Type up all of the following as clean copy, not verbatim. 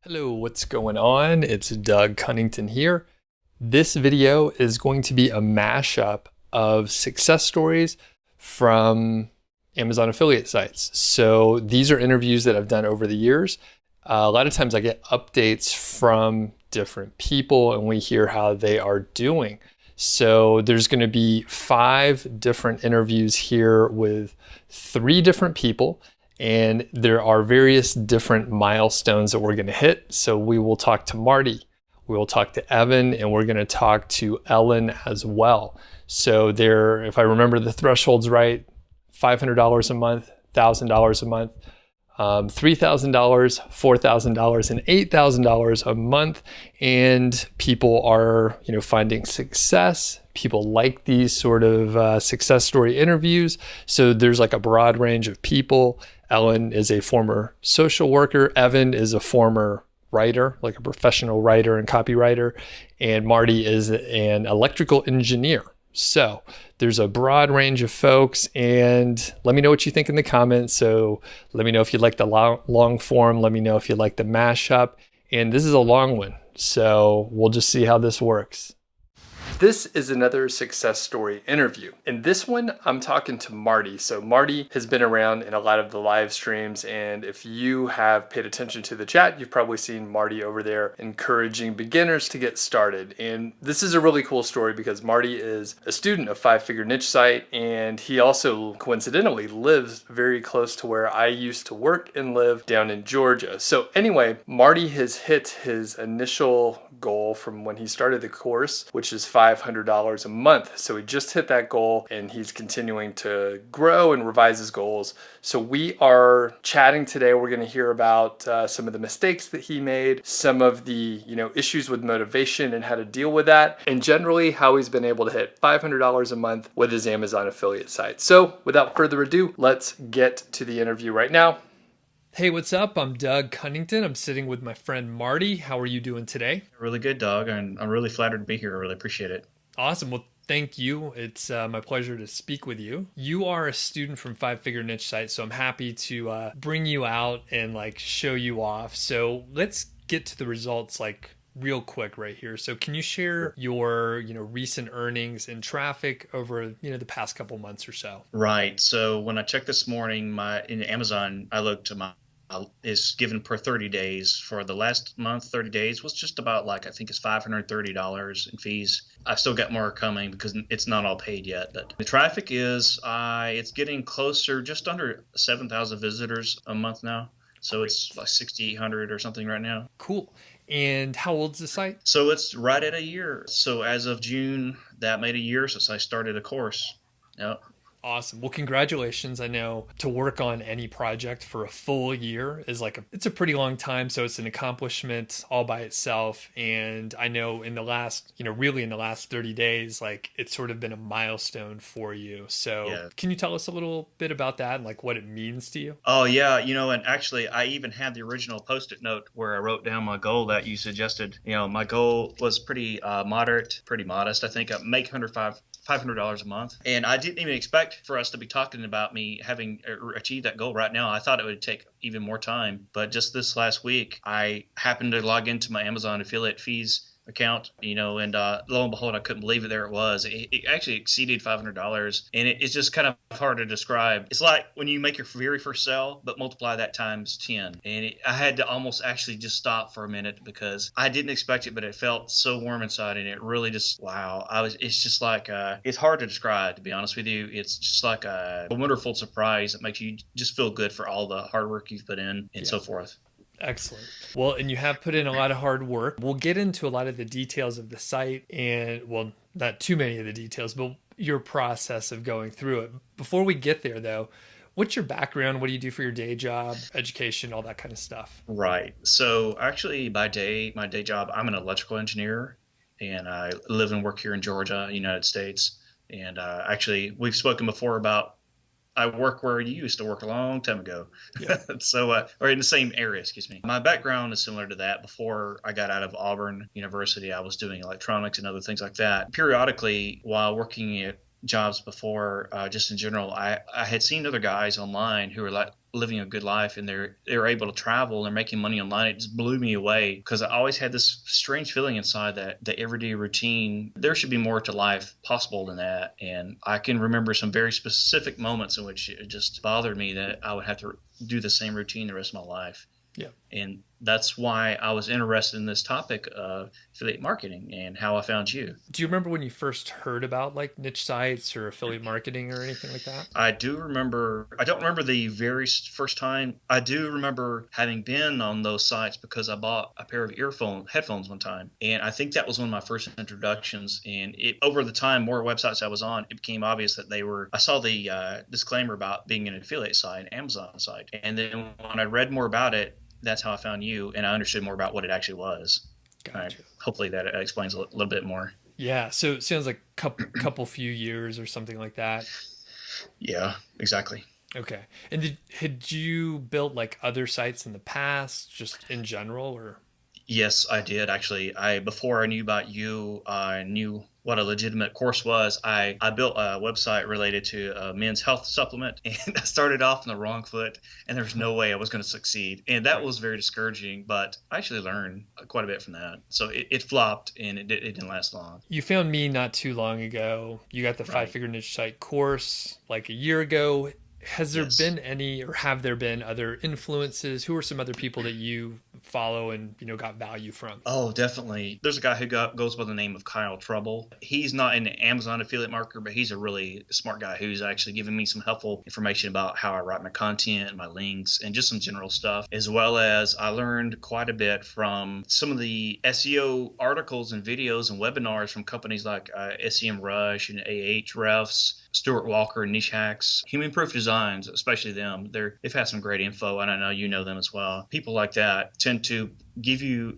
Hello, what's going on? It's Doug Cunnington here. This video is going to be a mashup of success stories from Amazon affiliate sites. So these are interviews that I've done over the years. A lot of times I get updates from different people and we hear how they are doing. So there's going to be 5 different interviews here with 3 different people. And there are various different milestones that we're going to hit. So we will talk to Marty, we will talk to Evan, and we're going to talk to Ellen as well. So there, if I remember the thresholds right, $500 a month, $1,000 a month, $3,000, $4,000, and $8,000 a month. And people are, finding success. People like these sort of success story interviews. So there's like a broad range of people. Ellen is a former social worker. Evan is a former writer, like a professional writer and copywriter. And Marty is an electrical engineer. So there's a broad range of folks, and let me know what you think in the comments. So let me know if you like the long form. Let me know if you like the mashup. And this is a long one, so we'll just see how this works. This is another success story interview. In this one, I'm talking to Marty. So Marty has been around in a lot of the live streams, and if you have paid attention to the chat, you've probably seen Marty over there encouraging beginners to get started. And this is a really cool story because Marty is a student of Five Figure Niche Site, and he also coincidentally lives very close to where I used to work and live down in Georgia. So anyway, Marty has hit his initial goal from when he started the course, which is $500 a month. So he just hit that goal and he's continuing to grow and revise his goals. So we are chatting today. We're going to hear about some of the mistakes that he made, some of the issues with motivation and how to deal with that, and generally how he's been able to hit $500 a month with his Amazon affiliate site. So without further ado, let's get to the interview right now. Hey, what's up? I'm Doug Cunnington. I'm sitting with my friend Marty. How are you doing today? Really good, Doug, and I'm really flattered to be here. I really appreciate it. Awesome. Well, thank you. It's my pleasure to speak with you. You are a student from Five Figure Niche Site, so I'm happy to bring you out and show you off. So let's get to the results real quick right here. So can you share your recent earnings and traffic over the past couple months or so? Right. So when I checked this morning, in Amazon, I looked at my is given per 30 days. For the last month, 30 days was just about I think it's $530 in fees. I've still got more coming because it's not all paid yet. But the traffic it's getting closer, just under 7,000 visitors a month now. So it's like 6,800 or something right now. Cool. And how old's the site? So it's right at a year. So as of June, that made a year since I started a course. Yep. Awesome. Well, congratulations. I know to work on any project for a full year is it's a pretty long time. So it's an accomplishment all by itself. And I know in the last, really in the last 30 days, it's sort of been a milestone for you. So yeah. Can you tell us a little bit about that and what it means to you? Oh, yeah. And actually I even had the original Post-it note where I wrote down my goal that you suggested. My goal was pretty pretty modest. I think I'd make $500 a month. And I didn't even expect for us to be talking about me having achieved that goal right now. I thought it would take even more time. But just this last week, I happened to log into my Amazon affiliate fees account, and lo and behold, I couldn't believe it. There it was. It actually exceeded $500, and it's just kind of hard to describe. It's like when you make your very first sale, but multiply that times 10. And I had to almost actually just stop for a minute because I didn't expect it, but it felt so warm inside, and it really just wow. It's just it's hard to describe, to be honest with you. It's just like a wonderful surprise that makes you just feel good for all the hard work you've put in and so forth. Excellent. Well, and you have put in a lot of hard work. We'll get into a lot of the details of the site and, well, not too many of the details, but your process of going through it. Before we get there, though, what's your background? What do you do for your day job, education, all that kind of stuff? Right. So actually, my day job, I'm an electrical engineer, and I live and work here in Georgia, United States. And actually, we've spoken before about I work where you used to work a long time ago. Yeah. Or in the same area, excuse me. My background is similar to that. Before I got out of Auburn University, I was doing electronics and other things like that. Periodically, while working at jobs before, just in general, I had seen other guys online who were like living a good life, and they're able to travel, they're making money online. It just blew me away because I always had this strange feeling inside that the everyday routine, there should be more to life possible than that. And I can remember some very specific moments in which it just bothered me that I would have to do the same routine the rest of my life. Yeah. And that's why I was interested in this topic of affiliate marketing and how I found you. Do you remember when you first heard about like niche sites or affiliate marketing or anything like that? I do remember, I don't remember the very first time. I do remember having been on those sites because I bought a pair of headphones one time. And I think that was one of my first introductions. And over the time, more websites I was on, it became obvious that I saw the disclaimer about being an affiliate site, an Amazon site. And then when I read more about it, that's how I found you, and I understood more about what it actually was. Gotcha. Hopefully that explains a little bit more. Yeah, so it sounds like couple few years or something like that. Yeah, exactly. Okay. And had you built like other sites in the past, just in general, or? Yes, I did actually. Before I knew about you, I knew what a legitimate course was. I built a website related to a men's health supplement, and I started off on the wrong foot, and there was no way I was going to succeed. And that was very discouraging, but I actually learned quite a bit from that. So it flopped, and it didn't last long. You found me not too long ago. You got the Right. 5-figure niche site course like a year ago. Has there Yes. been any, or have there been other influences? Who are some other people that you follow and got value from? Oh, definitely. There's a guy who goes by the name of Kyle Trouble. He's not an Amazon affiliate marketer, but he's a really smart guy who's actually given me some helpful information about how I write my content and my links and just some general stuff, as well as I learned quite a bit from some of the SEO articles and videos and webinars from companies like SEMrush and Ahrefs, Stuart Walker, Niche Hacks, Human Proof Designs, especially them. They've had some great info, and I know you know them as well. People like that tend to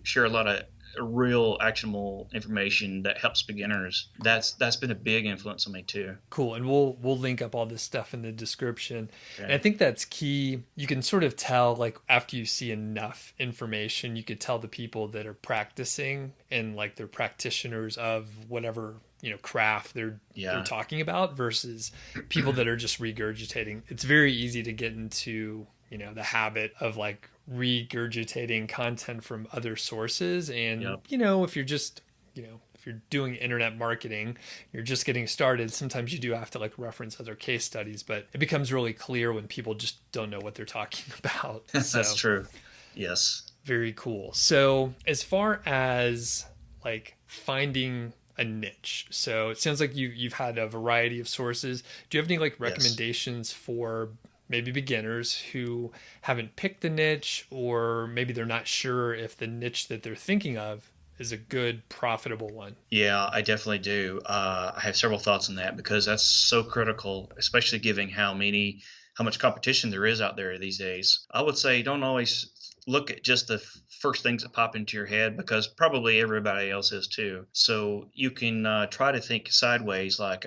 share a lot of real actionable information that helps beginners. That's been a big influence on me too. Cool. And we'll link up all this stuff in the description. Okay. And I think that's key. You can sort of tell, like, after you see enough information, you could tell the people that are practicing and like they're practitioners of whatever craft they're talking about versus people that are just regurgitating. It's very easy to get into the habit of like regurgitating content from other sources, and if you're just if you're doing internet marketing, you're just getting started, sometimes you do have to like reference other case studies, but it becomes really clear when people just don't know what they're talking about. That's true. Yes. Very cool. So as far as like finding a niche, so it sounds like you've had a variety of sources. Do you have any like recommendations for maybe beginners who haven't picked a niche, or maybe they're not sure if the niche that they're thinking of is a good, profitable one? Yeah, I definitely do. I have several thoughts on that because that's so critical, especially given how much competition there is out there these days. I would say don't always look at just the first things that pop into your head, because probably everybody else is too. So you can try to think sideways, like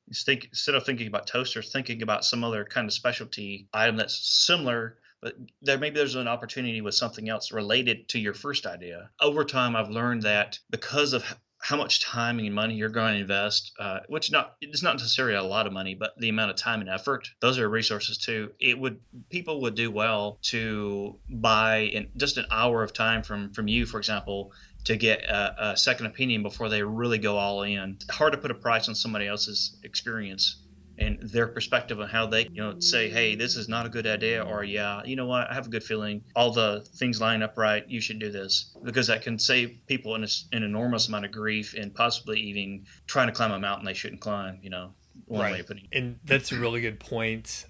instead of thinking about toasters, thinking about some other kind of specialty item that's similar, but there's an opportunity with something else related to your first idea. Over time, I've learned that because of how much time and money you're going to invest, it's not necessarily a lot of money, but the amount of time and effort, those are resources too. People would do well to buy in just an hour of time from you, for example, to get a second opinion before they really go all in. Hard to put a price on somebody else's experience and their perspective on how they, say, hey, this is not a good idea, or yeah, you know what, I have a good feeling, all the things line up right, you should do this, because that can save people an enormous amount of grief and possibly even trying to climb a mountain they shouldn't climb, one way of putting it. And that's a really good point.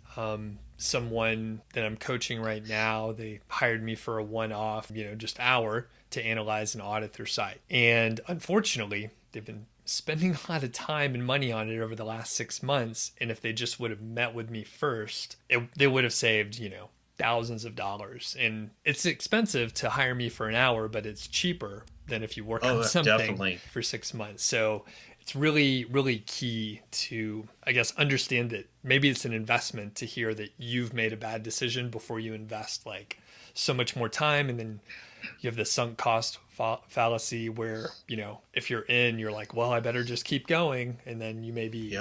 Someone that I'm coaching right now, they hired me for a one-off, just hour to analyze and audit their site. And unfortunately, they've been spending a lot of time and money on it over the last 6 months. And if they just would have met with me first, they would have saved, thousands of dollars. And it's expensive to hire me for an hour, but it's cheaper than if you work on something definitely for 6 months. So it's really, really key to, I guess, understand that maybe it's an investment to hear that you've made a bad decision before you invest like so much more time. And then you have the sunk cost fallacy where, if you're in, you're like, well, I better just keep going. And then you maybe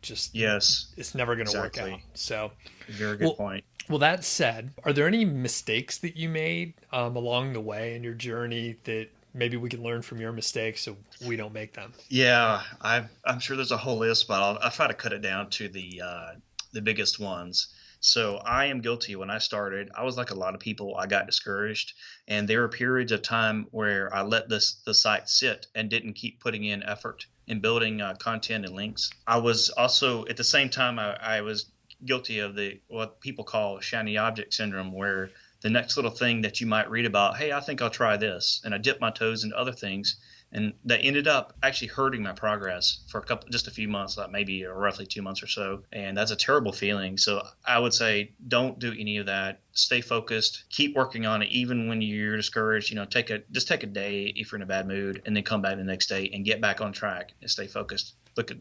just Yes, it's never going to work exactly. out. So, Very good well, point. well, that said, are there any mistakes that you made along the way in your journey that maybe we can learn from your mistakes so we don't make them? Yeah, I'm sure there's a whole list, but I'll try to cut it down to the biggest ones. So I am guilty. When I started, I was like a lot of people. I got discouraged, and there were periods of time where I let the site sit and didn't keep putting in effort in building content and links. I was also at the same time I was guilty of the what people call shiny object syndrome, where the next little thing that you might read about, hey, I think I'll try this, and I dip my toes into other things, and that ended up actually hurting my progress for just a few months, like maybe roughly 2 months or so. And that's a terrible feeling. So I would say don't do any of that. Stay focused, keep working on it, even when you're discouraged. Just take a day if you're in a bad mood, and then come back the next day and get back on track and stay focused. Look at,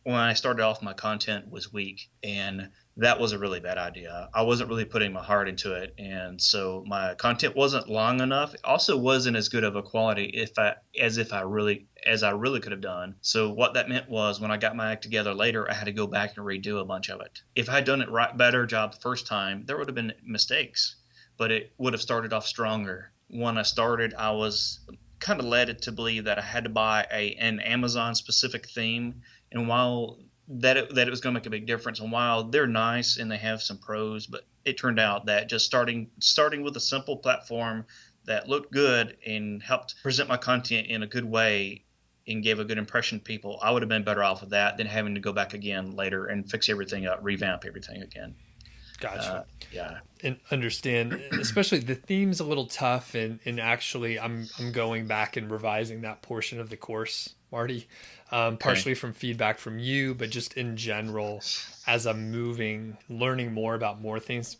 when I started off, my content was weak, and that was a really bad idea. I wasn't really putting my heart into it, and so my content wasn't long enough. It also wasn't as good of a quality as I really could have done. So what that meant was, when I got my act together later, I had to go back and redo a bunch of it. If I had done it right, better job the first time, there would have been mistakes, but it would have started off stronger. When I started, I was kind of led to believe that I had to buy an Amazon specific theme, and while that it was going to make a big difference, and while they're nice and they have some pros, but it turned out that just starting with a simple platform that looked good and helped present my content in a good way and gave a good impression to people, I would have been better off with that than having to go back again later and fix everything up, revamp everything again. Gotcha. Yeah. And understand, especially the theme's a little tough, and actually I'm going back and revising that portion of the course, Marty, partially from feedback from you, but just in general, as I'm learning more about more themes.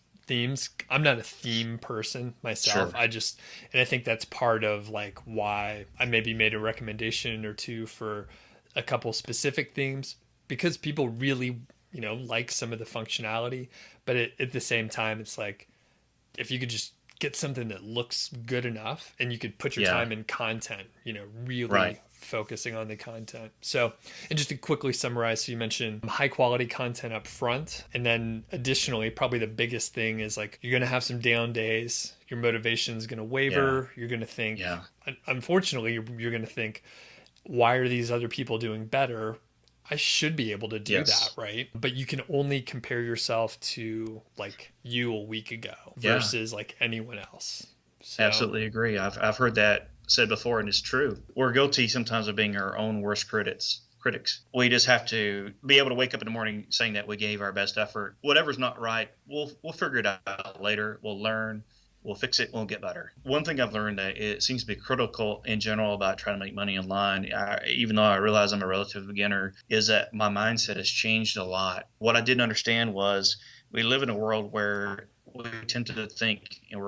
I'm not a theme person myself. Sure. And I think that's part of like why I maybe made a recommendation or two for a couple specific themes, because people really, like some of the functionality, but at the same time, it's like, if you could just get something that looks good enough and you could put your time in content, really Right. focusing on the content. So, and just to quickly summarize, so you mentioned high quality content up front. And then additionally, probably the biggest thing is like, you're going to have some down days. Your motivation is going to waver. You're going to think, unfortunately, you're going to think, why are these other people doing better? I should be able to do that, right? But you can only compare yourself to like you a week ago versus like anyone else. So, absolutely agree. I've heard that said before, and it's true. We're guilty sometimes of being our own worst critics. We just have to be able to wake up in the morning saying that we gave our best effort. Whatever's not right, we'll figure it out later. We'll learn. We'll fix it. We'll get better. One thing I've learned that it seems to be critical in general about trying to make money online, even though I realize I'm a relative beginner, is that my mindset has changed a lot. What I didn't understand was we live in a world where we tend to think, and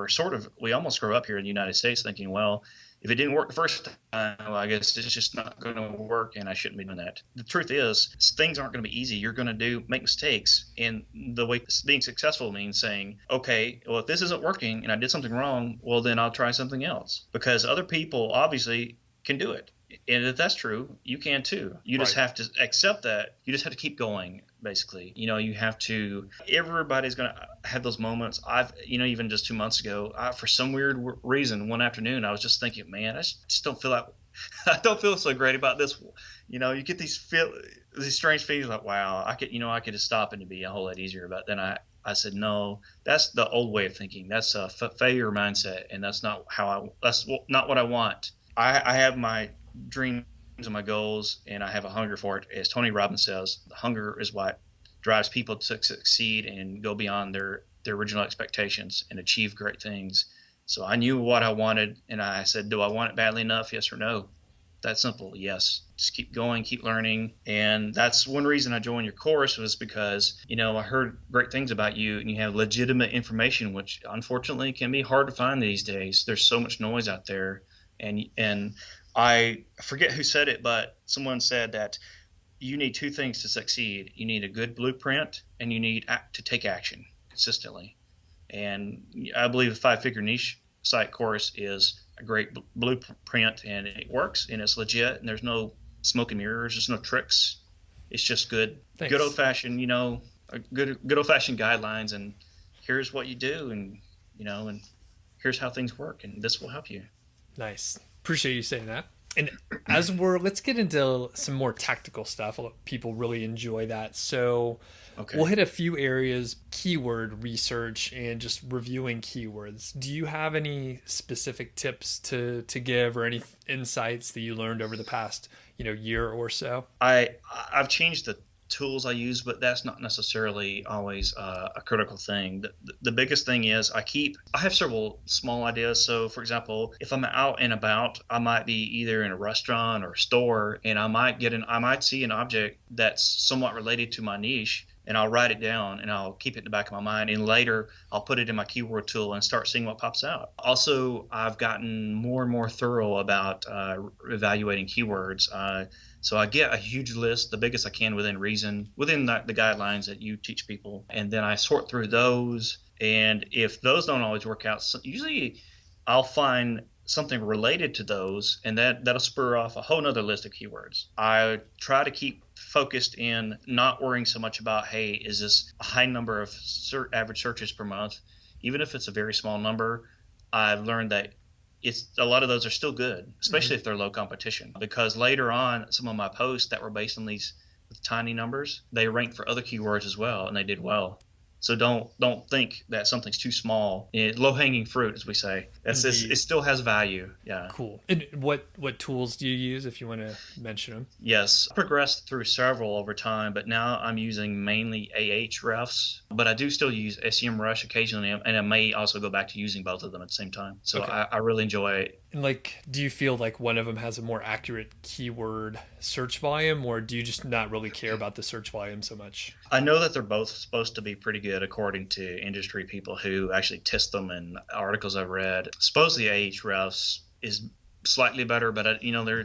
we almost grow up here in the United States thinking, well, if it didn't work the first time, well, I guess it's just not going to work, and I shouldn't be doing that. The truth is, things aren't going to be easy. You're going to make mistakes, and the way being successful means saying, okay, well, if this isn't working and I did something wrong, well, then I'll try something else, because other people obviously can do it. And if that's true, you can too. You just have to accept that. You just have to keep going, basically. You have to, everybody's going to have those moments. Even just 2 months ago, for some weird reason, one afternoon, I was just thinking, man, I just don't feel like, I don't feel so great about this. You get these strange feelings like, wow, I could just stop and it'd be a whole lot easier. But then I said, no, that's the old way of thinking. That's a failure mindset. And that's not that's not what I want. I have my dreams and my goals, and I have a hunger for it. As Tony Robbins says, the hunger is what drives people to succeed and go beyond their original expectations and achieve great things. So I knew what I wanted, and I said, do I want it badly enough? Yes or no? That's simple. Yes. Just keep going, keep learning. And that's one reason I joined your course, was because, I heard great things about you, and you have legitimate information, which unfortunately can be hard to find these days. There's so much noise out there. And I forget who said it, but someone said that you need two things to succeed. You need a good blueprint, and you need to take action consistently. And I believe the 5-Figure Niche Site course is a great blueprint, and it works, and it's legit, and there's no smoke and mirrors. There's no tricks. It's just good Thanks. old fashioned, good old fashioned guidelines, and here's what you do, and here's how things work, and this will help you. Nice. Appreciate you saying that. And let's get into some more tactical stuff. People really enjoy that. So Okay. we'll hit a few areas, keyword research and just reviewing keywords. Do you have any specific tips to give, or any insights that you learned over the past, year or so? I've changed the tools I use, but that's not necessarily always a critical thing. The biggest thing is I have several small ideas. So for example, if I'm out and about, I might be either in a restaurant or a store, and I might see an object that's somewhat related to my niche, and I'll write it down and I'll keep it in the back of my mind, and later I'll put it in my keyword tool and start seeing what pops out. Also, I've gotten more and more thorough about evaluating keywords. So I get a huge list, the biggest I can within reason, within the guidelines that you teach people. And then I sort through those. And if those don't always work out, usually I'll find something related to those, and that'll spur off a whole nother list of keywords. I try to keep focused in not worrying so much about, hey, is this a high number of average searches per month? Even if it's a very small number, I've learned that a lot of those are still good, especially if they're low competition, because later on, some of my posts that were based on these tiny numbers, they ranked for other keywords as well, and they did well. So don't think that something's too small. Low hanging fruit, as we say. It still has value. Yeah. Cool. And what tools do you use, if you want to mention them? Yes, I progressed through several over time, but now I'm using mainly Ahrefs. But I do still use SEMrush occasionally, and I may also go back to using both of them at the same time. So okay. I really enjoy it. And do you feel like one of them has a more accurate keyword search volume, or do you just not really care about the search volume so much? I know that they're both supposed to be pretty good according to industry people who actually test them, and articles I've read. Supposedly Ahrefs is slightly better, but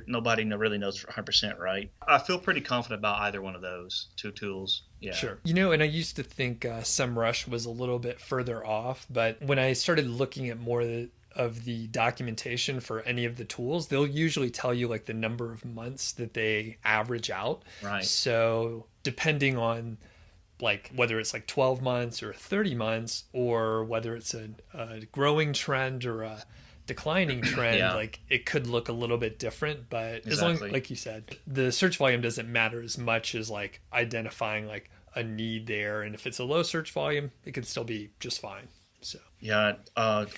nobody really knows for 100% right. I feel pretty confident about either one of those two tools. Yeah. Sure. And I used to think SEMrush was a little bit further off, but when I started looking at more of the documentation for any of the tools, they'll usually tell you the number of months that they average out. Right. So depending on whether it's 12 months or 30 months, or whether it's a growing trend or a declining trend, yeah. It could look a little bit different, but exactly. As long, like you said, the search volume doesn't matter as much as identifying a need there. And if it's a low search volume, it can still be just fine. So yeah,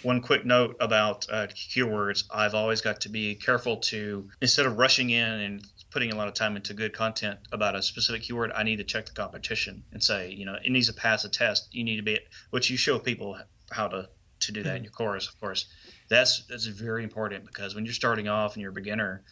one quick note about keywords. I've always got to be careful to, instead of rushing in and putting a lot of time into good content about a specific keyword, I need to check the competition and say, it needs to pass a test. You need to be, which you show people how to do that in your course, of course. That's very important, because when you're starting off and you're a beginner,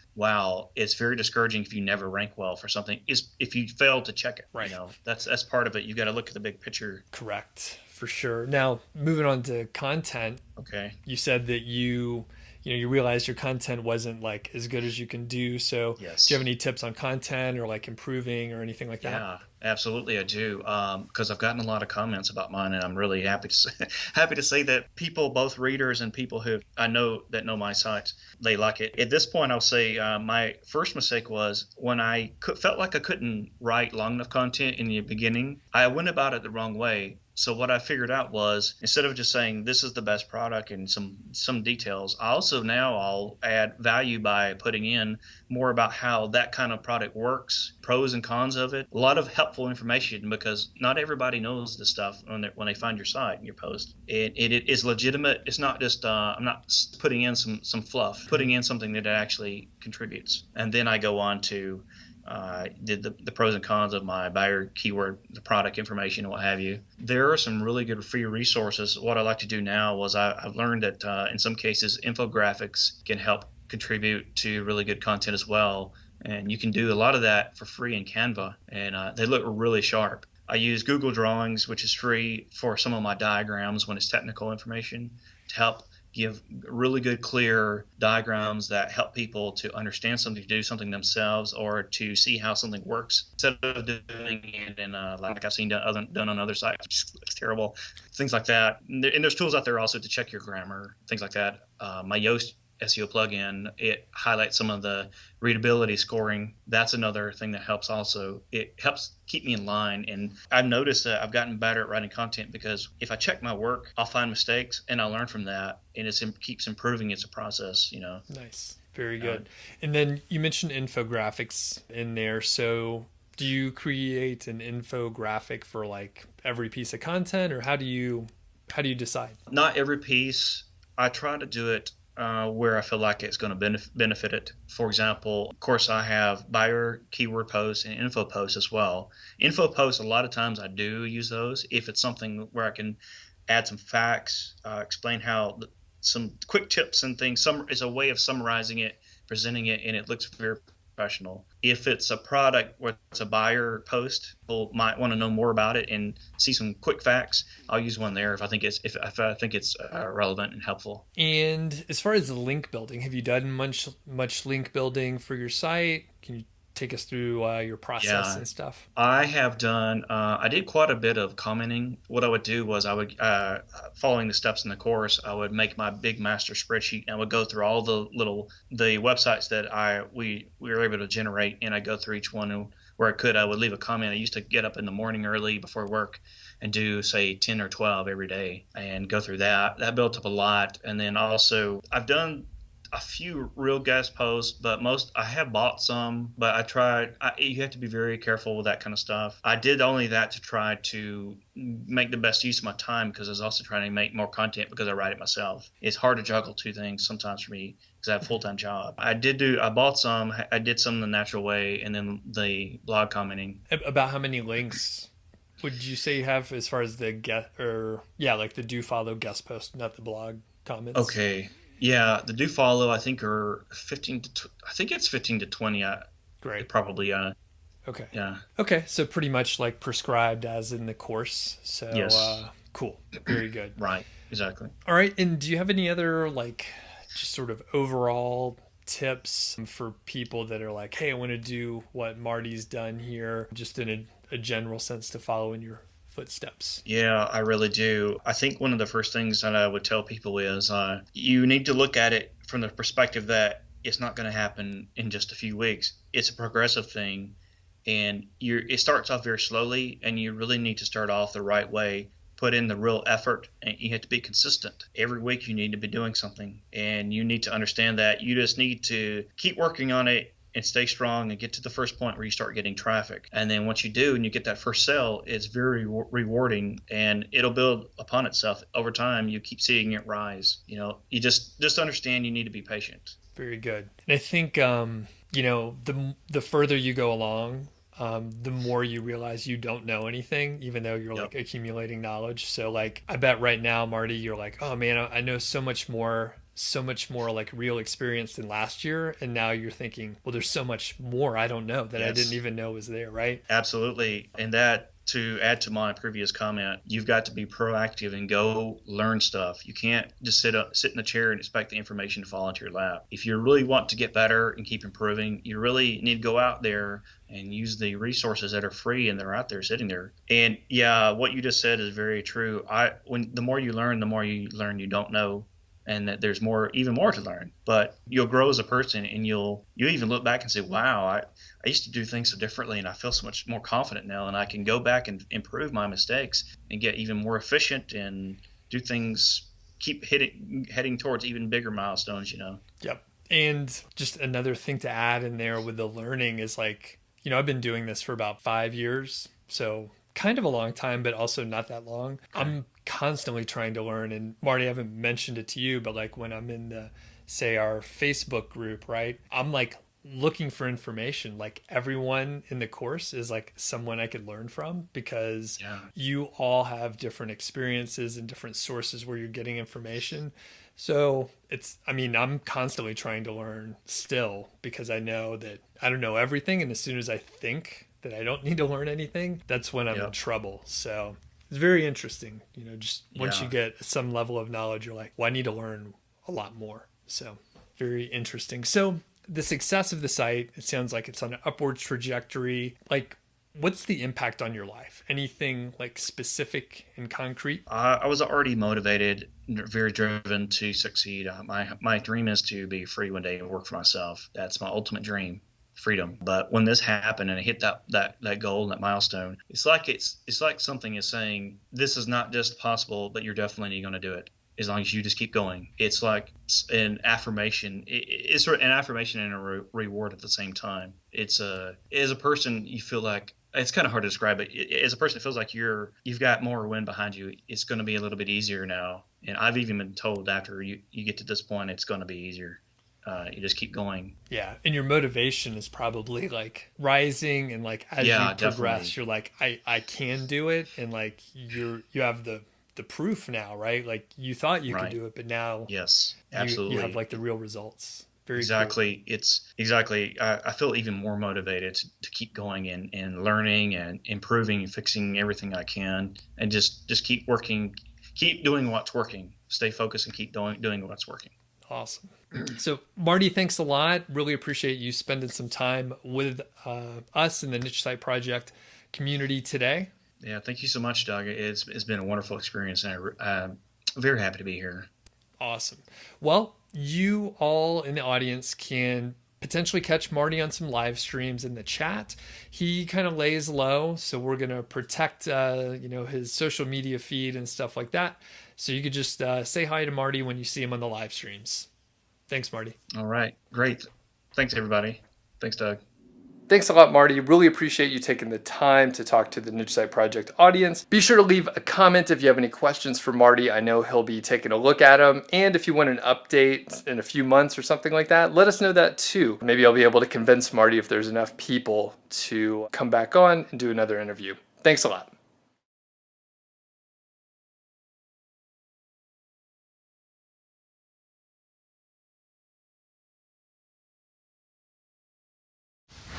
it's very discouraging if you never rank well for something. If you fail to check it, right? That's part of it. You got to look at the big picture. Correct, for sure. Now, moving on to content. Okay. You said that you realized your content wasn't as good as you can do. So yes. Do you have any tips on content, or improving or anything like that? Yeah, absolutely. I do. Because I've gotten a lot of comments about mine, and I'm really happy to say that people, both readers and people who I know that know my sites, they like it. At this point, I'll say my first mistake was when I felt like I couldn't write long enough content in the beginning. I went about it the wrong way. So what I figured out was, instead of just saying this is the best product and some details, I'll add value by putting in more about how that kind of product works, pros and cons of it, a lot of helpful information, because not everybody knows this stuff when they find your site and your post. It is legitimate. It's not just I'm not putting in some fluff, putting in something that actually contributes. And then I go on to did the pros and cons of my buyer keyword, the product information, and what have you. There are some really good free resources. What I like to do now was I've learned that in some cases infographics can help contribute to really good content as well. And you can do a lot of that for free in Canva, and they look really sharp. I use Google Drawings, which is free, for some of my diagrams when it's technical information, to help give really good, clear diagrams that help people to understand something, to do something themselves, or to see how something works, instead of doing it in like I've seen done on other sites, which looks terrible, things like that. And there's tools out there also to check your grammar, things like that. My Yoast SEO plugin. It highlights some of the readability scoring. That's another thing that helps also. It helps keep me in line. And I've noticed that I've gotten better at writing content because if I check my work, I'll find mistakes and I'll learn from that. And it keeps improving. It's a process, you know. Nice. Very good. And then you mentioned infographics in there. So do you create an infographic for like every piece of content, or how do you decide? Not every piece. I try to do it where I feel like it's going to benefit it. For example, of course, I have buyer keyword posts and info posts as well. Info posts, a lot of times I do use those if it's something where I can add some facts, explain how some quick tips and things. Some is a way of summarizing it, presenting it, and it looks very professional. If it's a product where it's a buyer post, people might want to know more about it and see some quick facts. I'll use one there if I think it's relevant and helpful. And as far as the link building, have you done much link building for your site? Can you take us through your process and stuff? I have done, I did quite a bit of commenting. What I would do was I would, following the steps in the course, I would make my big master spreadsheet and I would go through all the websites that we were able to generate, and I go through each one where I could. I would leave a comment. I used to get up in the morning early before work and do say 10 or 12 every day and go through that. That built up a lot. And then also I've done a few real guest posts, but I have bought some, but you have to be very careful with that kind of stuff. I did only that to try to make the best use of my time, because I was also trying to make more content because I write it myself. It's hard to juggle two things sometimes for me because I have a full-time job. I bought some, I did some the natural way, and then the blog commenting. About how many links would you say you have as far as the like the do follow guest post, not the blog comments? Okay. Yeah, the do follow I think are 15 to I think it's 15 to 20. Great. Probably. Okay. Yeah. Okay, so pretty much like prescribed as in the course. So yes. Cool. Very good. Right. Exactly. All right. And do you have any other like just sort of overall tips for people that are like, hey, I want to do what Marty's done here, just in a general sense, to follow in your footsteps? Yeah, I really do. I think one of the first things that I would tell people is you need to look at it from the perspective that it's not going to happen in just a few weeks. It's a progressive thing, and it starts off very slowly, and you really need to start off the right way. Put in the real effort, and you have to be consistent. Every week you need to be doing something, and you need to understand that you just need to keep working on it and stay strong and get to the first point where you start getting traffic. And then once you do and you get that first sale, it's very rewarding, and it'll build upon itself over time. You keep seeing it rise. You know, you just understand you need to be patient. Very good. And I think the further you go along, the more you realize you don't know anything, even though you're like accumulating knowledge. So like, I bet right now, Marty, you're like, oh man, I know so much more like real experience than last year. And now you're thinking, well, there's so much more I don't know that I didn't even know was there, right? Absolutely. And that, to add to my previous comment, you've got to be proactive and go learn stuff. You can't just sit in a chair and expect the information to fall into your lap. If you really want to get better and keep improving, you really need to go out there and use the resources that are free and they're out there sitting there. And yeah, what you just said is very true. The more you learn you don't know, and that there's even more to learn. But you'll grow as a person, and you'll even look back and say, wow, I used to do things so differently, and I feel so much more confident now, and I can go back and improve my mistakes and get even more efficient and do things, keep heading towards even bigger milestones, you know? Yep. And just another thing to add in there with the learning is like, I've been doing this for about 5 years, so kind of a long time, but also not that long. I'm constantly trying to learn. And Marty, I haven't mentioned it to you, but like when I'm in our Facebook group, right? I'm like looking for information. Like everyone in the course is like someone I could learn from, because you all have different experiences and different sources where you're getting information. So I'm constantly trying to learn still, because I know that I don't know everything. And as soon as I think that I don't need to learn anything, that's when I'm in trouble. So it's very interesting, just once you get some level of knowledge, you're like, well, I need to learn a lot more. So very interesting. So the success of the site, it sounds like it's on an upward trajectory. Like, What's the impact on your life? Anything like specific and concrete? I was already motivated, very driven to succeed. My dream is to be free one day and work for myself. That's my ultimate dream, freedom. But when this happened and I hit that goal, that milestone, it's like something is saying this is not just possible, but you're definitely going to do it as long as you just keep going. It's like an affirmation. It's sort of an affirmation and a reward at the same time. It's as a person, you feel like it's kind of hard to describe, but as a person, it feels like you've got more wind behind you. It's going to be a little bit easier now. And I've even been told after you get to this point, it's going to be easier. You just keep going. Yeah. And your motivation is probably like rising, and like as you progress, definitely. you're like, I can do it. And like you have the proof now, right? Like you thought you could do it, but now yes, absolutely. You have like the real results. Very exactly. Cool. It's exactly. I feel even more motivated to keep going and learning and improving and fixing everything I can, and just keep working, keep doing what's working. Stay focused and keep doing what's working. Awesome. So Marty, thanks a lot. Really appreciate you spending some time with us in the Niche Site Project community today. Yeah, thank you so much, Doug. It's been a wonderful experience, and I'm very happy to be here. Awesome. Well, you all in the audience can potentially catch Marty on some live streams in the chat. He kind of lays low, so we're going to protect his social media feed and stuff like that. So you could just say hi to Marty when you see him on the live streams. Thanks, Marty. All right. Great. Thanks, everybody. Thanks, Doug. Thanks a lot, Marty. Really appreciate you taking the time to talk to the Niche Site Project audience. Be sure to leave a comment if you have any questions for Marty. I know he'll be taking a look at them. And if you want an update in a few months or something like that, let us know that too. Maybe I'll be able to convince Marty if there's enough people to come back on and do another interview. Thanks a lot.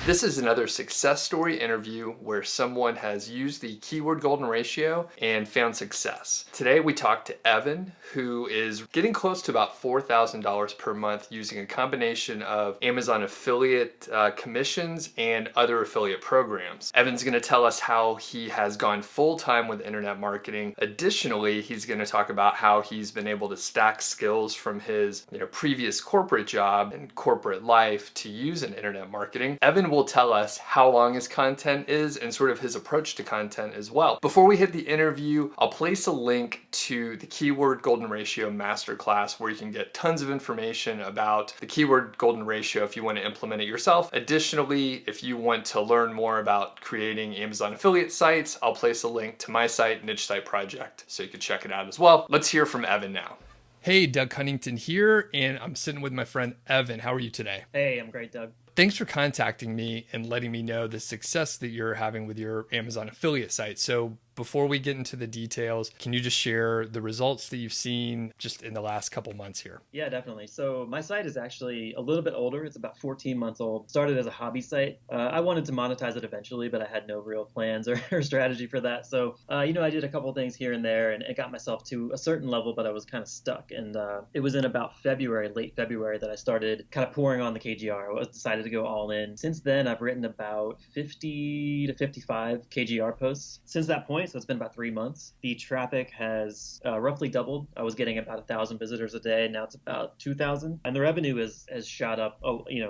This is another success story interview where someone has used the keyword golden ratio and found success. Today we talked to Evan, who is getting close to about $4,000 per month using a combination of Amazon affiliate commissions and other affiliate programs. Evan's going to tell us how he has gone full-time with internet marketing. Additionally, he's going to talk about how he's been able to stack skills from his previous corporate job and corporate life to use in internet marketing. Evan will tell us how long his content is and sort of his approach to content as well. Before we hit the interview, I'll place a link to the Keyword Golden Ratio Masterclass where you can get tons of information about the Keyword Golden Ratio if you want to implement it yourself. Additionally, if you want to learn more about creating Amazon affiliate sites, I'll place a link to my site, Niche Site Project, so you can check it out as well. Let's hear from Evan now. Hey, Doug Cunnington here, and I'm sitting with my friend Evan. How are you today? Hey, I'm great, Doug. Thanks for contacting me and letting me know the success that you're having with your Amazon affiliate site. So before we get into the details, can you just share the results that you've seen just in the last couple months here? Yeah, definitely. So my site is actually a little bit older. It's about 14 months old. Started as a hobby site. I wanted to monetize it eventually, but I had no real plans or strategy for that. So, I did a couple things here and there, and it got myself to a certain level, but I was kind of stuck. And it was in about late February, that I started kind of pouring on the KGR. I decided to go all in. Since then, I've written about 50 to 55 KGR posts since that point. So it's been about 3 months. The traffic has roughly doubled. I was getting about 1,000 visitors a day. Now it's about 2,000. And the revenue has shot up,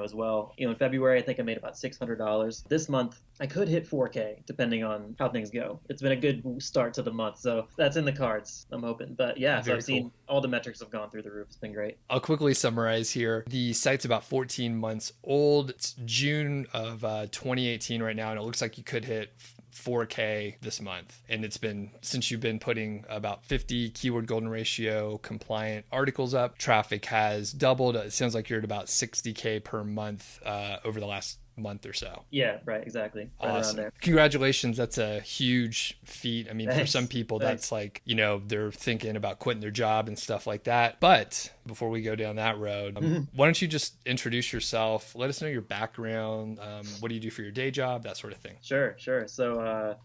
as well. In February, I think I made about $600. This month, I could hit 4K depending on how things go. It's been a good start to the month. So that's in the cards, I'm hoping. But yeah, so I've seen all the metrics have gone through the roof. It's been great. I'll quickly summarize here. The site's about 14 months old. It's June of 2018 right now, and it looks like you could hit 4K this month. And it's been since you've been putting about 50 keyword golden ratio compliant articles up, traffic has doubled. It sounds like you're at about 60K per month over the last month or so. Yeah, right, exactly. Right awesome. Around there. Congratulations. That's a huge feat. I mean, Thanks. For some people, Thanks. That's like, they're thinking about quitting their job and stuff like that. But before we go down that road, why don't you just introduce yourself? Let us know your background. What do you do for your day job? That sort of thing. Sure. So,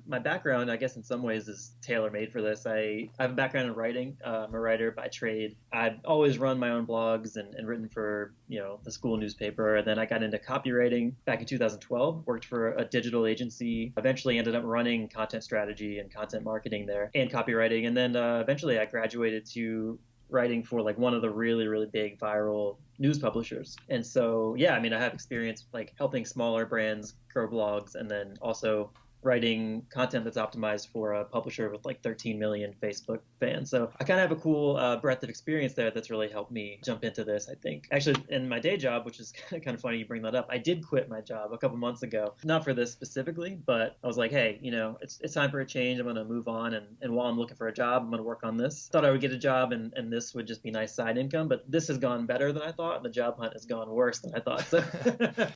my background, I guess in some ways, is tailor-made for this. I have a background in writing. I'm a writer by trade. I've always run my own blogs and written for the school newspaper. And then I got into copywriting back in 2012, worked for a digital agency, eventually ended up running content strategy and content marketing there and copywriting. And then eventually I graduated to writing for like one of the really, really big viral news publishers. And so, yeah, I mean, I have experience like helping smaller brands grow blogs and then also writing content that's optimized for a publisher with like 13 million Facebook fans. So I kind of have a cool breadth of experience there that's really helped me jump into this, I think. Actually, in my day job, which is kind of funny you bring that up, I did quit my job a couple months ago. Not for this specifically, but I was like, hey, it's time for a change. I'm going to move on. And while I'm looking for a job, I'm going to work on this. Thought I would get a job and this would just be nice side income. But this has gone better than I thought. And the job hunt has gone worse than I thought. So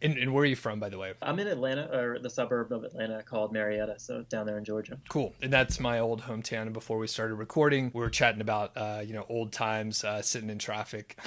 and where are you from, by the way? I'm in Atlanta, or the suburb of Atlanta called Marietta, so down there in Georgia. Cool. And that's my old hometown. And before we started recording, we were chatting about old times sitting in traffic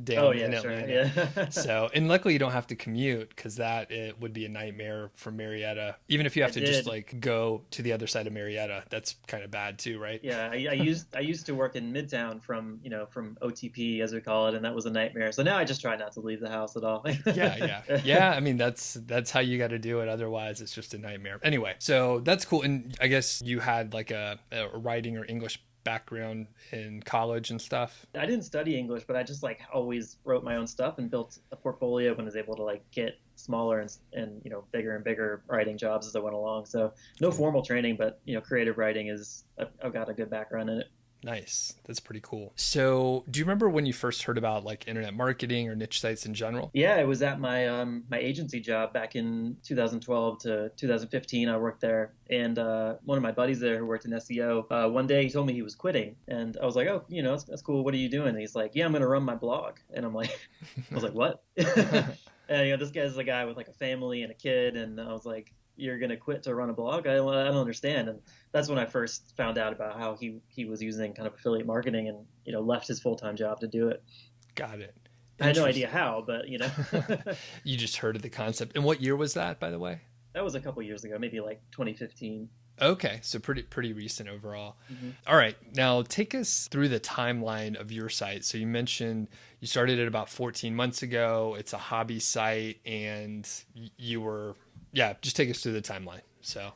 down in Atlanta. Sure, yeah. So, and luckily you don't have to commute, because it would be a nightmare from Marietta. Even if you have to just like go to the other side of Marietta, that's kind of bad too, right? Yeah, I used to work in Midtown from OTP, as we call it, and that was a nightmare. So now I just try not to leave the house at all. Yeah. I mean, that's how you got to do it. Otherwise, it's just a nightmare. Anyway, so that's cool. And I guess you had like a writing or English background in college and stuff. I didn't study English, but I just like always wrote my own stuff and built a portfolio and was able to like get smaller and bigger and bigger writing jobs as I went along. So no formal training, but creative writing I've got a good background in it. Nice. That's pretty cool. So do you remember when you first heard about like internet marketing or niche sites in general? Yeah, it was at my my agency job back in 2012 to 2015. I worked there, and one of my buddies there who worked in SEO, one day he told me he was quitting, and I was like, oh, that's cool. What are you doing? And he's like, yeah, I'm going to run my blog. And I'm like, I was like, what? And this guy's a guy with like a family and a kid, and I was like, you're going to quit to run a blog? I don't understand. And that's when I first found out about how he was using kind of affiliate marketing and, left his full-time job to do it. Got it. I had no idea how, but, You just heard of the concept. And what year was that, by the way? That was a couple years ago, maybe like 2015. Okay, so pretty recent overall. Mm-hmm. All right, now take us through the timeline of your site. So you mentioned you started it about 14 months ago. It's a hobby site, and you were... Yeah, just take us through the timeline. So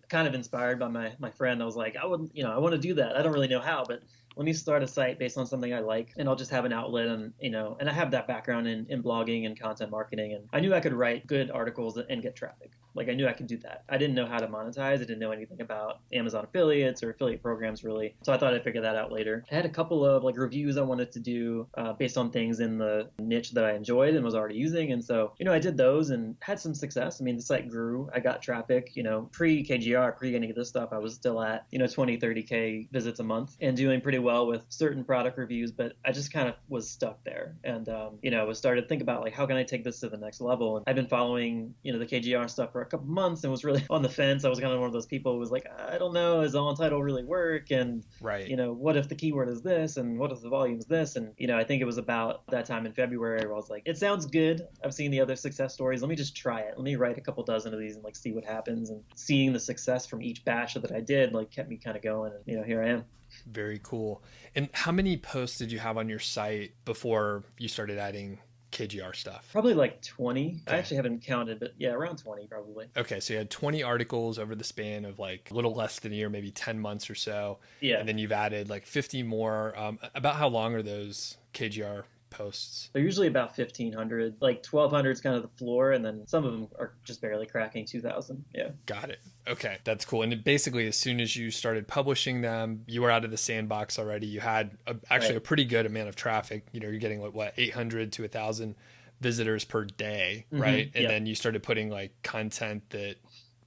kind of inspired by my friend, I was like, I want to do that. I don't really know how, but let me start a site based on something I like, and I'll just have an outlet. And and I have that background in blogging and content marketing, and I knew I could write good articles and get traffic. Like I knew I could do that. I didn't know how to monetize. I didn't know anything about Amazon affiliates or affiliate programs really. So I thought I'd figure that out later. I had a couple of like reviews I wanted to do based on things in the niche that I enjoyed and was already using. And so, I did those and had some success. I mean, the site grew. I got traffic, pre-KGR, pre any of this stuff, I was still at, 20, 30K visits a month and doing pretty well with certain product reviews, but I just kind of was stuck there. And, was started to think about like, how can I take this to the next level? And I've been following, the KGR stuff for a couple months and was really on the fence. I was kind of one of those people who was like, I don't know, does on title really work? And, right. What if the keyword is this? And what if the volume is this? And, I think it was about that time in February where I was like, it sounds good. I've seen the other success stories. Let me just try it. Let me write a couple dozen of these and like see what happens. And seeing the success from each batch that I did, like kept me kind of going. And, here I am. Very cool. And how many posts did you have on your site before you started adding KGR stuff? Probably like 20. Okay. I actually haven't counted, but yeah, around 20 probably. Okay, so you had 20 articles over the span of like a little less than a year, maybe 10 months or so. Yeah. And then you've added like 50 more. About how long are those KGR posts? They're usually about 1,500. Like 1,200 is kind of the floor, and then some of them are just barely cracking 2,000. Yeah. Got it. Okay, that's cool. And basically, as soon as you started publishing them, you were out of the sandbox already. You had actually a pretty good amount of traffic. You're getting like what, 800 to 1,000 visitors per day, right? Mm-hmm. And then you started putting like content that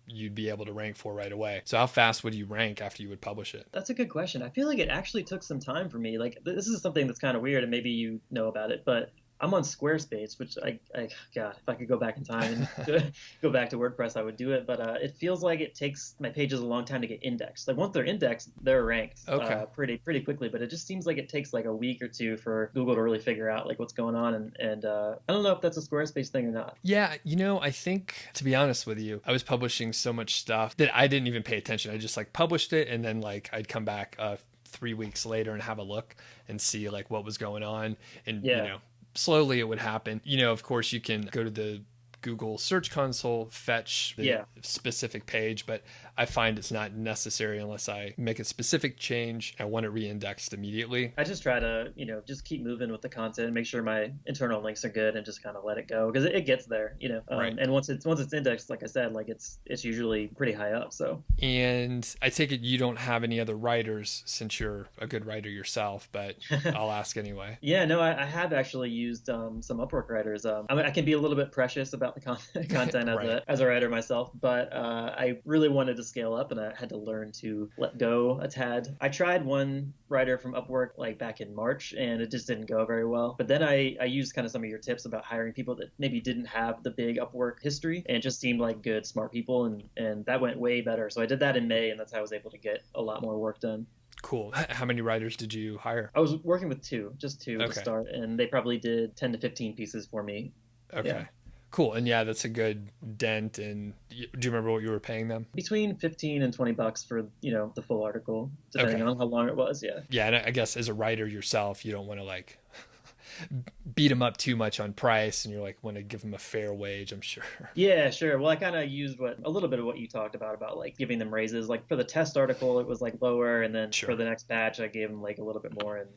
you'd be able to rank for right away. So how fast would you rank after you would publish it? That's a good question. I feel like it actually took some time for me. Like this is something that's kind of weird, and maybe you know about it, but I'm on Squarespace, which God, if I could go back in time and go back to WordPress, I would do it. But it feels like it takes my pages a long time to get indexed. Like once they're indexed, they're ranked pretty quickly. But it just seems like it takes like a week or two for Google to really figure out like what's going on. And I don't know if that's a Squarespace thing or not. Yeah, I think, to be honest with you, I was publishing so much stuff that I didn't even pay attention. I just like published it, and then like I'd come back 3 weeks later and have a look and see like what was going on. And slowly it would happen. You know, of course, you can go to the Google Search Console, fetch the specific page, but I find it's not necessary unless I make a specific change. I want it re-indexed immediately. I just try to, just keep moving with the content and make sure my internal links are good and just kind of let it go because it gets there, Right. And once it's indexed, like I said, like it's usually pretty high up. So. And I take it you don't have any other writers since you're a good writer yourself, but I'll ask anyway. Yeah, no, I have actually used some Upwork writers. I mean, I can be a little bit precious about the content Right. as a writer myself, but I really wanted to scale up and I had to learn to let go a tad. I tried one writer from Upwork like back in March and it just didn't go very well. But then I used kind of some of your tips about hiring people that maybe didn't have the big Upwork history and just seemed like good, smart people. And that went way better. So I did that in May and that's how I was able to get a lot more work done. Cool. How many writers did you hire? I was working with just two Okay. to start, and they probably did 10 to 15 pieces for me. Okay. Yeah. Cool. And yeah, that's a good dent. And do you remember what you were paying them? Between 15 and 20 bucks for, the full article, depending on how long it was. Yeah. Yeah. And I guess as a writer yourself, you don't want to like beat them up too much on price and you're like want to give them a fair wage, I'm sure. Yeah, sure. Well, I kind of used a little bit of what you talked about like giving them raises. Like for the test article, it was like lower. And then Sure. for the next batch, I gave them like a little bit more and,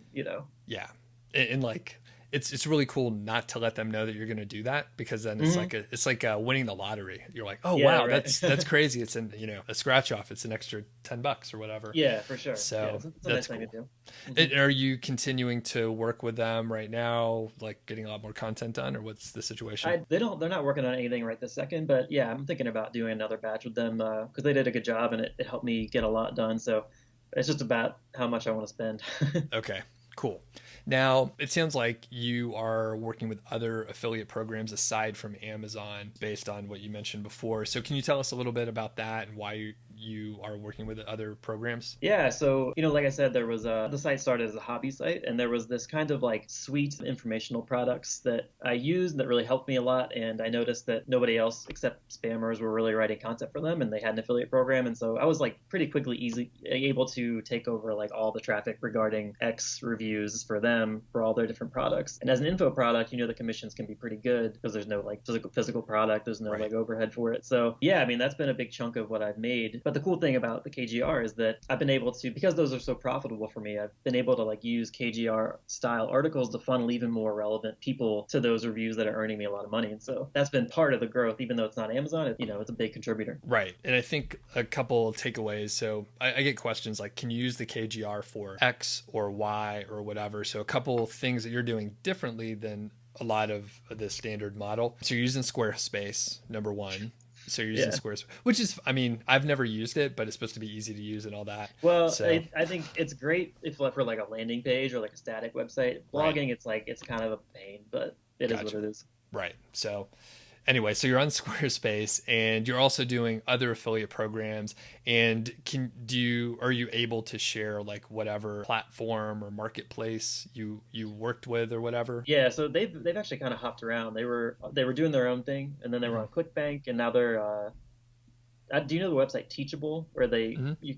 Yeah. And like, it's really cool not to let them know that you're going to do that because then it's like winning the lottery. You're like, oh, Yeah, wow, right. that's crazy. It's a scratch off. It's an extra $10 or whatever. Yeah, for sure. So yeah, it's a that's nice thing cool. to do. And are you continuing to work with them right now, like getting a lot more content done, or what's the situation? They're not working on anything right this second, but yeah, I'm thinking about doing another batch with them because they did a good job and it helped me get a lot done. So it's just about how much I want to spend. Okay, cool. Now, it sounds like you are working with other affiliate programs aside from Amazon based on what you mentioned before. So can you tell us a little bit about that and why you are working with other programs? Yeah, so like I said, there was the site started as a hobby site, and there was this kind of like suite of informational products that I used that really helped me a lot. And I noticed that nobody else except spammers were really writing content for them, and they had an affiliate program. And so I was like pretty quickly able to take over like all the traffic regarding X reviews for them for all their different products. And as an info product, the commissions can be pretty good because there's no like physical product, there's no like overhead for it. So yeah, I mean that's been a big chunk of what I've made. But the cool thing about the KGR is that I've been able to, because those are so profitable for me, I've been able to like use KGR style articles to funnel even more relevant people to those reviews that are earning me a lot of money. And so that's been part of the growth, even though it's not Amazon, it's a big contributor. Right. And I think a couple takeaways. So I get questions like, can you use the KGR for X or Y or whatever? So a couple things that you're doing differently than a lot of the standard model. So you're using Squarespace, number one. So you're using Squarespace, which is, I mean, I've never used it, but it's supposed to be easy to use and all that. Well, so, I think it's great if for like a landing page or like a static website. Blogging, it's kind of a pain, but it is what it is. Right. So anyway, so you're on Squarespace and you're also doing other affiliate programs. And are you able to share like whatever platform or marketplace you worked with or whatever? Yeah, so they've actually kind of hopped around. They were doing their own thing, and then they were on ClickBank, and now they're do you know the website Teachable, where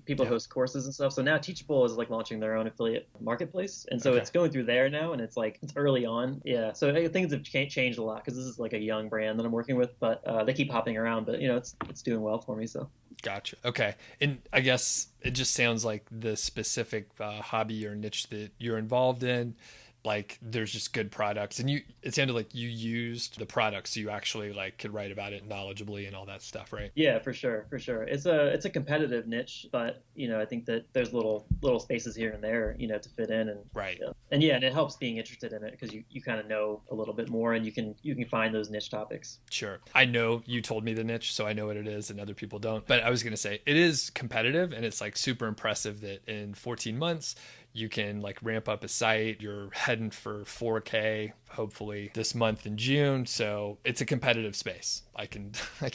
people host courses and stuff? So now Teachable is like launching their own affiliate marketplace, and so it's going through there now, and it's early on. Yeah, so things have changed a lot because this is like a young brand that I'm working with, but they keep hopping around. But it's doing well for me. So. Gotcha. Okay, and I guess it just sounds like the specific hobby or niche that you're involved in. Like there's just good products, and it sounded like you used the products, so you actually like could write about it knowledgeably and all that stuff, right? Yeah, for sure. It's a competitive niche, but I think that there's little spaces here and there, to fit in, and right. And it helps being interested in it because you kind of know a little bit more, and you can find those niche topics. Sure. I know you told me the niche, so I know what it is, and other people don't. But I was gonna say it is competitive, and it's like super impressive that in 14 months. You can like ramp up a site. You're heading for 4K, hopefully this month in June. So it's a competitive space. I can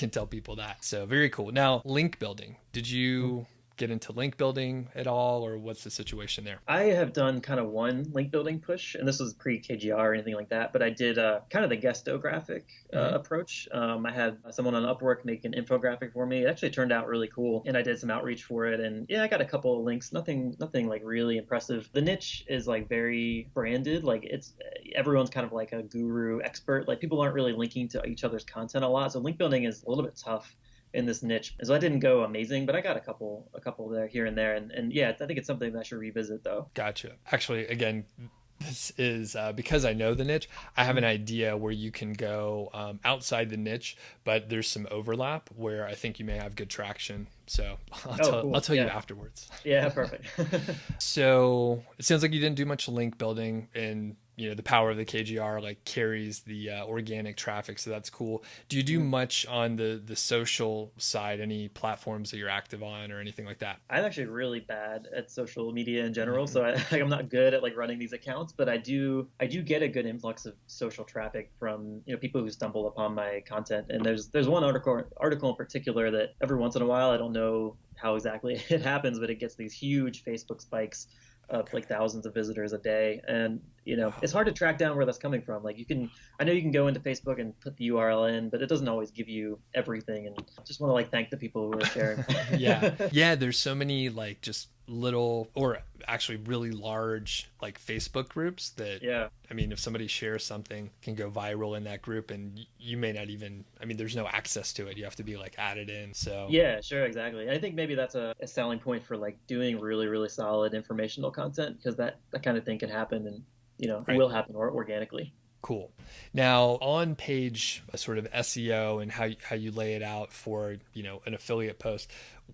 tell people that. So very cool. Now, link building. Did you get into link building at all, or what's the situation there? I have done kind of one link building push, and this was pre KGR or anything like that, but I did kind of the guestographic approach. I had someone on Upwork make an infographic for me. It actually turned out really cool, and I did some outreach for it, and yeah, I got a couple of links. Nothing like really impressive. The niche is like very branded, like everyone's kind of like a guru expert. Like people aren't really linking to each other's content a lot, so link building is a little bit tough in this niche. So I didn't go amazing, but I got a couple there here and there. And yeah, I think it's something that I should revisit though. Gotcha. Actually, again, this is because I know the niche, I have an idea where you can go outside the niche, but there's some overlap where I think you may have good traction. So I'll tell you afterwards. Yeah, perfect. So it sounds like you didn't do much link building, and the power of the KGR like carries the organic traffic. So that's cool. Do you do much on the social side? Any platforms that you're active on or anything like that? I'm actually really bad at social media in general. So I'm not good at like running these accounts, but I do get a good influx of social traffic from, people who stumble upon my content. And there's one article in particular that every once in a while, I don't know how exactly it happens, but it gets these huge Facebook spikes of like thousands of visitors a day. And, it's hard to track down where that's coming from. Like I know you can go into Facebook and put the URL in, but it doesn't always give you everything. And I just want to like thank the people who are sharing. Yeah. There's so many like just little, or actually really large like Facebook groups that, I mean, if somebody shares something, can go viral in that group, and you may not even, there's no access to it. You have to be like added in. So yeah, sure. Exactly. I think maybe that's a selling point for like doing really, really solid informational content, because that kind of thing can happen, and it will happen organically. Cool. Now on page sort of SEO and how you lay it out for, an affiliate post,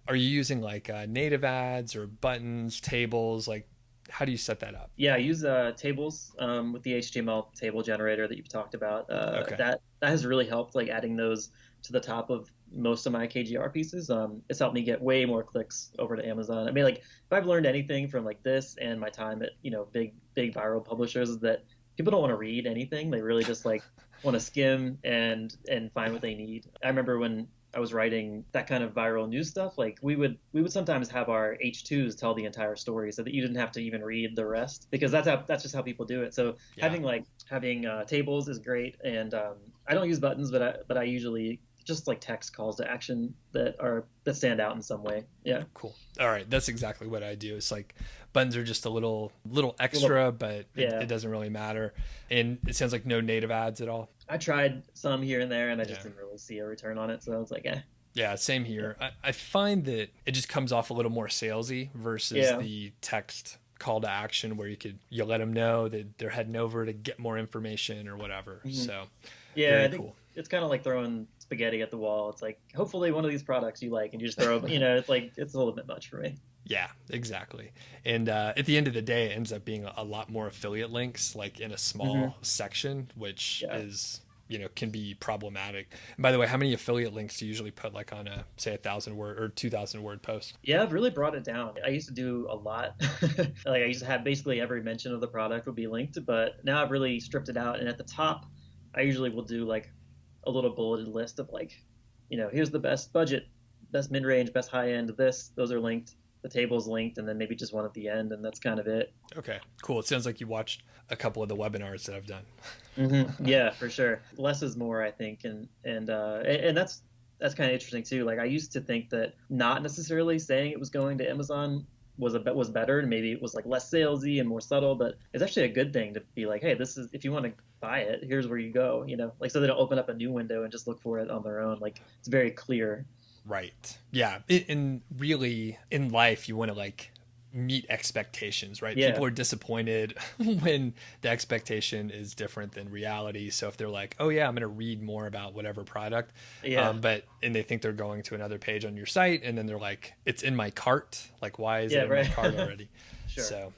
are you using like native ads or buttons, tables? Like how do you set that up? Yeah, I use tables with the HTML table generator that you've talked about. That has really helped, like adding those to the top of most of my KGR pieces. It's helped me get way more clicks over to Amazon. I mean, like if I've learned anything from like this and my time at, big viral publishers, is that people don't want to read anything. They really just like want to skim and find what they need. I remember when I was writing that kind of viral news stuff, like we would sometimes have our H2s tell the entire story so that you didn't have to even read the rest, because that's just how people do it. So having tables is great. And I don't use buttons, but I usually just like text calls to action that stand out in some way. Yeah. Cool. All right. That's exactly what I do. It's like buttons are just a little extra, but it doesn't really matter. And it sounds like no native ads at all. I tried some here and there, and I just didn't really see a return on it. So I was like, Yeah, same here. I find that it just comes off a little more salesy versus the text call to action where you let them know that they're heading over to get more information or whatever. Mm-hmm. So I think cool. It's kind of like throwing spaghetti at the wall. It's like, hopefully one of these products you like, and you just throw them, it's like, it's a little bit much for me. Yeah, exactly. And at the end of the day, it ends up being a lot more affiliate links, like in a small section, which is, can be problematic. And by the way, how many affiliate links do you usually put like on a, say, 1,000 word or 2,000 word post? Yeah, I've really brought it down. I used to do a lot. Like I used to have basically every mention of the product would be linked, but now I've really stripped it out. And at the top, I usually will do like a little bulleted list of like, here's the best budget, best mid-range, best high-end, those are linked. The table's linked, and then maybe just one at the end, and that's kind of it. Okay, cool. It sounds like you watched a couple of the webinars that I've done. Mm-hmm. Yeah, for sure. Less is more, I think, and that's kind of interesting too. Like I used to think that not necessarily saying it was going to Amazon was better, and maybe it was like less salesy and more subtle, but it's actually a good thing to be like, hey, this is, if you want to buy it, here's where you go, like so they don't open up a new window and just look for it on their own. Like it's very clear. Right. Yeah. And really in life, you want to like meet expectations, right? People are disappointed when the expectation is different than reality. So if they're like, oh yeah, I'm going to read more about whatever product, and they think they're going to another page on your site, and then they're like, it's in my cart. Like, why is it in my cart already? Sure. So,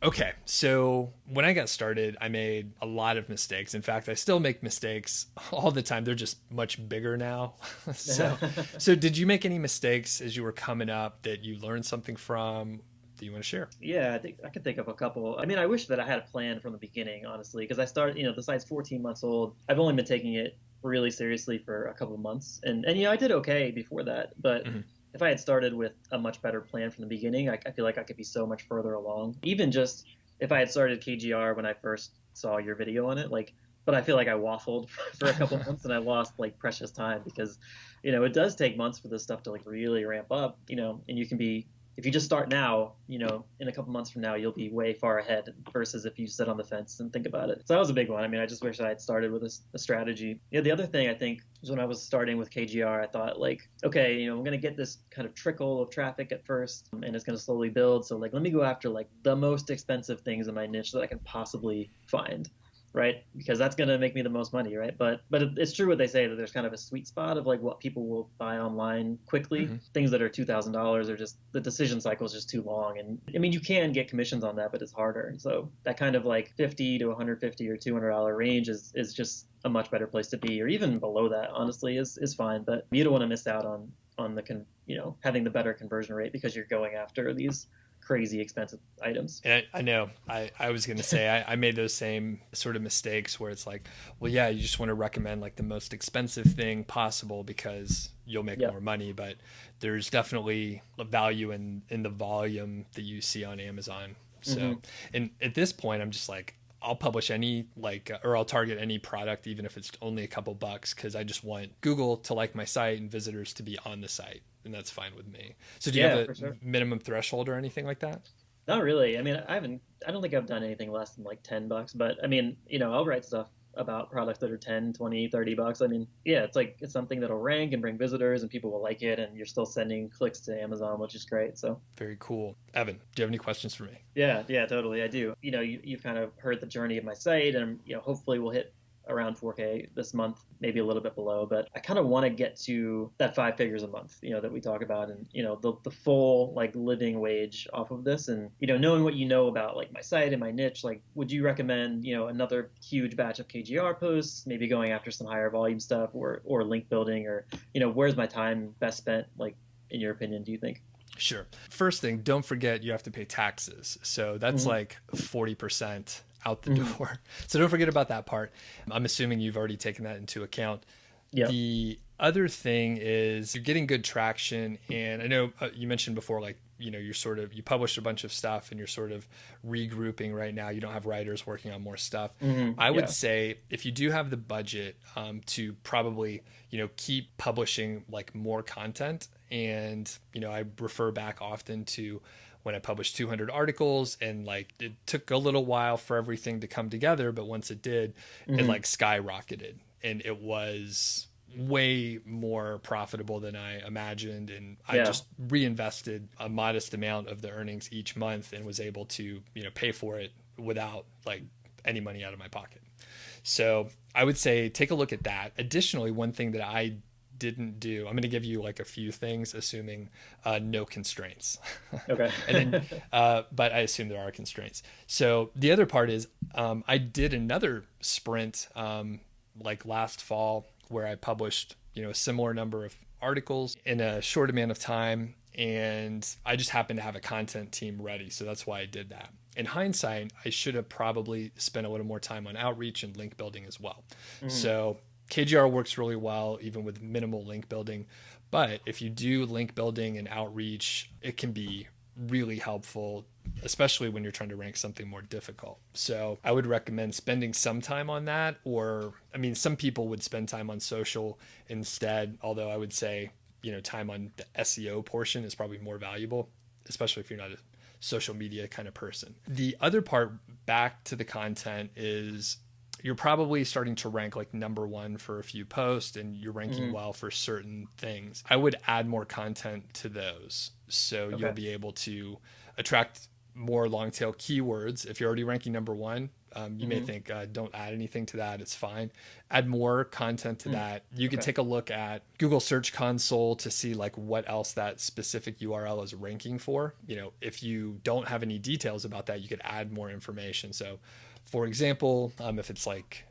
okay. So when I got started, I made a lot of mistakes. In fact, I still make mistakes all the time. They're just much bigger now. So did you make any mistakes as you were coming up that you learned something from? Do you want to share? Yeah, I think I could think of a couple. I mean, I wish that I had a plan from the beginning, honestly, because I started, the site's 14 months old. I've only been taking it really seriously for a couple of months. And I did okay before that. But if I had started with a much better plan from the beginning, I feel like I could be so much further along. Even just if I had started KGR when I first saw your video on it, like, but I feel like I waffled for a couple months and I lost like precious time because, it does take months for this stuff to like really ramp up, and you can be, if you just start now, in a couple months from now, you'll be way far ahead versus if you sit on the fence and think about it. So that was a big one. I mean, I just wish I had started with a strategy. The other thing I think was when I was starting with KGR, I thought like, okay, I'm going to get this kind of trickle of traffic at first and it's going to slowly build. So like, let me go after like the most expensive things in my niche that I can possibly find. Right, because that's going to make me the most money, right? But it's true what they say that there's kind of a sweet spot of like what people will buy online quickly. Mm-hmm. Things that are $2,000 are just, the decision cycle is just too long, and I mean you can get commissions on that, but it's harder. And so that kind of like $50 to $150 or $200 range is just a much better place to be, or even below that. Honestly, is fine, but you don't want to miss out on the having the better conversion rate because you're going after these crazy expensive items. And I know I was going to say, I made those same sort of mistakes where it's like, well, yeah, you just want to recommend like the most expensive thing possible because you'll make more money. But there's definitely a value in the volume that you see on Amazon. So, and at this point, I'm just like, I'll publish any or I'll target any product, even if it's only a couple bucks, because I just want Google to like my site and visitors to be on the site. And that's fine with me. So do you have a minimum threshold or anything like that? Not really. I mean, I don't think I've done anything less than like $10, but I mean, I'll write stuff about products that are 10, 20, $30. I mean, yeah, it's something that'll rank and bring visitors and people will like it. And you're still sending clicks to Amazon, which is great. So very cool. Evan, do you have any questions for me? Yeah, totally. I do. You've kind of heard the journey of my site, and hopefully we'll hit around 4K this month, maybe a little bit below, but I kind of want to get to that 5 figures a month, that we talk about, and the full like living wage off of this. And knowing what about like my site and my niche, like would you recommend another huge batch of KGR posts, maybe going after some higher volume stuff, or link building, or where's my time best spent, like in your opinion, do you think? Sure. First thing, don't forget you have to pay taxes, so that's like 40% out the door. So don't forget about that part. I'm assuming you've already taken that into account. Yep. The other thing is you're getting good traction. And I know you mentioned before, like, you published a bunch of stuff and you're sort of regrouping right now. You don't have writers working on more stuff. I would say if you do have the budget to probably, keep publishing like more content. And, I refer back often to when I published 200 articles, and like it took a little while for everything to come together, but once it did, it like skyrocketed, and it was way more profitable than I imagined. And I just reinvested a modest amount of the earnings each month and was able to, pay for it without like any money out of my pocket. So I would say take a look at that. Additionally, one thing that I didn't do, I'm going to give you like a few things, assuming no constraints. Okay. And then, but I assume there are constraints. So the other part is I did another sprint like last fall where I published, a similar number of articles in a short amount of time. And I just happened to have a content team ready. So that's why I did that. In hindsight, I should have probably spent a little more time on outreach and link building as well. So KGR works really well, even with minimal link building. But if you do link building and outreach, it can be really helpful, especially when you're trying to rank something more difficult. So I would recommend spending some time on that. Or, I mean, some people would spend time on social instead, although I would say, time on the SEO portion is probably more valuable, especially if you're not a social media kind of person. The other part, back to the content, is you're probably starting to rank like number one for a few posts, and you're ranking well for certain things. I would add more content to those. So you'll be able to attract more long tail keywords. If you're already ranking number one, you may think, don't add anything to that. It's fine. Add more content to that. You could take a look at Google Search Console to see like what else that specific URL is ranking for. If you don't have any details about that, you could add more information. So for example, if it's like,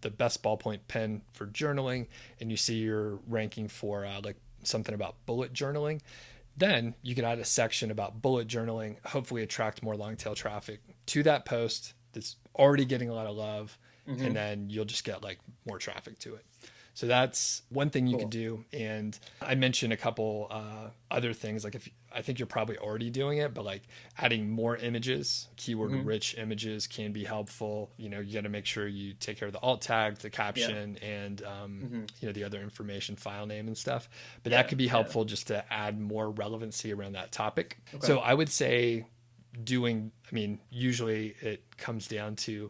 the best ballpoint pen for journaling, and you see you're ranking for like something about bullet journaling, then you could add a section about bullet journaling, hopefully attract more long tail traffic to that post that's already getting a lot of love. And then you'll just get like more traffic to it. So that's one thing you Cool. could do. And I mentioned a couple other things, like I think you're probably already doing it, but like adding more images, keyword rich images can be helpful. You got to make sure you take care of the alt tag, the caption, and the other information, file name and stuff. But that could be helpful just to add more relevancy around that topic. Okay. So I would say usually it comes down to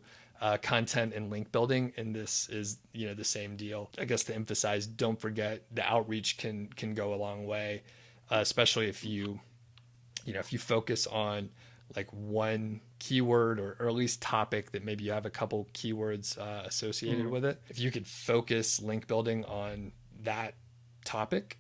content and link building, and this is the same deal. I guess to emphasize, don't forget the outreach can go a long way, especially if you focus on like one keyword or at least topic that maybe you have a couple keywords associated with it. If you could focus link building on that topic,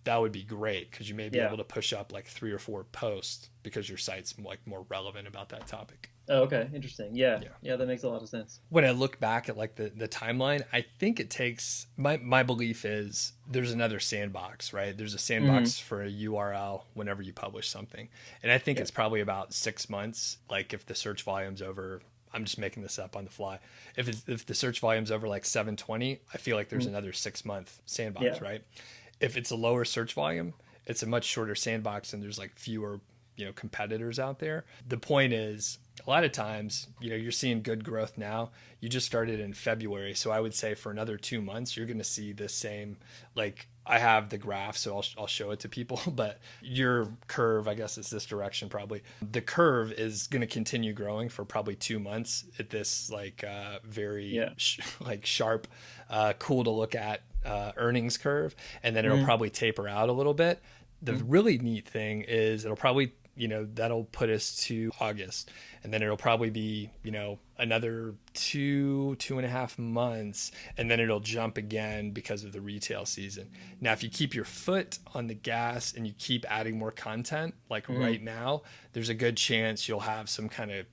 that would be great, because you may be able to push up like 3 or 4 posts because your site's like more relevant about that topic. Oh, okay. Interesting. Yeah, that makes a lot of sense. When I look back at like the timeline, I think it takes, my belief is there's another sandbox, right? There's a sandbox for a URL whenever you publish something. And I think it's probably about 6 months. Like if the search volume's over, I'm just making this up on the fly, if the search volume's over like 720, I feel like there's another 6-month sandbox, right? If it's a lower search volume, it's a much shorter sandbox and there's like fewer, competitors out there. The point is, a lot of times, you're seeing good growth now. You just started in February. So I would say for another 2 months, you're going to see the same, like I have the graph, so I'll show it to people, but your curve, I guess it's this direction probably. The curve is going to continue growing for probably 2 months at this like very like sharp, cool to look at earnings curve. And then it'll probably taper out a little bit. The really neat thing is it'll probably, that'll put us to August, and then it'll probably be, another 2.5 months, and then it'll jump again because of the retail season. Now, if you keep your foot on the gas and you keep adding more content, like right now, there's a good chance you'll have some kind of,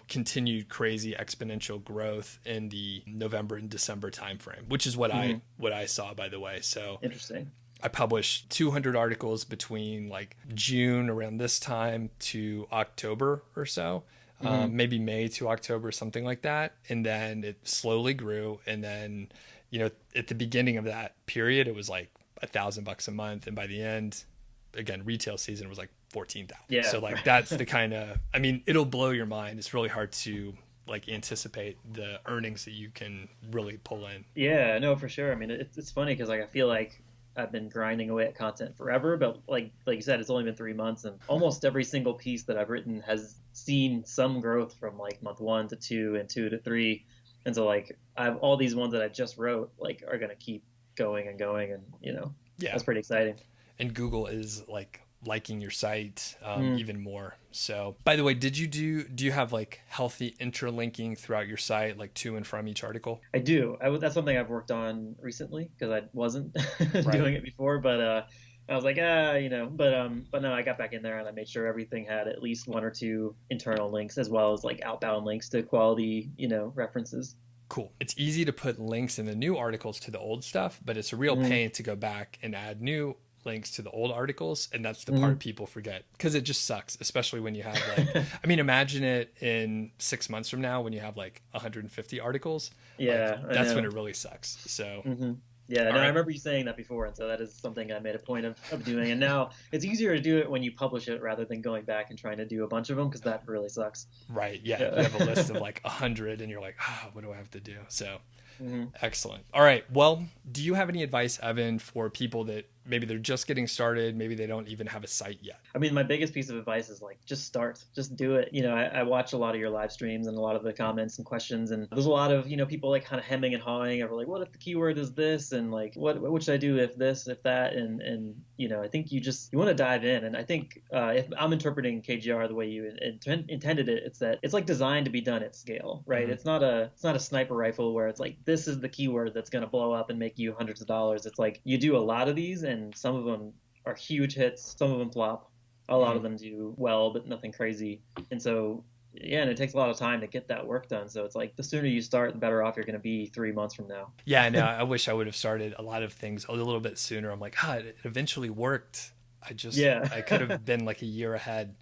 continued crazy exponential growth in the November and December timeframe, which is what I saw, by the way. So interesting. I published 200 articles between like June around this time to October or so, maybe May to October, something like that. And then it slowly grew. And then, at the beginning of that period, it was like $1,000 a month. And by the end, again, retail season was like 14,000. Yeah. So like, that's the kind of, it'll blow your mind. It's really hard to like anticipate the earnings that you can really pull in. Yeah, no, for sure. It's funny because like, I feel like I've been grinding away at content forever, but like you said, it's only been 3 months, and almost every single piece that I've written has seen some growth from like month 1 to 2 and 2 to 3. And so like I've all these ones that I just wrote like are going to keep going and going, and that's pretty exciting. And Google is like liking your site even more. So by the way, do you have like healthy interlinking throughout your site, like to and from each article? I do. That's something I've worked on recently because I wasn't doing it before, but I was like, but no, I got back in there and I made sure everything had at least 1 or 2 internal links, as well as like outbound links to quality, references. Cool. It's easy to put links in the new articles to the old stuff, but it's a real pain to go back and add new links to the old articles, and that's the part people forget, because it just sucks, especially when you have like imagine it in 6 months from now when you have like 150 articles. That's when it really sucks. So I remember you saying that before, and so that is something I made a point of doing. And now it's easier to do it when you publish it rather than going back and trying to do a bunch of them, because that really sucks. Right. You have a list of like 100 and you're like, what do I have to do? So excellent. All right. Well, do you have any advice, Evan, for people that maybe they're just getting started, maybe they don't even have a site yet? My biggest piece of advice is like, just start, just do it. I watch a lot of your live streams and a lot of the comments and questions, and there's a lot of, people like kind of hemming and hawing over like, what if the keyword is this? And like, what should I do if this, if that? And I think you want to dive in. And I think if I'm interpreting KGR the way you intended it, it's like designed to be done at scale, right? It's not a sniper rifle where it's like, this is the keyword that's going to blow up and make you hundreds of dollars. It's like you do a lot of these, and some of them are huge hits, some of them flop, a lot of them do well, but nothing crazy. And so and it takes a lot of time to get that work done. So it's like the sooner you start, the better off you're going to be 3 months from now. Yeah, I know. I wish I would have started a lot of things a little bit sooner. I'm like, it eventually worked. I could have been like a year ahead.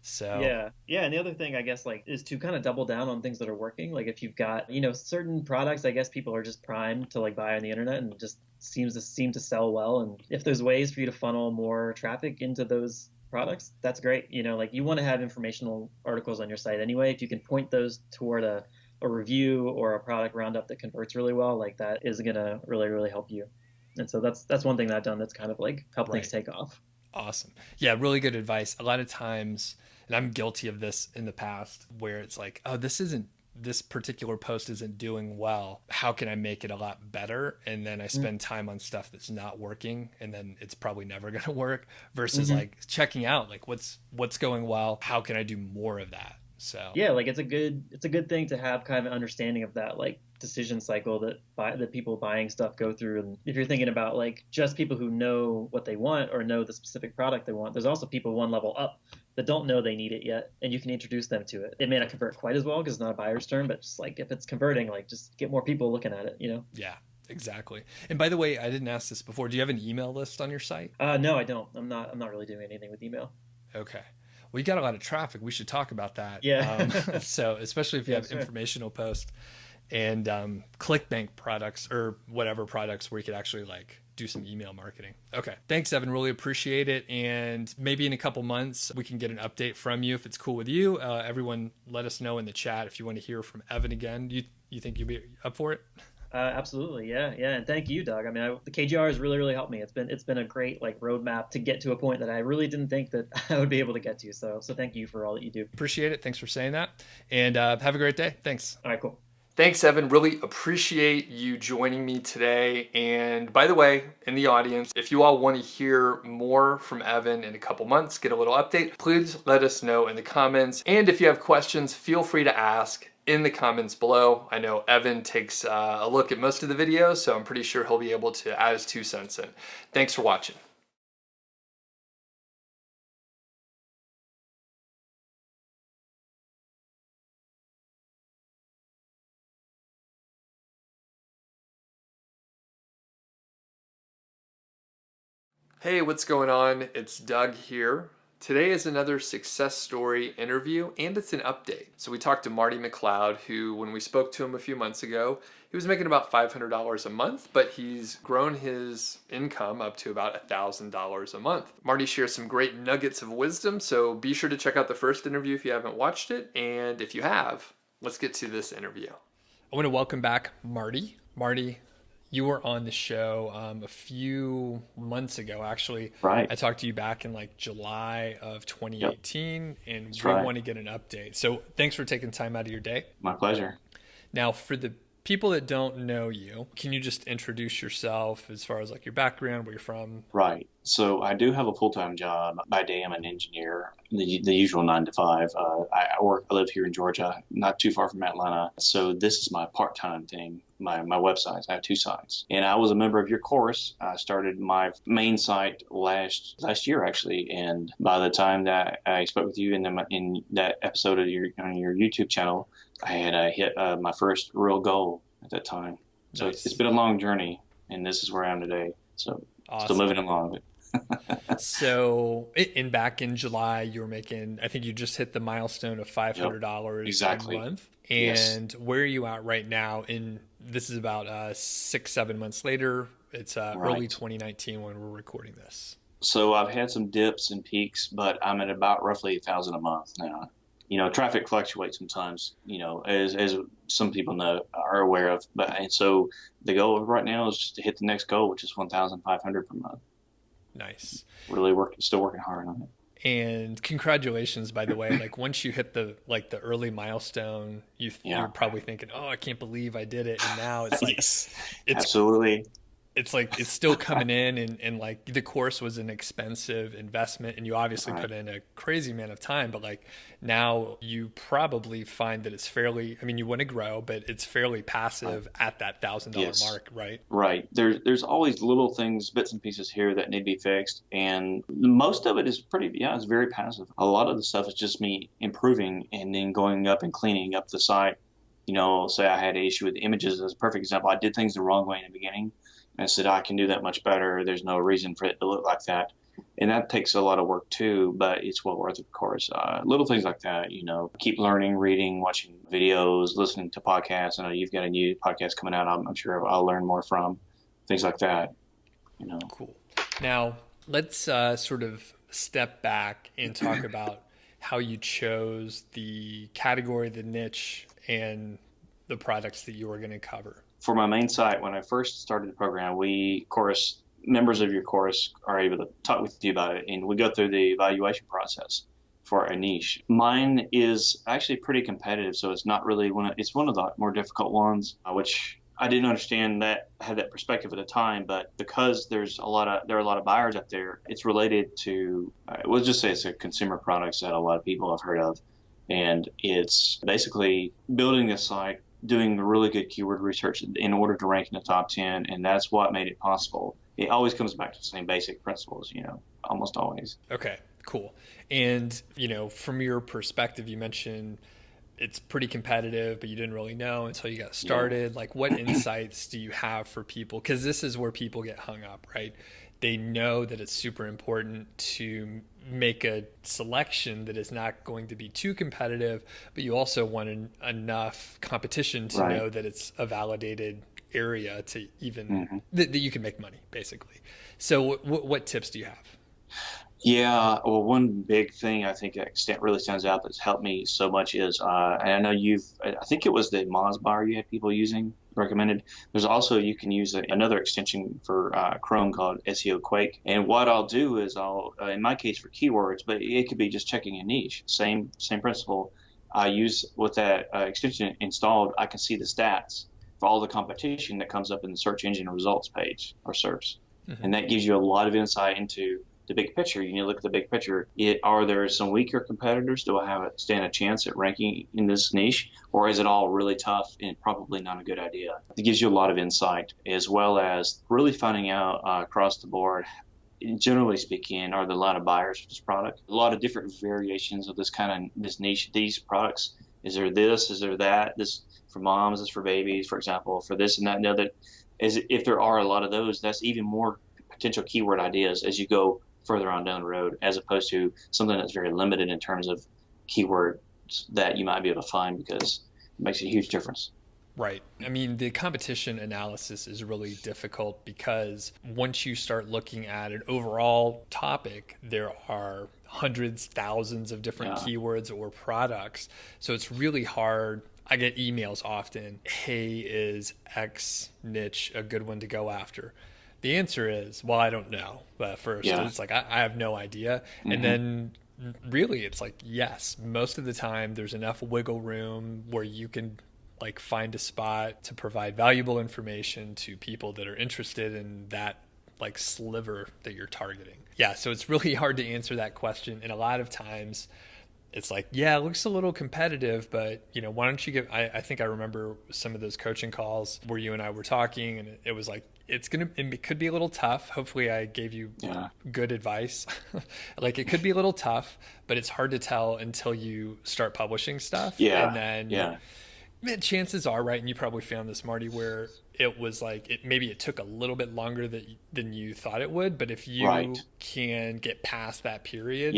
So yeah. And the other thing, I guess, like, is to kind of double down on things that are working. Like, if you've got, certain products, I guess people are just primed to like buy on the internet, and it just seem to sell well. And if there's ways for you to funnel more traffic into those products, that's great. Like, you want to have informational articles on your site anyway. If you can point those toward a review or a product roundup that converts really well, like, that is gonna really, really help you. And so that's one thing that I've done that's kind of like helped things take off. Awesome. Yeah, really good advice. A lot of times, and I'm guilty of this in the past, where it's like, oh, this particular post isn't doing well. How can I make it a lot better? And then I spend time on stuff that's not working, and then it's probably never going to work, versus like checking out like what's going well. How can I do more of that? So yeah, like, it's a good thing to have kind of an understanding of that, like, decision cycle that people buying stuff go through. And if you're thinking about like just people who know what they want or know the specific product they want, there's also people one level up that don't know they need it yet, and you can introduce them to it. It may not convert quite as well because it's not a buyer's term, but just like, if it's converting, like, just get more people looking at it. Yeah, exactly. And by the way, I didn't ask this before. Do you have an email list on your site? No, I don't. I'm not really doing anything with email. Okay. Well, you got a lot of traffic. We should talk about that. Yeah. So especially if you have informational posts and ClickBank products or whatever products where you could actually like do some email marketing. Okay. Thanks, Evan. Really appreciate it. And maybe in a couple months, we can get an update from you if it's cool with you. Everyone, let us know in the chat if you want to hear from Evan again. You think you'd be up for it? Absolutely. Yeah. And thank you, Doug. I mean, the KGR has really, really helped me. It's been a great like roadmap to get to a point that I really didn't think that I would be able to get to. So thank you for all that you do. Appreciate it. Thanks for saying that. And have a great day. Thanks. All right, cool. Thanks, Evan. Really appreciate you joining me today. And by the way, in the audience, if you all want to hear more from Evan in a couple months, get a little update, please let us know in the comments. And if you have questions, feel free to ask in the comments below. I know Evan takes a look at most of the videos, so I'm pretty sure he'll be able to add his 2 cents in. Thanks for watching. Hey, what's going on? It's Doug here. Today is another success story interview, and it's an update. So we talked to Marty McLeod, who, when we spoke to him a few months ago, he was making about $500 a month, but he's grown his income up to about $1,000 a month. Marty shares some great nuggets of wisdom, so be sure to check out the first interview if you haven't watched it, and if you have, let's get to this interview. I want to welcome back Marty. Marty, you were on the show a few months ago, actually. Right. I talked to you back in like July of 2018, and That's we right. want to get an update. So thanks for taking time out of your day. My pleasure. Now, for the people that don't know you, can you just introduce yourself as far as like your background, where you're from? Right. So I do have a full-time job. By day, I'm an engineer, the usual 9 to 5. I live here in Georgia, not too far from Atlanta. So this is my part-time thing. My websites. I have 2 sites, and I was a member of your course. I started my main site last year, actually. And by the time that I spoke with you in that episode of on your YouTube channel, I had hit my first real goal at that time. So Nice. it's been a long journey, and this is where I am today. So Awesome. still moving along. So back in July, you were making, I think you just hit the milestone of $500 exactly. a month. Yes. And where are you at right now? This is about 6-7 months later. It's early 2019 when we're recording this. So I've had some dips and peaks, but I'm at about roughly 1,000 a month now. Traffic fluctuates sometimes, as some people are aware of. And so the goal right now is just to hit the next goal, which is 1,500 per month. Nice. Really still working hard on it. And congratulations, by the way. Like, once you hit the early milestone, you're probably thinking, "Oh, I can't believe I did it." And now it's like, Yes, absolutely. It's like it's still coming in, and like the course was an expensive investment, and you obviously put in a crazy amount of time, but like now you probably find that it's fairly, I mean, you want to grow, but it's fairly passive at that $1,000 mark, right? Right. There's always little things, bits and pieces here that need to be fixed, and most of it is it's very passive. A lot of the stuff is just me improving and then going up and cleaning up the site. Say I had an issue with images as a perfect example. I did things the wrong way in the beginning. I said, I can do that much better. There's no reason for it to look like that. And that takes a lot of work too, but it's well worth it, of course. Little things like that, keep learning, reading, watching videos, listening to podcasts. I know you've got a new podcast coming out. I'm sure I'll learn more from things like that. Cool. Now let's sort of step back and talk about how you chose the category, the niche, and the products that you were going to cover. For my main site, when I first started the program, members of your course are able to talk with you about it, and we go through the evaluation process for a niche. Mine is actually pretty competitive, so it's not really it's one of the more difficult ones, which I didn't understand had that perspective at the time, but because there are a lot of buyers out there, it's related to, we'll just say it's a consumer products that a lot of people have heard of, and it's basically building a site, doing really good keyword research in order to rank in the top 10, and that's what made it possible. It always comes back to the same basic principles, almost always. Okay, cool. And, from your perspective, you mentioned it's pretty competitive, but you didn't really know until you got started. Yeah. Like, what insights do you have for people? Because this is where people get hung up, right? They know that it's super important to make a selection that is not going to be too competitive, but you also want enough competition to know that it's a validated area to even that you can make money, basically. So what tips do you have? Yeah, well, one big thing I think that really stands out that's helped me so much is, and I know I think it was the Moz bar you had people recommended. There's also, you can use another extension for Chrome called SEO Quake. And what I'll do is in my case for keywords, but it could be just checking a niche, same principle. I use with that extension installed, I can see the stats for all the competition that comes up in the search engine results page or SERPs. And that gives you a lot of insight into the big picture. You look at the big picture. Are there some weaker competitors? Do I stand a chance at ranking in this niche, or is it all really tough and probably not a good idea? It gives you a lot of insight, as well as really finding out across the board, generally speaking, are there a lot of buyers for this product? A lot of different variations of this niche, these products. Is there this? Is there that? This for moms, this for babies, for example, for this and that and the other. If there are a lot of those, that's even more potential keyword ideas as you go further on down the road, as opposed to something that's very limited in terms of keywords that you might be able to find, because it makes a huge difference. Right. I mean, the competition analysis is really difficult because once you start looking at an overall topic, there are hundreds, thousands of different keywords or products. So it's really hard. I get emails often, hey, is X niche a good one to go after? The answer is, well, I don't know. But first, it's like, I have no idea. And then really it's like, yes, most of the time there's enough wiggle room where you can like find a spot to provide valuable information to people that are interested in that like sliver that you're targeting. Yeah. So it's really hard to answer that question. And a lot of times it's like, yeah, it looks a little competitive, but why don't you I think I remember some of those coaching calls where you and I were talking, and it was like, it could be a little tough. Hopefully I gave you good advice. Like, it could be a little tough, but it's hard to tell until you start publishing stuff. Yeah. And then chances are, right, and you probably found this, Marty, where it was like maybe it took a little bit longer than you thought it would, but if you can get past that period,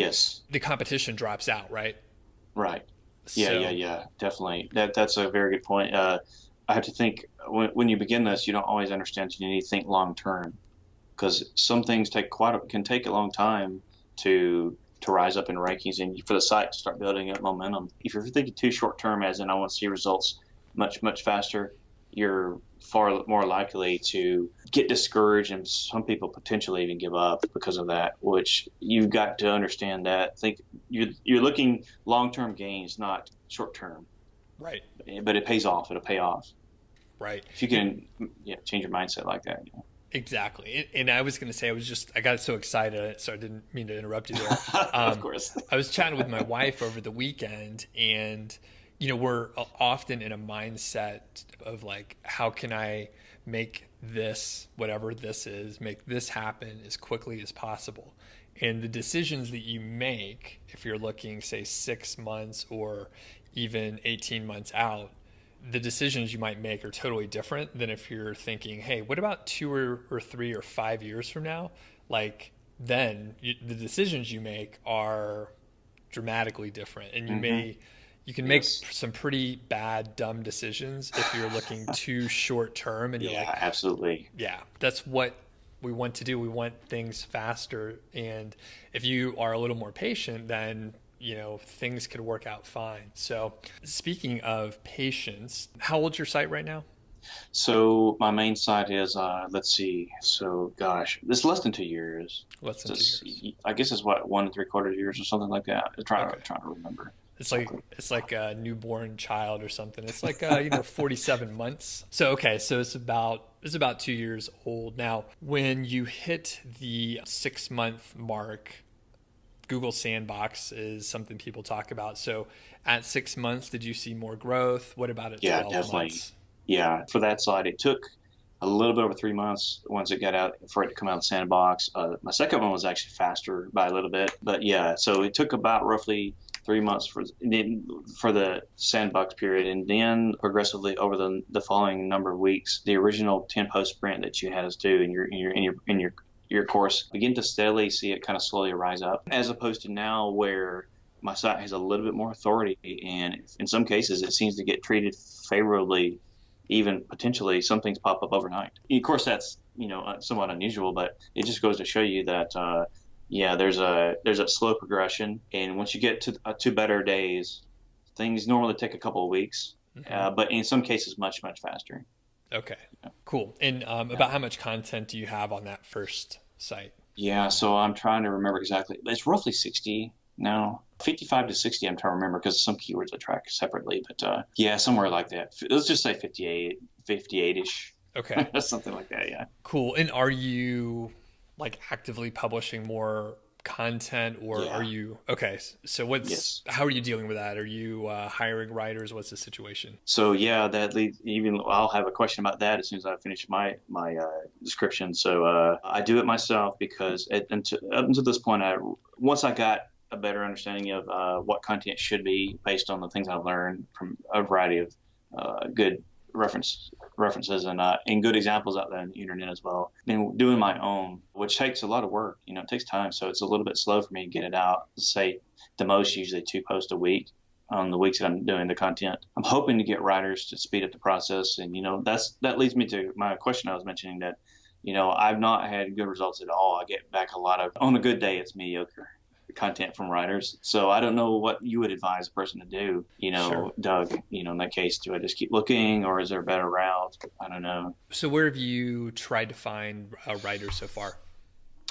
the competition drops out, right? Right. Yeah, definitely. That's a very good point. I have to think, when you begin this, you don't always understand. You need to think long term, because some things can take a long time to rise up in rankings and for the site to start building up momentum. If you're thinking too short term, as in I want to see results much faster, you're far more likely to get discouraged, and some people potentially even give up because of that, which you've got to understand that. Think you're looking long-term gains, not short-term. Right. But it pays off. It'll pay off. Right. If you can change your mindset like that. Exactly. And I was going to say, I got so excited, so I didn't mean to interrupt you there. Of course. I was chatting with my wife over the weekend, and we're often in a mindset of like, how can I make this, whatever this is, make this happen as quickly as possible? And the decisions that you make, if you're looking, say, 6 months or even 18 months out, the decisions you might make are totally different than if you're thinking, hey, what about 2 or 3 or 5 years from now? Like, then the decisions you make are dramatically different, and you can make some pretty bad, dumb decisions if you're looking too short term and you're like, absolutely. Yeah, that's what we want to do. We want things faster. And if you are a little more patient, then, things could work out fine. So speaking of patience, how old's your site right now? So my main site is, let's see. So gosh, this is less than 2 years. Less than 2 years. I guess it's what, 1 3/4 years or something like that. I'm trying to remember. It's like a newborn child or something. It's like 47 months. So it's about 2 years old. Now, when you hit the 6-month mark, Google Sandbox is something people talk about. So at 6 months, did you see more growth? What about at 12 definitely. months? Yeah, for that site, it took a little bit over 3 months once it got out for it to come out of the sandbox. My second one was actually faster by a little bit, but yeah, so it took about roughly 3 months for the sandbox period, and then progressively over the following number of weeks, the original 10-post sprint that you had us do in your course, begin to steadily see it kind of slowly rise up, as opposed to now where my site has a little bit more authority, and in some cases it seems to get treated favorably. Even potentially some things pop up overnight. Of course, that's somewhat unusual, but it just goes to show you that there's a slow progression, and once you get to better days, things normally take a couple of weeks, but in some cases much faster. Okay, cool. And about how much content do you have on that first site? Yeah, so I'm trying to remember exactly. It's roughly 60 now. 55 to 60, I'm trying to remember because some keywords I track separately, but somewhere like that. Let's just say 58-ish. Okay. Something like that, yeah. Cool. And are you like actively publishing more content, or are you, so how are you dealing with that? Are you hiring writers? What's the situation? So that leads, I'll have a question about that as soon as I finish my description. So I do it myself because up until this point, once I got a better understanding of what content should be based on the things I've learned from a variety of good references and good examples out there on the internet as well. And doing my own, which takes a lot of work, it takes time. So it's a little bit slow for me to get it out. Say the most, usually 2 posts a week on the weeks that I'm doing the content. I'm hoping to get writers to speed up the process. And, that leads me to my question I was mentioning that, I've not had good results at all. I get back on a good day, it's mediocre content from writers. So I don't know what you would advise a person to do, Sure. Doug, in that case, do I just keep looking or is there a better route? I don't know. So where have you tried to find a writer so far?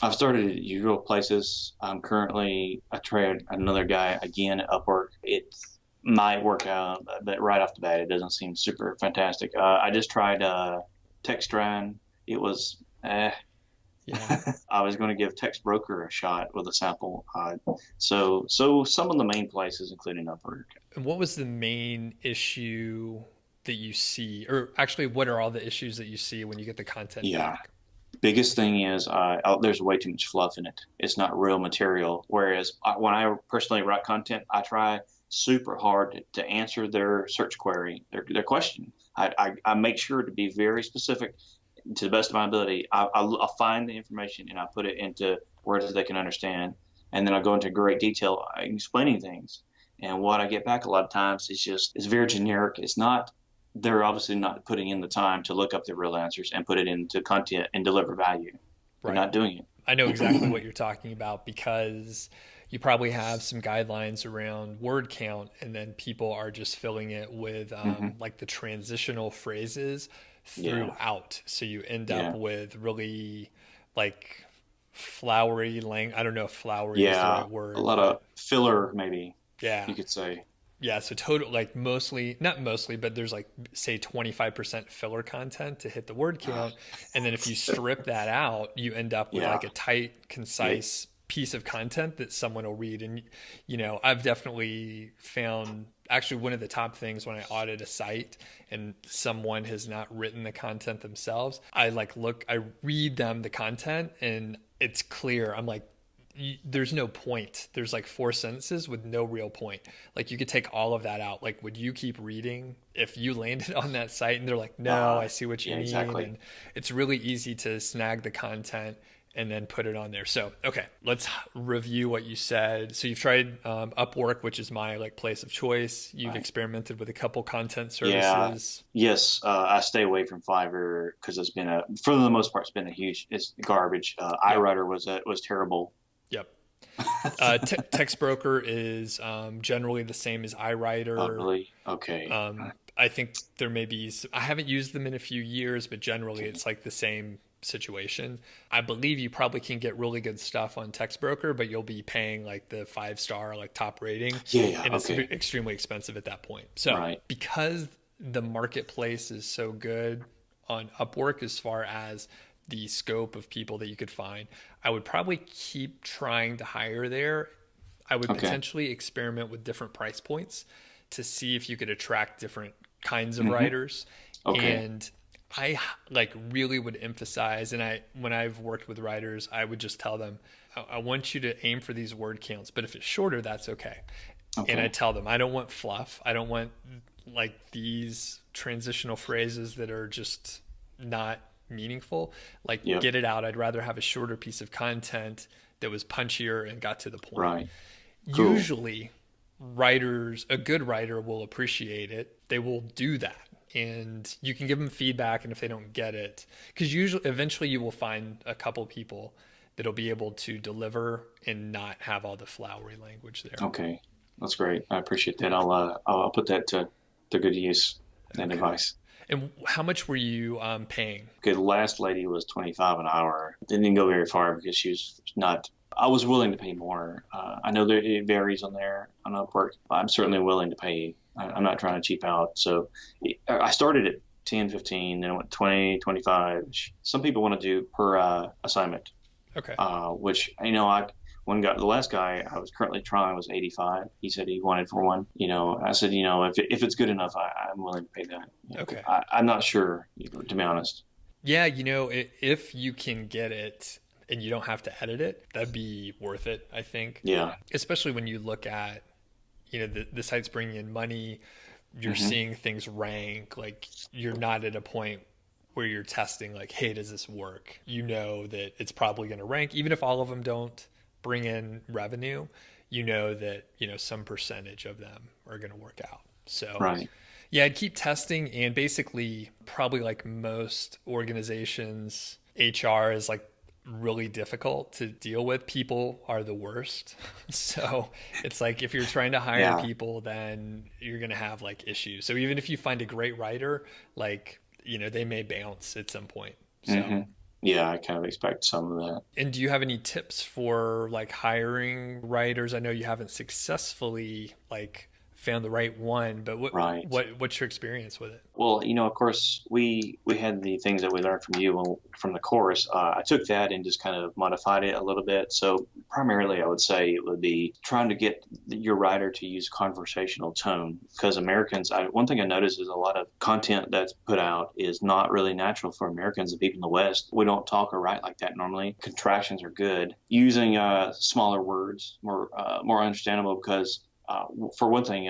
I've started at usual places. I tried another guy again at Upwork. It might work out, but right off the bat, it doesn't seem super fantastic. I just tried Textrine. It was Yeah. I was going to give Text Broker a shot with a sample. So some of the main places, including Upwork. And what was the main issue that you see, or actually, what are all the issues that you see when you get the content back? Biggest thing is there's way too much fluff in it. It's not real material. Whereas when I personally write content, I try super hard to answer their search query, their question. I make sure to be very specific. To the best of my ability, I'll find the information and I put it into words they can understand, and then I go into great detail explaining things. And what I get back a lot of times is it's very generic. They're obviously not putting in the time to look up the real answers and put it into content and deliver value. They're not doing it. I know exactly what you're talking about because you probably have some guidelines around word count, and then people are just filling it with like the transitional phrases throughout. So you end up with really like flowery language. I don't know if flowery is the right word. A lot of filler, maybe. Yeah. You could say. Yeah, so not mostly, but there's like, say 25% filler content to hit the word count. And then if you strip that out, you end up with like a tight, concise piece of content that someone will read. And, I've definitely found actually one of the top things when I audit a site and someone has not written the content themselves, I read them the content and it's clear. I'm like, there's no point. There's like 4 sentences with no real point. Like you could take all of that out. Like, would you keep reading if you landed on that site? And they're like, no, I see what you mean. Exactly. And it's really easy to snag the content and then put it on there. So, okay, let's review what you said. So you've tried Upwork, which is my like place of choice. You've experimented with a couple content services. Yeah. Yes. I stay away from Fiverr because it's been for the most part, it's garbage. iWriter was terrible. Yep. Text broker is generally the same as iWriter. Oh, really? Okay. I think there may be, I haven't used them in a few years, but generally it's like the same situation. I believe you probably can get really good stuff on Text Broker, but you'll be paying like the 5-star like top rating. Yeah. And it's extremely expensive at that point. So because the marketplace is so good on Upwork as far as the scope of people that you could find, I would probably keep trying to hire there. I would potentially experiment with different price points to see if you could attract different kinds of writers. And I like really would emphasize, and when I've worked with writers, I would just tell them, I want you to aim for these word counts, but if it's shorter, that's okay. And I tell them, I don't want fluff. I don't want like these transitional phrases that are just not meaningful. Like get it out. I'd rather have a shorter piece of content that was punchier and got to the point. Right. Cool. Usually a good writer will appreciate it. They will do that. And you can give them feedback, and if they don't get it, because eventually you will find a couple people that'll be able to deliver and not have all the flowery language there. Okay, that's great. I appreciate that. I'll put that to good use and advice. And how much were you paying? Okay, the last lady was $25 an hour. Didn't go very far because she was not. I was willing to pay more. I know that it varies on Upwork. I'm certainly willing to pay. I'm not trying to cheap out. So I started at 10, 15, then it went 20, 25. Some people want to do per assignment. Okay. Which, the last guy I was currently trying was 85. He said he wanted for one. I said, if it's good enough, I'm willing to pay that. Okay. I'm not sure, to be honest. Yeah, if you can get it and you don't have to edit it, that'd be worth it, I think. Yeah. Especially when you look at, the site's bringing in money, you're seeing things rank, like you're not at a point where you're testing like, hey, does this work? You know that it's probably going to rank, even if all of them don't bring in revenue, that, some percentage of them are going to work out. So yeah, I'd keep testing, and basically probably like most organizations, HR is like really difficult to deal with. People are the worst. So it's like if you're trying to hire people, then you're going to have like issues. So even if you find a great writer, like, they may bounce at some point. So yeah, I kind of expect some of that. And do you have any tips for like hiring writers? I know you haven't successfully like found the right one, but what's your experience with it? Well, of course, we had the things that we learned from you from the course. I took that and just kind of modified it a little bit. So primarily, I would say it would be trying to get your writer to use conversational tone, because Americans, one thing I noticed is a lot of content that's put out is not really natural for Americans and people in the West. We don't talk or write like that normally. Contractions are good. Using smaller words, more understandable, because for one thing,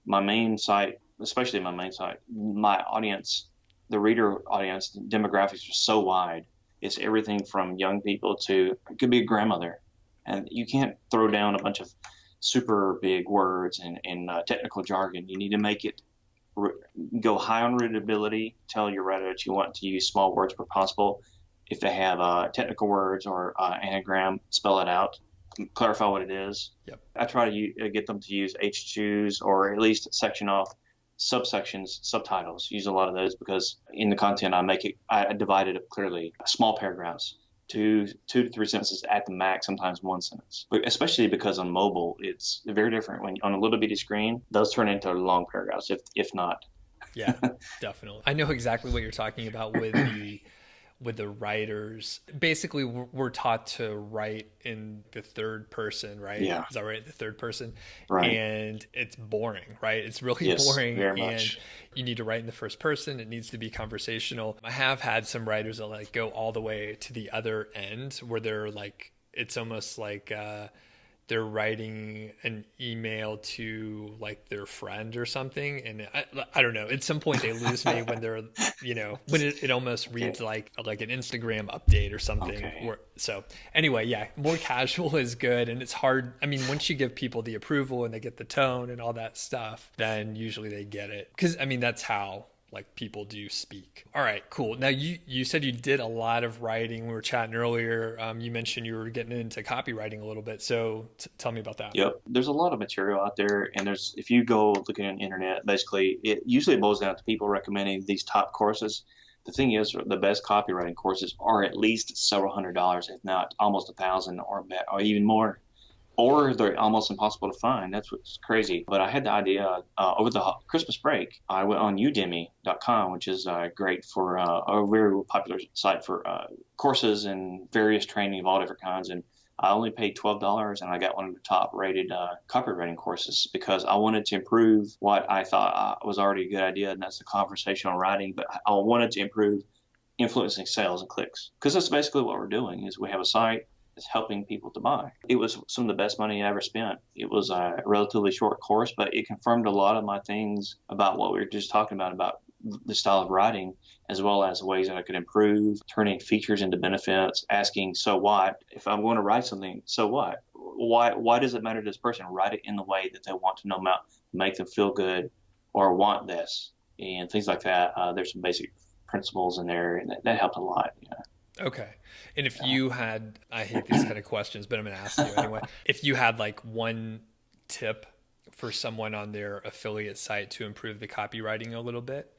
my main site, my audience, the reader audience, demographics are so wide. It's everything from young people to, it could be a grandmother. And you can't throw down a bunch of super big words and technical jargon. You need to make it go high on readability. Tell your writer that you want to use small words where possible. If they have technical words or anagram, spell it out. Clarify what it is. Yep. I try to get them to use H2s, or at least section off subsections, subtitles. Use a lot of those, because in the content I divide it up clearly. Small paragraphs, two to three sentences at the max, sometimes one sentence. But especially because on mobile, it's very different. When on a little bitty screen, those turn into long paragraphs, if not. Yeah, definitely. I know exactly what you're talking about with the writers. Basically, we're taught to write in the third person, right? Yeah. Is that right? The third person. Right. And it's boring, right? It's really boring. Very and much. You need to write in the first person. It needs to be conversational. I have had some writers that like go all the way to the other end, where they're like, it's almost like they're writing an email to like their friend or something, and I don't know, at some point they lose me when they're, when it almost reads like an Instagram update or something. Okay. So anyway, yeah, more casual is good. And it's hard, I mean, once you give people the approval and they get the tone and all that stuff, then usually they get it, because I mean that's how like people do speak. All right, cool. Now you said you did a lot of writing. We were chatting earlier. You mentioned you were getting into copywriting a little bit. So tell me about that. Yep. There's a lot of material out there, and if you go looking on the internet, basically it usually boils down to people recommending these top courses. The thing is, the best copywriting courses are at least several $100s, if not almost $1,000 or even more. Or they're almost impossible to find. That's what's crazy. But I had the idea over the Christmas break. I went on Udemy.com, which is great for a very popular site for courses and various training of all different kinds. And I only paid $12, and I got one of the top-rated copywriting courses because I wanted to improve what I thought was already a good idea, and that's the conversational writing. But I wanted to improve influencing sales and clicks, because that's basically what we're doing. Is we have a site is helping people to buy. It was some of the best money I ever spent. It was a relatively short course, but it confirmed a lot of my things about what we were just talking about the style of writing, as well as ways that I could improve, turning features into benefits, asking, so what? If I'm going to write something, so what? Why does it matter to this person? Write it in the way that they want to know about, make them feel good or want this, and things like that. There's some basic principles in there, and that helped a lot. Okay. And if you had, I hate these kind of questions, but I'm going to ask you anyway. If you had like one tip for someone on their affiliate site to improve the copywriting a little bit,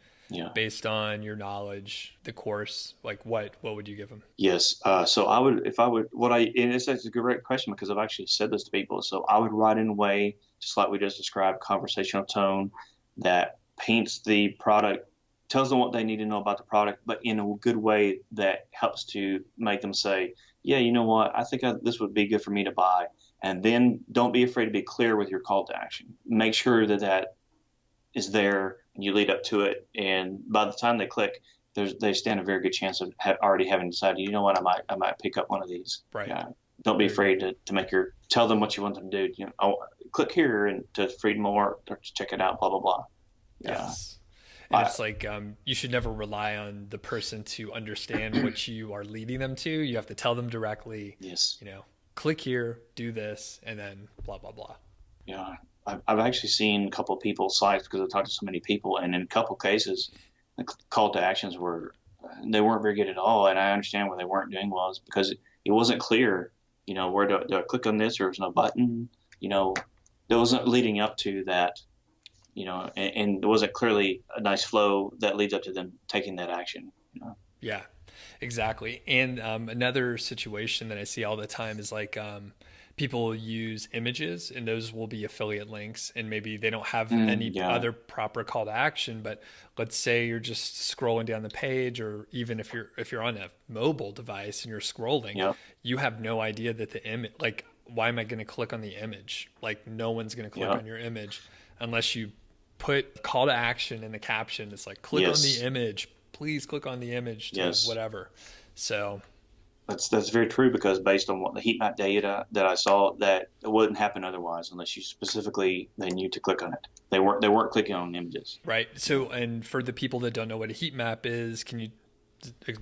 based on your knowledge, the course, like what would you give them? Yes. So I would, and it's a great question because I've actually said this to people. So I would write in a way, just like we just described, conversational tone that paints the product, tells them what they need to know about the product, but in a good way that helps to make them say, yeah, you know what, I think this would be good for me to buy. And then don't be afraid to be clear with your call to action. Make sure that is there and you lead up to it. And by the time they click, they stand a very good chance of already having decided, you know what, I might pick up one of these. Right. Don't be afraid to tell them what you want them to do. Click here and to read more or to check it out, blah, blah, blah. Yes. And it's like you should never rely on the person to understand what you are leading them to. You have to tell them directly, yes, click here, do this, and then blah, blah, blah. Yeah. I've actually seen a couple of people's sites because I've talked to so many people, and in a couple of cases, the call to actions weren't very good at all. And I understand why they weren't doing well is because it wasn't clear, where do I click on this, or there's no button, there wasn't leading up to that. And there wasn't clearly a nice flow that leads up to them taking that action. Yeah, exactly. And another situation that I see all the time is like people use images, and those will be affiliate links, and maybe they don't have any other proper call to action. But let's say you're just scrolling down the page, or even if you're on a mobile device and you're scrolling, you have no idea that the image, like, why am I going to click on the image? Like, no one's going to click on your image unless you put call to action in the caption. It's like, click on the image, please click on the image to whatever. So that's very true, because based on what the heat map data that I saw, that it wouldn't happen otherwise unless you specifically they knew to click on it. They weren't clicking on images. Right. So, and for the people that don't know what a heat map is, can you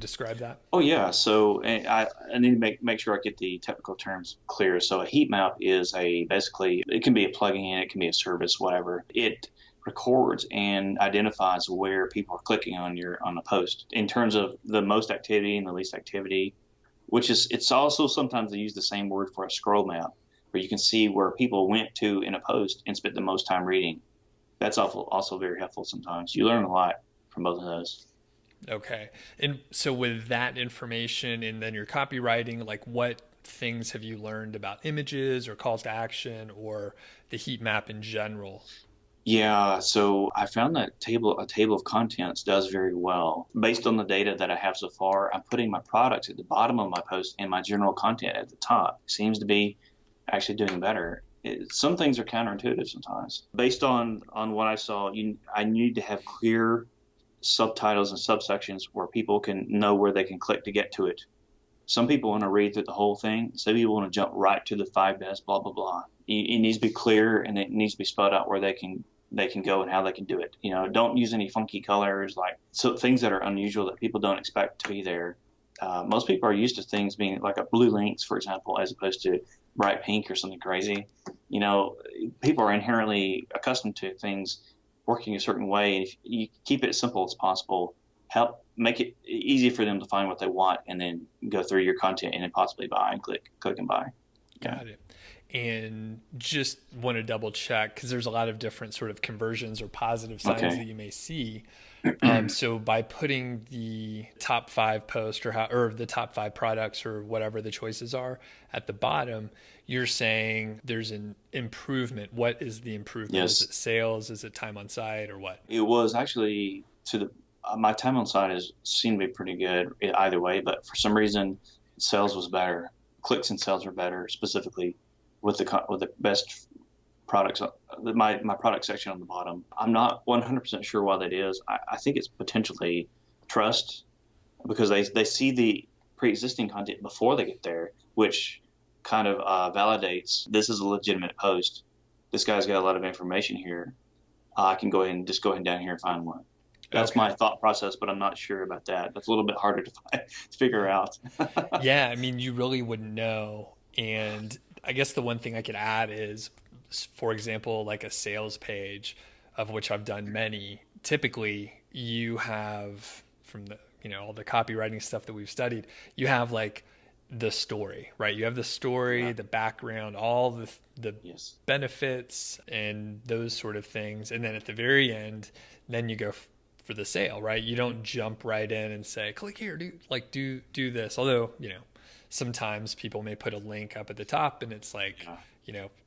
describe that? Oh yeah. So I need to make sure I get the technical terms clear. So a heat map is basically it can be a plugin, it can be a service, whatever. It records and identifies where people are clicking on a post in terms of the most activity and the least activity, it's also sometimes they use the same word for a scroll map, where you can see where people went to in a post and spent the most time reading. That's also very helpful sometimes. You learn a lot from both of those. Okay. And so with that information and then your copywriting, like what things have you learned about images or calls to action or the heat map in general? Yeah, so I found that a table of contents does very well. Based on the data that I have so far, I'm putting my products at the bottom of my post and my general content at the top. Seems to be actually doing better. Some things are counterintuitive sometimes. Based on what I saw, I need to have clear subtitles and subsections where people can know where they can click to get to it. Some people want to read through the whole thing. Some people want to jump right to the 5 best, blah, blah, blah. It needs to be clear, and it needs to be spelled out where they can go and how they can do it. Don't use any funky colors, so things that are unusual that people don't expect to be there. Most people are used to things being like a blue links, for example, as opposed to bright pink or something crazy. People are inherently accustomed to things working a certain way, and if you keep it as simple as possible, help make it easy for them to find what they want, and then go through your content and then possibly buy and click and buy. Got it. And just want to double check, because there's a lot of different sort of conversions or positive signs that you may see. So by putting the top 5 posts or the top 5 products or whatever the choices are at the bottom, you're saying there's an improvement. What is the improvement? Yes. Is it sales? Is it time on site, or what? It was actually my time on site seemed to be pretty good either way, but for some reason sales was better. Clicks and sales were better, specifically with the best products, my product section on the bottom. I'm not 100% sure why that is. I think it's potentially trust, because they see the pre-existing content before they get there, which kind of validates this is a legitimate post. This guy's got a lot of information here. I can go ahead and down here and find one. That's my thought process, but I'm not sure about that. That's a little bit harder to figure out. Yeah, I mean, you really wouldn't know. And I guess the one thing I could add is, for example, like a sales page, of which I've done many. Typically, you have, from the all the copywriting stuff that we've studied, you have like the story, right? You have the story, the background, all the benefits and those sort of things, and then at the very end, then you go for the sale, right? You don't jump right in and say, click here, do this. Although, sometimes people may put a link up at the top, and it's like,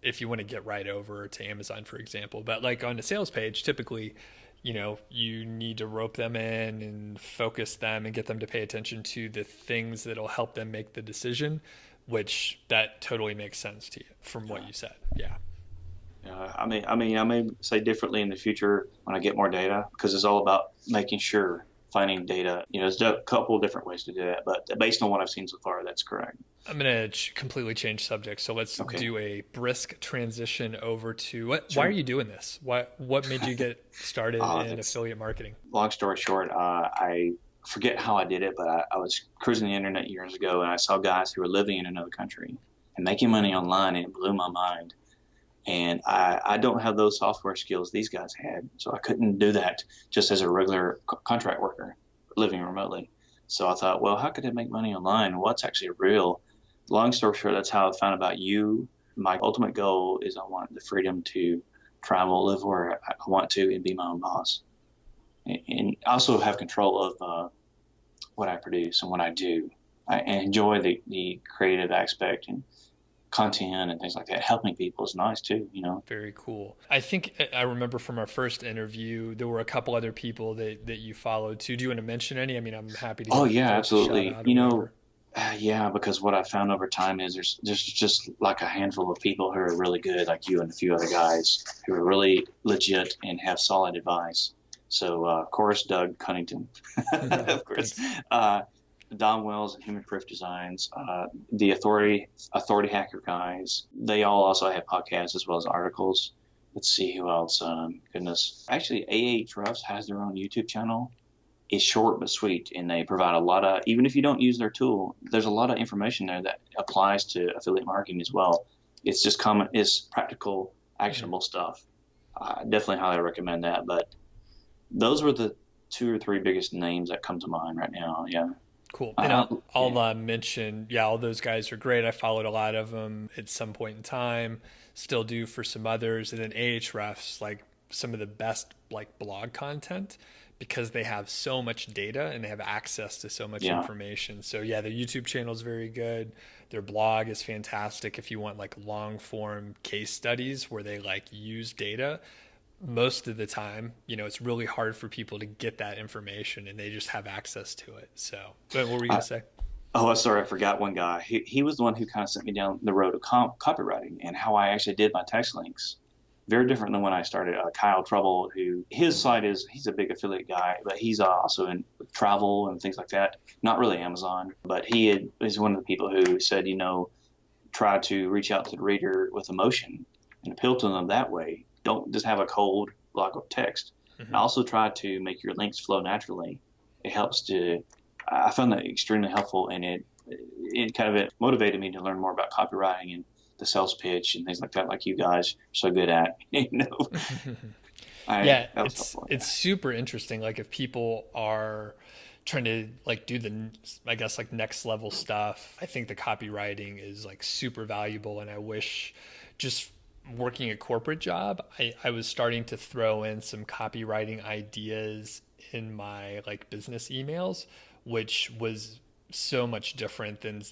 if you want to get right over to Amazon, for example. But like on a sales page, typically, you need to rope them in and focus them and get them to pay attention to the things that'll help them make the decision, which that totally makes sense to you from what you said. Yeah. I may say differently in the future when I get more data, because it's all about making sure, finding data. There's a couple of different ways to do that, but based on what I've seen so far, that's correct. I'm going to completely change subjects. So let's do a brisk transition over to why are you doing this? What made you get started in affiliate marketing? Long story short, I forget how I did it, but I was cruising the internet years ago, and I saw guys who were living in another country and making money online, and it blew my mind. And I don't have those software skills these guys had, so I couldn't do that just as a regular contract worker living remotely. So I thought, well, how could I make money online? What's actually real? Long story short, that's how I found about you. My ultimate goal is I want the freedom to travel, live where I want to, and be my own boss. And also have control of what I produce and what I do. I enjoy the creative aspect and content and things like that. Helping people is nice too, Very cool. I think I remember from our first interview, there were a couple other people that you followed too. Do you want to mention any? I mean, I'm happy to. Oh yeah, absolutely. Yeah, because what I found over time is there's just like a handful of people who are really good, like you and a few other guys who are really legit and have solid advice. So, of course, Doug Cunnington, of course. Don Wells and Human Proof Designs, the Authority Hacker guys. They all also have podcasts as well as articles. Let's see who else. Goodness. Actually, Ahrefs has their own YouTube channel. It's short but sweet, and they provide a lot of, even if you don't use their tool, there's a lot of information there that applies to affiliate marketing as well. It's just it's practical, actionable stuff. I definitely highly recommend that. But those were the 2 or 3 biggest names that come to mind right now. Yeah. Cool. And I'll mention, all those guys are great. I followed a lot of them at some point in time, still do for some others. And then Ahrefs, like some of the best like blog content, because they have so much data and they have access to so much information. So their YouTube channel is very good. Their blog is fantastic if you want like long form case studies where they like use data. Most of the time, it's really hard for people to get that information, and they just have access to it. So what were you going to say? Oh, sorry, I forgot one guy. He was the one who kind of sent me down the road of copywriting and how I actually did my text links. Very different than when I started. Kyle Trouble, who his site he's a big affiliate guy, but he's also in travel and things like that. Not really Amazon, but is one of the people who said, try to reach out to the reader with emotion and appeal to them that way. Don't just have a cold block of text. And also try to make your links flow naturally. It helps I found that extremely helpful, and it kind of motivated me to learn more about copywriting and the sales pitch and things like that, like you guys are so good at, Yeah, it's super interesting. Like if people are trying to like do I guess like next level stuff, I think the copywriting is like super valuable. And I wish just working a corporate job, I was starting to throw in some copywriting ideas in my like business emails, which was so much different than,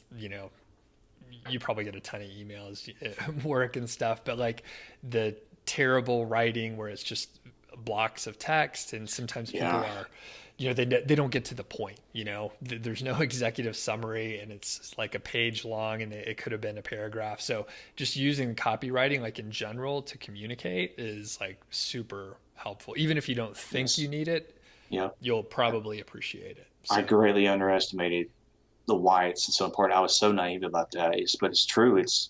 you probably get a ton of emails at work and stuff, but like the terrible writing where it's just blocks of text, and sometimes people are, they don't get to the point, there's no executive summary and it's like a page long and it could have been a paragraph. So just using copywriting like in general to communicate is like super helpful. Even if you don't think you need it, you'll probably appreciate it. So. I greatly underestimated why it's so important. I was so naive about that, but it's true. It's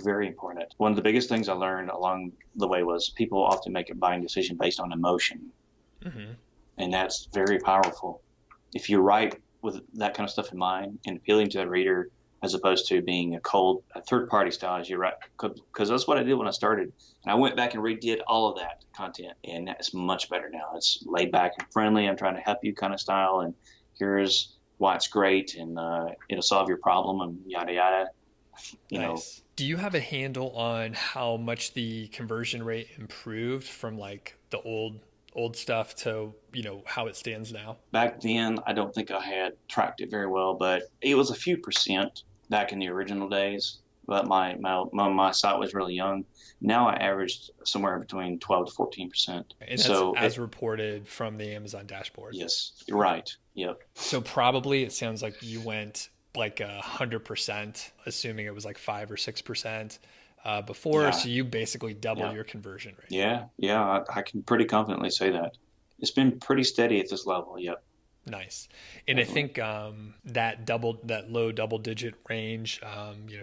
very important. One of the biggest things I learned along the way was people often make a buying decision based on emotion. And that's very powerful. If you write with that kind of stuff in mind and appealing to the reader, as opposed to being a third-party style as you write, because that's what I did when I started. And I went back and redid all of that content, and that's much better now. It's laid back and friendly. I'm trying to help you kind of style, and here's why it's great, and it'll solve your problem, and yada yada. Nice. Do you have a handle on how much the conversion rate improved from like the old stuff to how it stands now? Back then, I don't think I had tracked it very well, but it was a few percent back in the original days. But my site was really young. Now I averaged somewhere between 12 to 14%. And that's as reported from the Amazon dashboard. Yes, you're right. Yep. So probably it sounds like you went like 100%, assuming it was like 5 or 6% before. Yeah. So you basically doubled your conversion rate. Yeah. I can pretty confidently say that. It's been pretty steady at this level. Yep. Nice. And definitely. I think that low double digit range,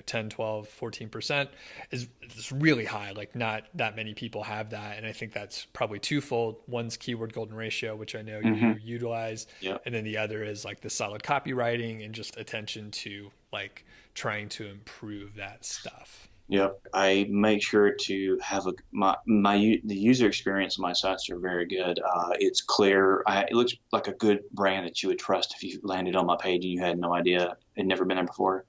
10, 12, 14% is really high. Like not that many people have that. And I think that's probably twofold. One's keyword golden ratio, which I know you utilize. Yep. And then the other is like the solid copywriting and just attention to like trying to improve that stuff. Yep. I make sure to have the user experience of my sites are very good. It's clear. It looks like a good brand that you would trust if you landed on my page and you had no idea, had never been there before.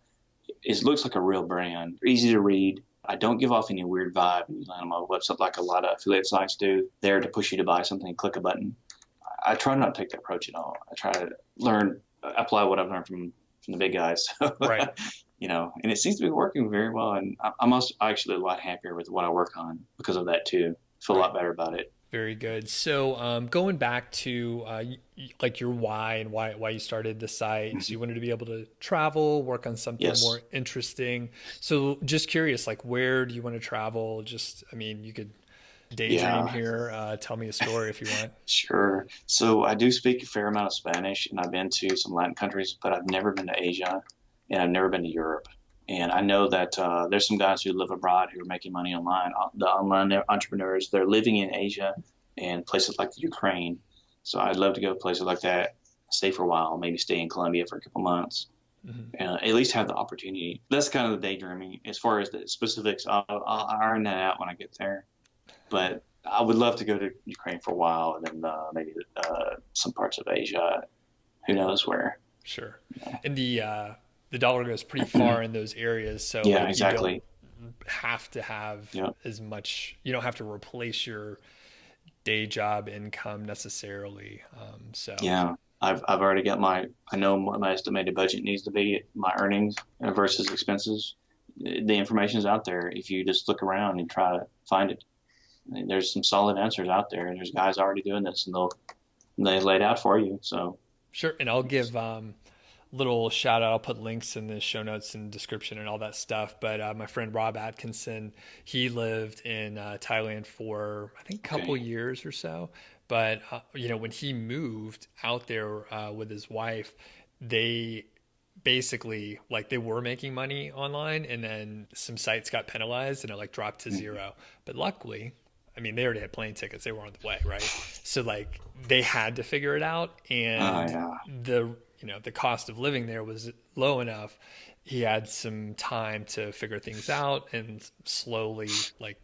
It looks like a real brand. Easy to read. I don't give off any weird vibe when you land on my website like a lot of affiliate sites do. There to push you to buy something, click a button. I try not to take that approach at all. I try to apply what I've learned from the big guys. Right. And it seems to be working very well. And I'm actually a lot happier with what I work on because of that too. Feel a lot better about it. Very good. So going back to like your why and why you started the site. So you wanted to be able to travel, work on something more interesting. So just curious, like where do you want to travel? You could daydream here. Tell me a story if you want. Sure. So I do speak a fair amount of Spanish, and I've been to some Latin countries, but I've never been to Asia. And I've never been to Europe. And I know that there's some guys who live abroad who are making money online. The online entrepreneurs, they're living in Asia and places like Ukraine. So I'd love to go to places like that, stay for a while, maybe stay in Colombia for a couple months, and at least have the opportunity. That's kind of the daydreaming. As far as the specifics, I'll iron that out when I get there. But I would love to go to Ukraine for a while, and then maybe some parts of Asia. Who knows where? Sure. And the dollar goes pretty far in those areas. So exactly. You don't have to have as much, you don't have to replace your day job income necessarily. I've already got I know what my estimated budget needs to be, my earnings versus expenses. The information is out there. If you just look around and try to find it, there's some solid answers out there, and there's guys already doing this, and they lay it out for you. So sure. And I'll give, little shout out. I'll put links in the show notes and description and all that stuff. But my friend Rob Atkinson, he lived in Thailand for I think a couple years or so. But when he moved out there with his wife, they basically they were making money online, and then some sites got penalized and it dropped to zero. But luckily, I mean, they already had plane tickets. They were on the way, right? So they had to figure it out, and the cost of living there was low enough. He had some time to figure things out and slowly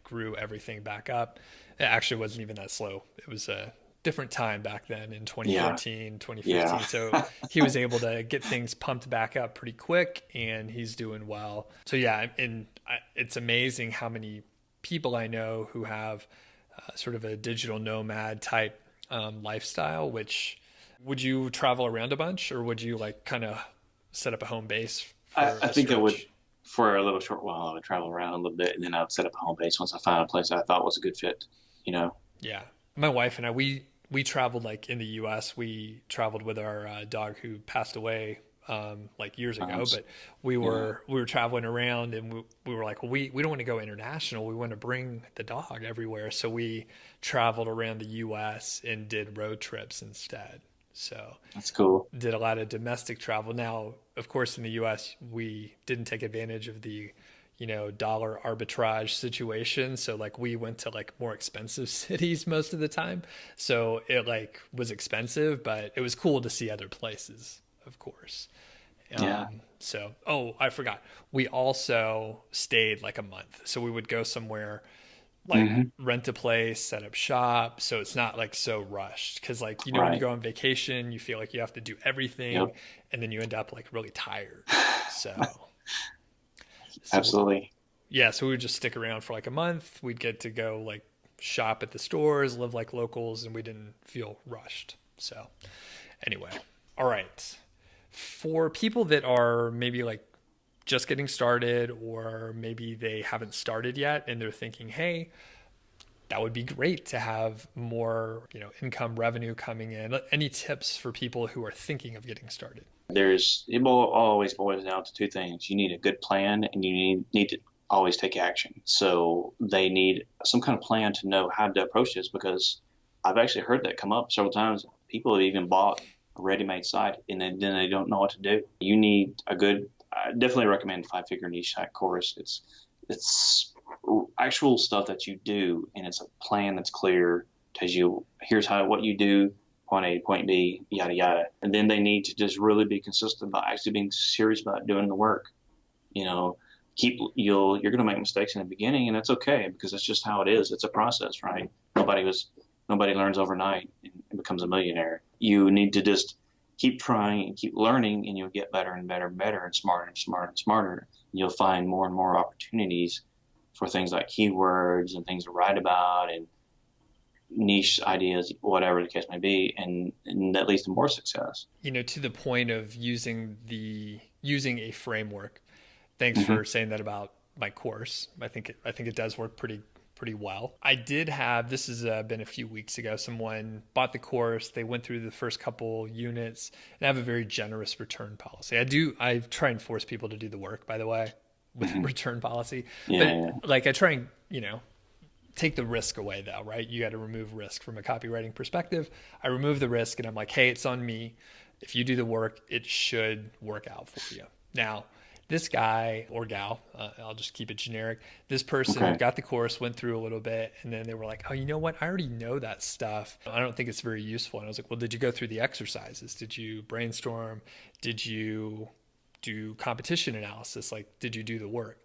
grew everything back up. It actually wasn't even that slow. It was a different time back then in 2014, 2015. Yeah. So he was able to get things pumped back up pretty quick, and he's doing well. So yeah, and it's amazing how many people I know who have sort of a digital nomad type lifestyle. Which, would you travel around a bunch, or would you kind of set up a home base? I think I would, for a little short while, I would travel around a little bit, and then I would set up a home base once I found a place I thought was a good fit, Yeah. My wife and I, we traveled in the US. We traveled with our dog who passed away years ago, but we were traveling around, and we were like, well, we don't want to go international. We want to bring the dog everywhere. So we traveled around the US and did road trips instead. So that's cool. Did a lot of domestic travel. Now, of course, in the US, we didn't take advantage of the dollar arbitrage situation. So we went to more expensive cities most of the time. So it was expensive, but it was cool to see other places, of course. Yeah. So, I forgot. We also stayed a month. So we would go somewhere, rent a place, set up shop. So it's not so rushed. Cause when you go on vacation, you feel like you have to do everything, and then you end up really tired. So absolutely. So we would just stick around for a month. We'd get to go shop at the stores, live like locals, and we didn't feel rushed. So anyway, all right. For people that are maybe just getting started, or maybe they haven't started yet and they're thinking, hey, that would be great to have more, income revenue coming in. Any tips for people who are thinking of getting started? It always boils down to two things. You need a good plan, and you need to always take action. So they need some kind of plan to know how to approach this, because I've actually heard that come up several times. People have even bought a ready-made site, and then they don't know what to do. You need I definitely recommend 5-Figure Niche Site course. It's actual stuff that you do, and it's a plan that's clear. Tells you here's what you do, point A to point B, yada yada. And then they need to just really be consistent about actually being serious about doing the work. You're going to make mistakes in the beginning, and that's okay, because it's just how it is. It's a process, right? Nobody learns overnight and becomes a millionaire. You need to just keep trying and keep learning, and you'll get better and better and better, and smarter and smarter and smarter. And you'll find more and more opportunities for things like keywords and things to write about and niche ideas, whatever the case may be, and that leads to more success. To the point of using a framework. Thanks for saying that about my course. I think it does work pretty well. I did have, this has been a few weeks ago, someone bought the course. They went through the first couple units, and I have a very generous return policy. I try and force people to do the work, by the way, with return policy. But I try and, take the risk away though, right? You got to remove risk from a copywriting perspective. I remove the risk, and I'm like, hey, it's on me. If you do the work, it should work out for you. Now, this guy or gal, I'll just keep it generic. This person got the course, went through a little bit, and then they were like, oh, you know what? I already know that stuff. I don't think it's very useful. And I was like, well, did you go through the exercises? Did you brainstorm? Did you do competition analysis? Did you do the work?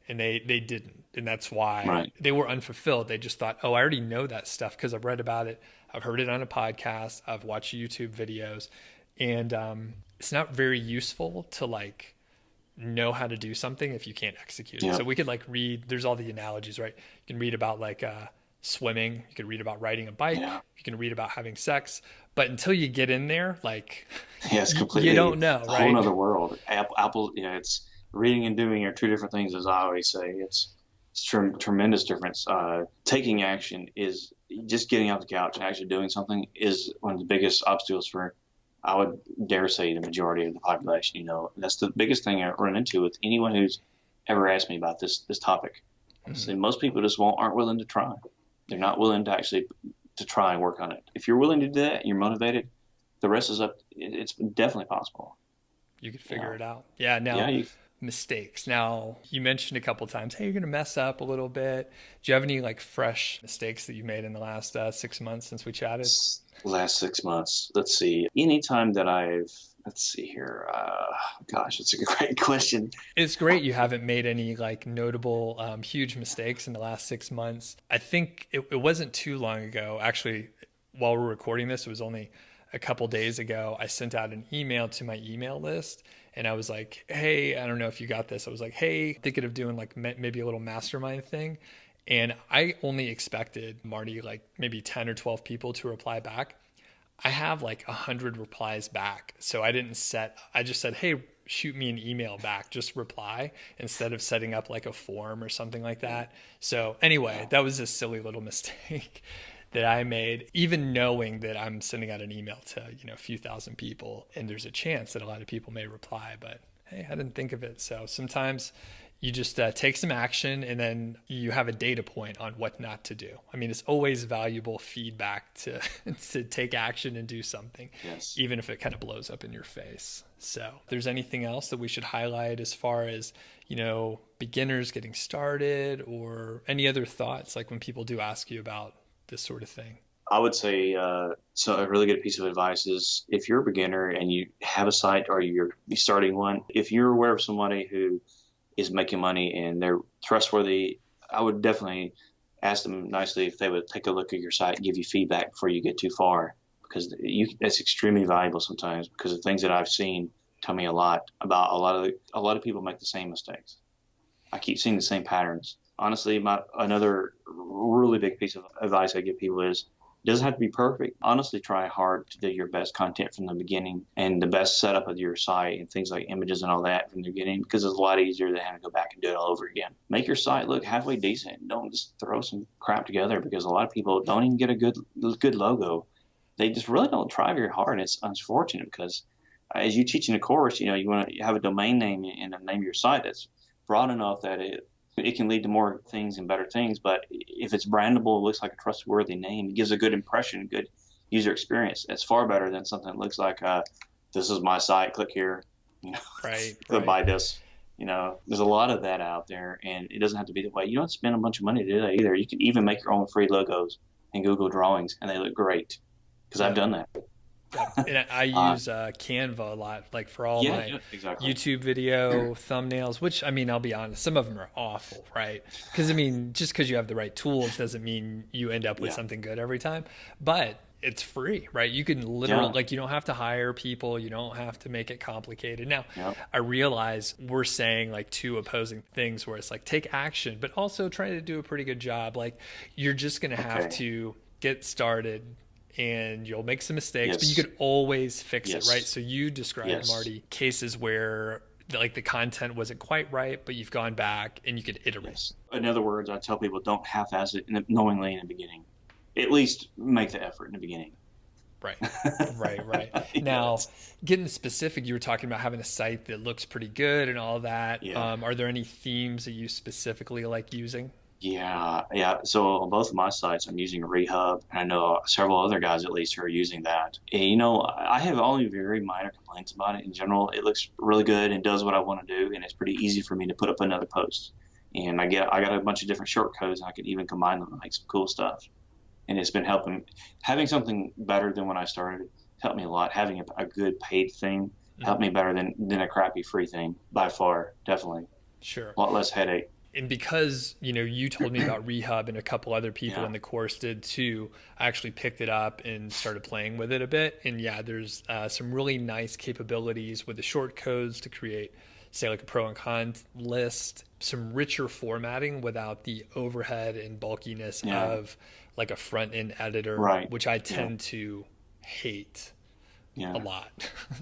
And they didn't. And that's why they were unfulfilled. They just thought, oh, I already know that stuff because I've read about it. I've heard it on a podcast. I've watched YouTube videos. And it's not very useful to know how to do something if you can't execute it. So we could read, there's all the analogies, right? You can read about swimming, you can read about riding a bike, you can read about having sex, but until you get in there, it's completely, you don't know, right? A whole other world. Apple, it's reading and doing are two different things, as I always say. It's tremendous difference. Taking action is just getting off the couch and actually doing something is one of the biggest obstacles for I would dare say the majority of the population. That's the biggest thing I run into with anyone who's ever asked me about this topic. So most people just aren't willing to try. They're not willing to actually to try and work on it. If you're willing to do that, and you're motivated, the rest is up. It's definitely possible. You could figure it out. Yeah. Now, mistakes. Now, you mentioned a couple of times, hey, you're going to mess up a little bit. Do you have any like fresh mistakes that you made in the last 6 months since we chatted? Last 6 months. Let's see. Anytime that let's see here. Gosh, it's a great question. It's great you haven't made any like notable, huge mistakes in the last 6 months. I think it wasn't too long ago. Actually, while we're recording this, it was only a couple days ago. I sent out an email to my email list. And I was like, hey, I don't know if you got this. I was like, hey, thinking of doing like maybe a little mastermind thing. And I only expected, Marty, like maybe 10 or 12 people to reply back. I have like 100 replies back. So I just said, hey, shoot me an email back, just reply, instead of setting up like a form or something like that. So anyway, that was a silly little mistake that I made, even knowing that I'm sending out an email to, a few thousand people, and there's a chance that a lot of people may reply, but hey, I didn't think of it. So sometimes you just take some action, and then you have a data point on what not to do. I mean, it's always valuable feedback to take action and do something, even if it kind of blows up in your face. So if there's anything else that we should highlight as far as, beginners getting started, or any other thoughts, like when people do ask you about this sort of thing? I would say, so a really good piece of advice is, if you're a beginner and you have a site or you're starting one, if you're aware of somebody who is making money and they're trustworthy, I would definitely ask them nicely if they would take a look at your site and give you feedback before you get too far, because that's extremely valuable sometimes, because the things that I've seen tell me a lot about a lot of people make the same mistakes. I keep seeing the same patterns. Honestly, another really big piece of advice I give people is, it doesn't have to be perfect. Honestly, try hard to do your best content from the beginning, and the best setup of your site and things like images and all that from the beginning, because it's a lot easier than having to go back and do it all over again. Make your site look halfway decent. Don't just throw some crap together, because a lot of people don't even get a good logo. They just really don't try very hard. It's unfortunate, because as you teach in a course, you want to have a domain name and a name of your site that's broad enough that it can lead to more things and better things. But if it's brandable, it looks like a trustworthy name, it gives a good impression, good user experience. It's far better than something that looks like, this is my site, click here, right. Buy this. There's a lot of that out there, and it doesn't have to be that way. You don't have to spend a bunch of money to do that either. You can even make your own free logos in Google Drawings, and they look great, because I've done that. And I use Canva a lot, like for all my YouTube video thumbnails, which, I'll be honest, some of them are awful, right? Because, just because you have the right tools doesn't mean you end up with something good every time. But it's free, right? You can literally, you don't have to hire people. You don't have to make it complicated. Now, I realize we're saying like two opposing things, where it's like, take action, but also try to do a pretty good job. Like, you're just going to have to get started, and you'll make some mistakes, but you could always fix it, right? So you described, Marty, cases where like the content wasn't quite right, but you've gone back and you could iterate. In other words, I tell people, don't half-ass it knowingly in the beginning. At least make the effort in the beginning. Right. Now, getting specific, you were talking about having a site that looks pretty good and all that. Are there any themes that you specifically like using? Yeah. So on both of my sites, I'm using Rehub, and I know several other guys at least who are using that. And, I have only very minor complaints about it. In general, it looks really good and does what I want to do, and it's pretty easy for me to put up another post. And I got a bunch of different short codes, and I can even combine them and make some cool stuff. And it's been helping. Having something better than when I started helped me a lot. Having a good paid thing helped me better than a crappy free thing, by far, definitely. Sure. A lot less headache. And because, you told me about Rehub, and a couple other people in the course did too, I actually picked it up and started playing with it a bit. And there's some really nice capabilities with the short codes to create, say, like a pro and con list, some richer formatting without the overhead and bulkiness of like a front end editor, which I tend to hate a lot.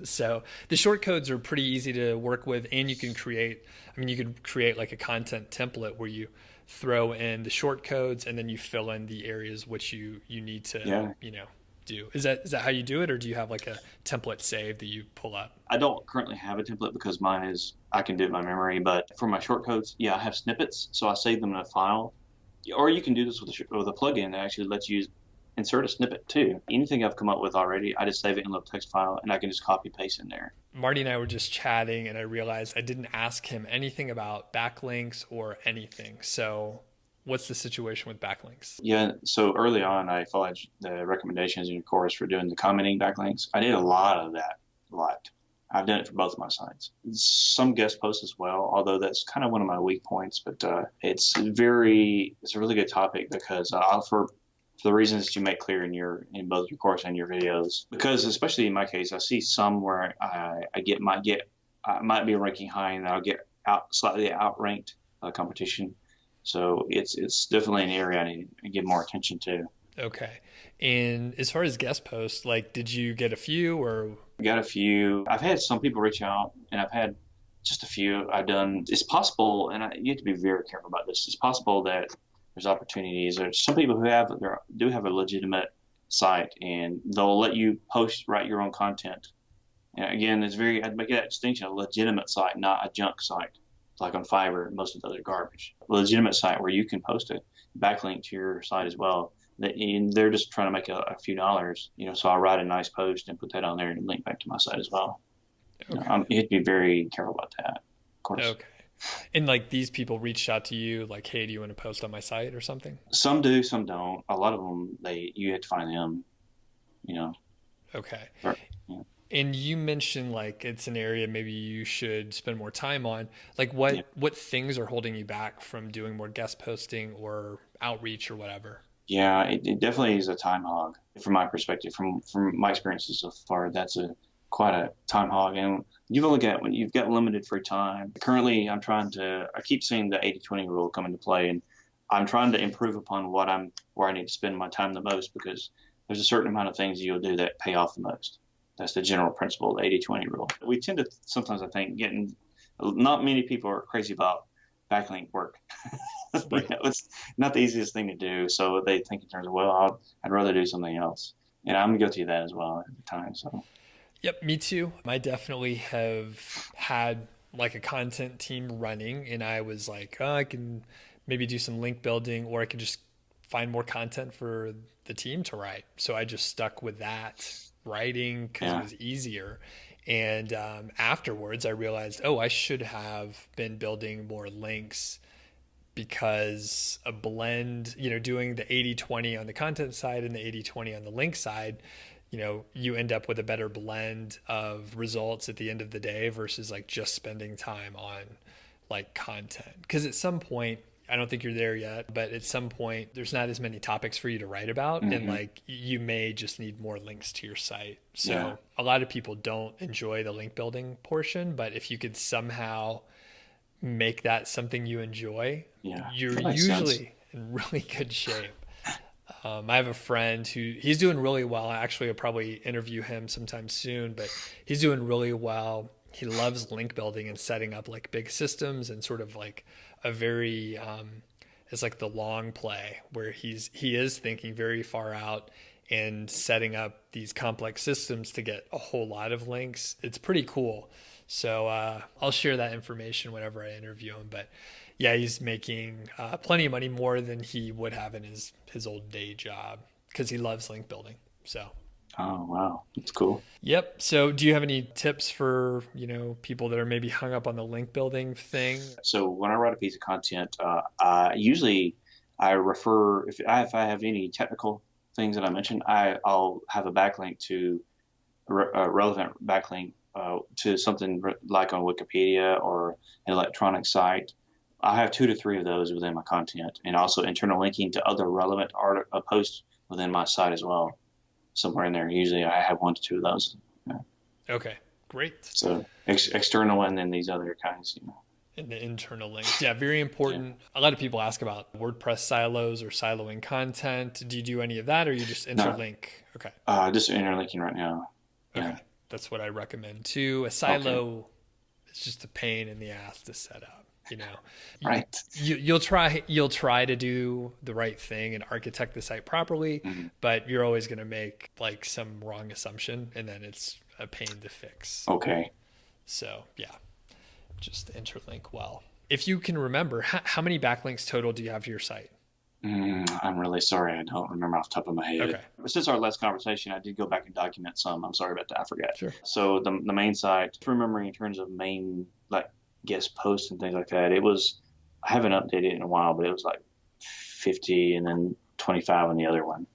So the short codes are pretty easy to work with, and you can create, you could create like a content template where you throw in the short codes and then you fill in the areas which you need to, do? Is that how you do it, or do you have like a template saved that you pull up? I don't currently have a template because mine is, I can do it by memory, but for my shortcodes, yeah, I have snippets, so I save them in a file. Or you can do this with a plugin that actually lets you insert a snippet too. Anything I've come up with already, I just save it in a little text file and I can just copy paste in there. Marty and I were just chatting and I realized I didn't ask him anything about backlinks or anything. So what's the situation with backlinks? Yeah, so early on, I followed the recommendations in your course for doing the commenting backlinks. I did a lot of that, a lot. I've done it for both my sites. Some guest posts as well, although that's kind of one of my weak points. But it's a really good topic because for the reasons that you make clear in both your course and your videos. Because especially in my case, I see some where I might be ranking high and I'll get slightly outranked competition. So it's definitely an area I need to give more attention to. Okay. And as far as guest posts, like, did you get a few or? I got a few. I've had some people reach out, and I've had just a few I've done. It's possible, and you have to be very careful about this. It's possible that there's opportunities. There's some people who do have a legitimate site, and they'll let you write your own content. And again, I'd make that distinction: a legitimate site, not a junk site, like on Fiverr and most of the other garbage. A legitimate site where you can post a backlink to your site as well. And they're just trying to make a few dollars, so I'll write a nice post and put that on there and link back to my site as well. Okay. You have to be very careful about that, of course. Okay. And like these people reached out to you like, hey, do you want to post on my site or something? Some do, some don't. A lot of them, you have to find them, Okay. Or, yeah. And you mentioned like it's an area maybe you should spend more time on. Like what things are holding you back from doing more guest posting or outreach or whatever? Yeah, it definitely is a time hog from my perspective. From my experiences so far, that's quite a time hog. And when you've got limited free time. Currently, I keep seeing the 80-20 rule come into play, and I'm trying to improve upon where I need to spend my time the most, because there's a certain amount of things you'll do that pay off the most. That's the general principle, the 80-20 rule. We tend to sometimes, I think, not many people are crazy about backlink work. Right. It's not the easiest thing to do, so they think in terms of, well, I'd rather do something else, and I'm guilty of that as well at the time. So, yep, me too. I definitely have had like a content team running, and I was like, oh, I can maybe do some link building, or I could just find more content for the team to write. So I just stuck with that writing because it was easier. And afterwards, I realized, I should have been building more links, because a blend, doing the 80-20 on the content side and the 80-20 on the link side, you end up with a better blend of results at the end of the day versus like just spending time on like content. Because at some point, I don't think you're there yet, but at some point there's not as many topics for you to write about. Mm-hmm. And like you may just need more links to your site. So a lot of people don't enjoy the link building portion, but if you could somehow make that something you enjoy, you're usually in really good shape. I have a friend he's doing really well. Actually, I'll probably interview him sometime soon, but he's doing really well. He loves link building and setting up like big systems, and sort of like a very, it's like the long play where he is thinking very far out and setting up these complex systems to get a whole lot of links. It's pretty cool. So I'll share that information whenever I interview him. But yeah, he's making plenty of money, more than he would have in his old day job, because he loves link building. So. Oh, wow. That's cool. Yep. So do you have any tips for, people that are maybe hung up on the link building thing? So when I write a piece of content, usually I refer, if I have any technical things that I mentioned, I'll have a backlink to a relevant backlink to something like on Wikipedia or an electronic site. I have 2 to 3 of those within my content, and also internal linking to other relevant posts within my site as well. Somewhere in there, usually I have 1 to 2 of those. Yeah. Okay, great. So external, and then these other kinds, And the internal links. Yeah, very important. Yeah. A lot of people ask about WordPress silos or siloing content. Do you do any of that, or you just interlink? No. Okay. Just interlinking right now. Okay. Yeah. That's what I recommend too. A silo is just a pain in the ass to set up. you know. Right. You'll try to do the right thing and architect the site properly, but you're always going to make like some wrong assumption, and then it's a pain to fix. Okay. So yeah, just interlink well. If you can remember, how many backlinks total do you have to your site? I'm really sorry. I don't remember off the top of my head. Okay. Since our last conversation, I did go back and document some. I'm sorry about that. I forgot. Sure. So the main site, remembering in terms of main like guest posts and things like that, it was, I haven't updated it in a while, but it was like 50 and then 25 on the other one.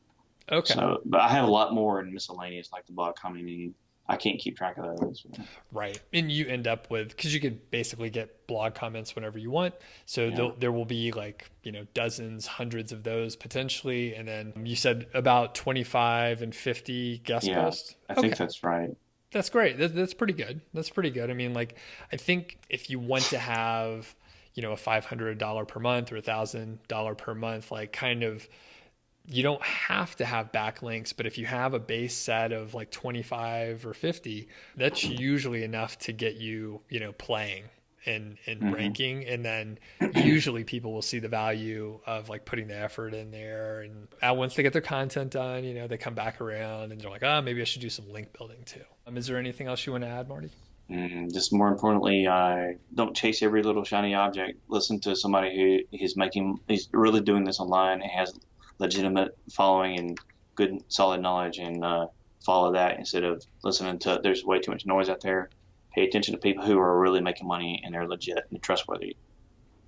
Okay. So, but I have a lot more in miscellaneous, like the blog commenting. I can't keep track of those. Right. And you end up with, because you could basically get blog comments whenever you want. So there will be like, dozens, hundreds of those potentially. And then you said about 25 and 50 guest posts. I think that's right. That's great. That's pretty good. That's pretty good. I mean, like, I think if you want to have, a $500 per month or $1,000 per month, like kind of, you don't have to have backlinks, but if you have a base set of like 25 or 50, that's usually enough to get you, playing and ranking. And then usually people will see the value of like putting the effort in there. And once they get their content done, they come back around and they're like, maybe I should do some link building too. Is there anything else you want to add, Marty? Just more importantly, don't chase every little shiny object. Listen to somebody who he's really doing this online and has legitimate following and good solid knowledge, and follow that instead of listening to there's way too much noise out there. Pay attention to people who are really making money and they're legit and trustworthy.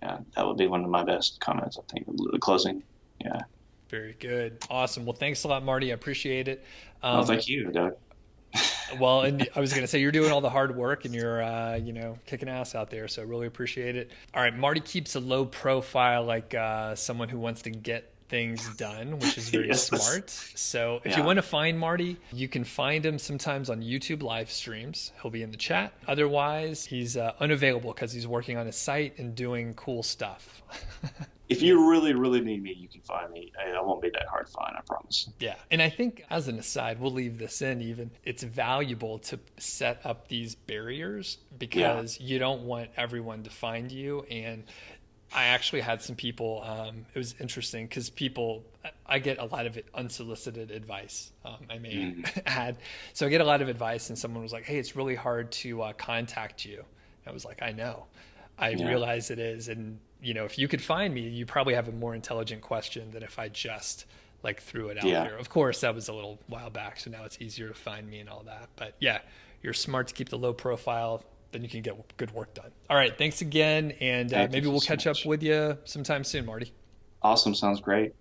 Yeah, that would be one of my best comments, I think. The closing. Yeah. Very good. Awesome. Well, thanks a lot, Marty. I appreciate it. Thank you, Doug. Well, and I was going to say, you're doing all the hard work and you're, kicking ass out there. So really appreciate it. All right. Marty keeps a low profile, like someone who wants to get things done, which is very smart. So if you want to find Marty, you can find him sometimes on YouTube live streams. He'll be in the chat. Otherwise, he's unavailable because he's working on his site and doing cool stuff. If you really, really need me, you can find me. I won't be that hard to find, I promise. Yeah. And I think as an aside, we'll leave this in even, it's valuable to set up these barriers because you don't want everyone to find you. And I actually had some people, it was interesting because I get a lot of unsolicited advice, I may add. So I get a lot of advice and someone was like, hey, it's really hard to contact you. I was like, I know. I realize it is. And, if you could find me, you probably have a more intelligent question than if I just like threw it out there. Of course, that was a little while back. So now it's easier to find me and all that. But yeah, you're smart to keep the low profile. Then you can get good work done. All right. Thanks again. And maybe we'll catch up with you sometime soon, Marty. Awesome. Sounds great.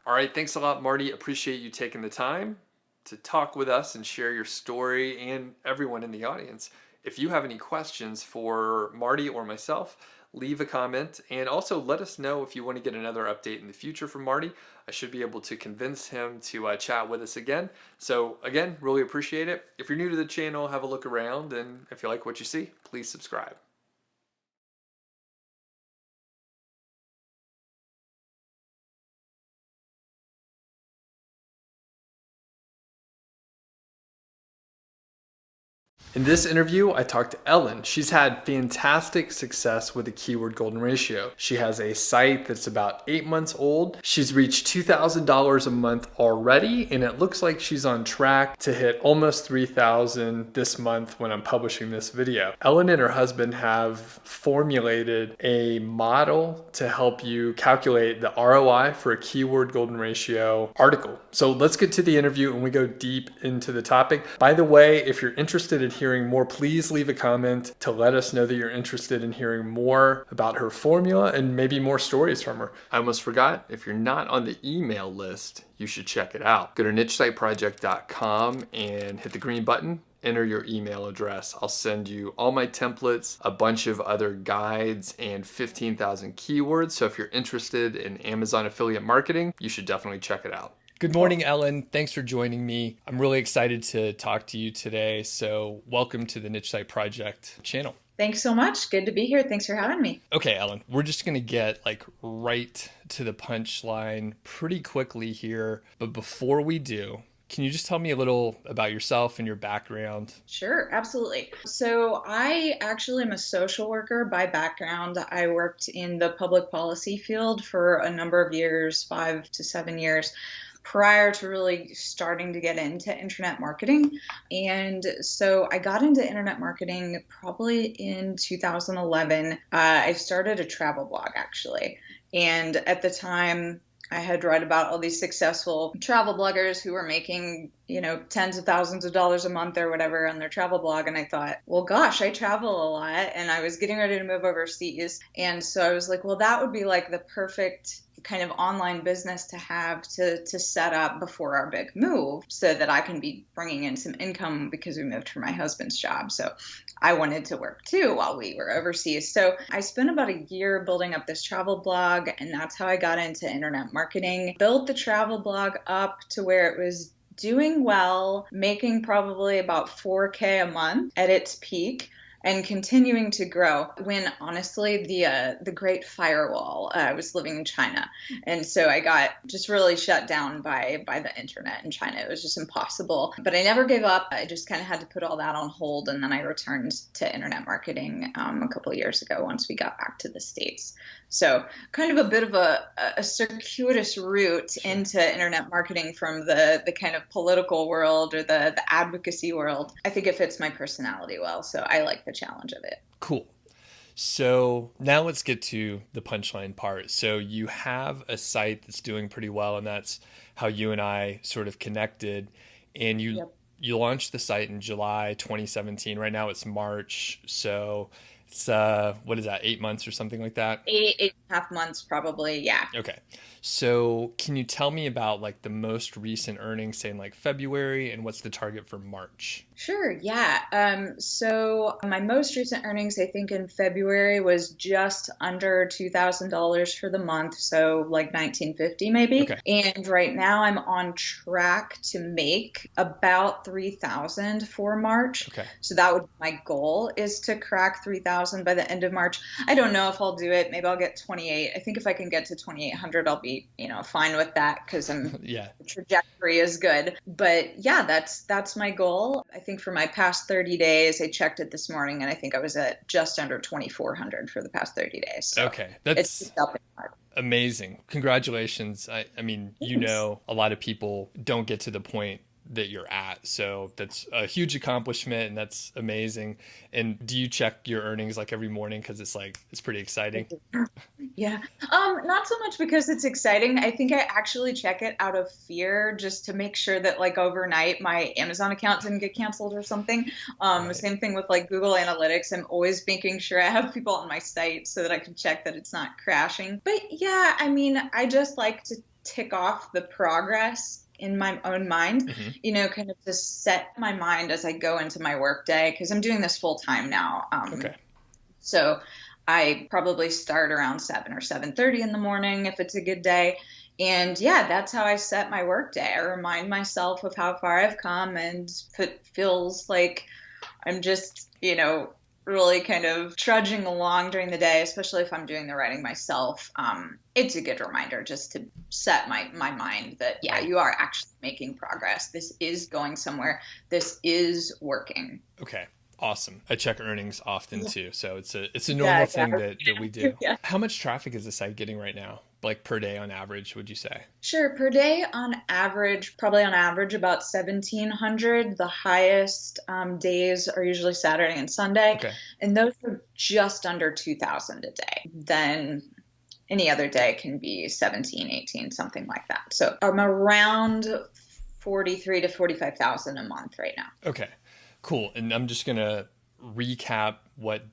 All right. Thanks a lot, Marty. Appreciate you taking the time to talk with us and share your story, and everyone in the audience. If you have any questions for Marty or myself, leave a comment, and also let us know if you want to get another update in the future from Marty. I should be able to convince him to chat with us again. So again, really appreciate it. If you're new to the channel, have a look around, and if you like what you see, please subscribe. In this interview, I talked to Ellen. She's had fantastic success with the keyword golden ratio. She has a site that's about 8 months old. She's reached $2,000 a month already, and it looks like she's on track to hit almost $3,000 this month when I'm publishing this video. Ellen and her husband have formulated a model to help you calculate the ROI for a keyword golden ratio article. So let's get to the interview and we go deep into the topic. By the way, if you're interested in hearing more, please leave a comment to let us know that you're interested in hearing more about her formula and maybe more stories from her. I almost forgot, if you're not on the email list, you should check it out. Go to nichesiteproject.com and hit the green button. Enter your email address. I'll send you all my templates, a bunch of other guides, and 15,000 keywords. So if you're interested in Amazon affiliate marketing, you should definitely check it out. Good morning, Ellen. Thanks for joining me. I'm really excited to talk to you today. So welcome to the Niche Site Project channel. Thanks so much. Good to be here. Thanks for having me. Okay, Ellen, we're just going to get like right to the punchline pretty quickly here. But before we do, Can you just tell me a little about yourself and your background? Sure, absolutely. So I actually am a social worker by background. I worked in the public policy field for a number of years, 5 to 7 years, prior to really starting to get into internet marketing. And so I got into internet marketing probably in 2011. I started a travel blog actually. And at the time, I had read about all these successful travel bloggers who were making, tens of thousands of dollars a month or whatever on their travel blog. And I thought, well, gosh, I travel a lot and I was getting ready to move overseas. And so I was like, well, that would be like the perfect kind of online business to have to set up before our big move so that I can be bringing in some income because we moved for my husband's job. So I wanted to work too while we were overseas. So I spent about a year building up this travel blog, and that's how I got into internet marketing. Built the travel blog up to where it was doing well, making probably about 4K a month at its peak, and continuing to grow when honestly the great firewall, I was living in China. And so I got just really shut down by the internet in China. It was just impossible. But I never gave up. I just kind of had to put all that on hold. And then I returned to internet marketing a couple of years ago once we got back to the States. So kind of a bit of a circuitous route into internet marketing from the kind of political world or the advocacy world. I think it fits my personality well. So I like the challenge of it. Cool. So now let's get to the punchline part. So you have a site that's doing pretty well, and that's how you and I sort of connected. And you launched the site in July 2017. Right now it's March. So it's, what is that, 8 months or something like that? 8.5 months probably, yeah. Okay. So can you tell me about like the most recent earnings, say in like February, and what's the target for March? Sure, yeah. So my most recent earnings, I think in February, was just under $2,000 for the month, so like $1,950 maybe. Okay. And right now I'm on track to make about $3,000 for March. Okay. So that would be my goal, is to crack $3,000 by the end of March. I don't know if I'll do it. Maybe I'll get 28. I think if I can get to 2,800, I'll be, fine with that because the trajectory is good. But yeah, that's my goal. I think for my past 30 days, I checked it this morning, and I think I was at just under 2,400 for the past 30 days. So okay, that's it's up in March. Amazing. Congratulations. I mean, Thanks. A lot of people don't get to the point that you're at. So that's a huge accomplishment, and that's amazing. And do you check your earnings like every morning? Because it's pretty exciting. Yeah. Not so much because it's exciting. I think I actually check it out of fear, just to make sure that like overnight my Amazon account didn't get canceled or something. Right. Same thing with like Google Analytics. I'm always making sure I have people on my site so that I can check that it's not crashing. But yeah, I mean, I just like to tick off the progress in my own mind, kind of to set my mind as I go into my work day, because I'm doing this full time now. Okay. So I probably start around 7 or 7:30 in the morning if it's a good day. And yeah, that's how I set my work day. I remind myself of how far I've come, and it feels like I'm just, really kind of trudging along during the day, especially if I'm doing the writing myself. It's a good reminder just to set my mind that, yeah, you are actually making progress. This is going somewhere. This is working. Okay. Awesome. I check earnings often too. So it's a normal thing that we do. Yeah. How much traffic is the site getting right now? Like per day on average, would you say? Sure. Per day probably on average about 1,700. The highest days are usually Saturday and Sunday. Okay. And those are just under 2,000 a day. Then any other day can be 17, 18, something like that. So I'm around 43 to 45,000 a month right now. Okay, cool. And I'm just going to recap what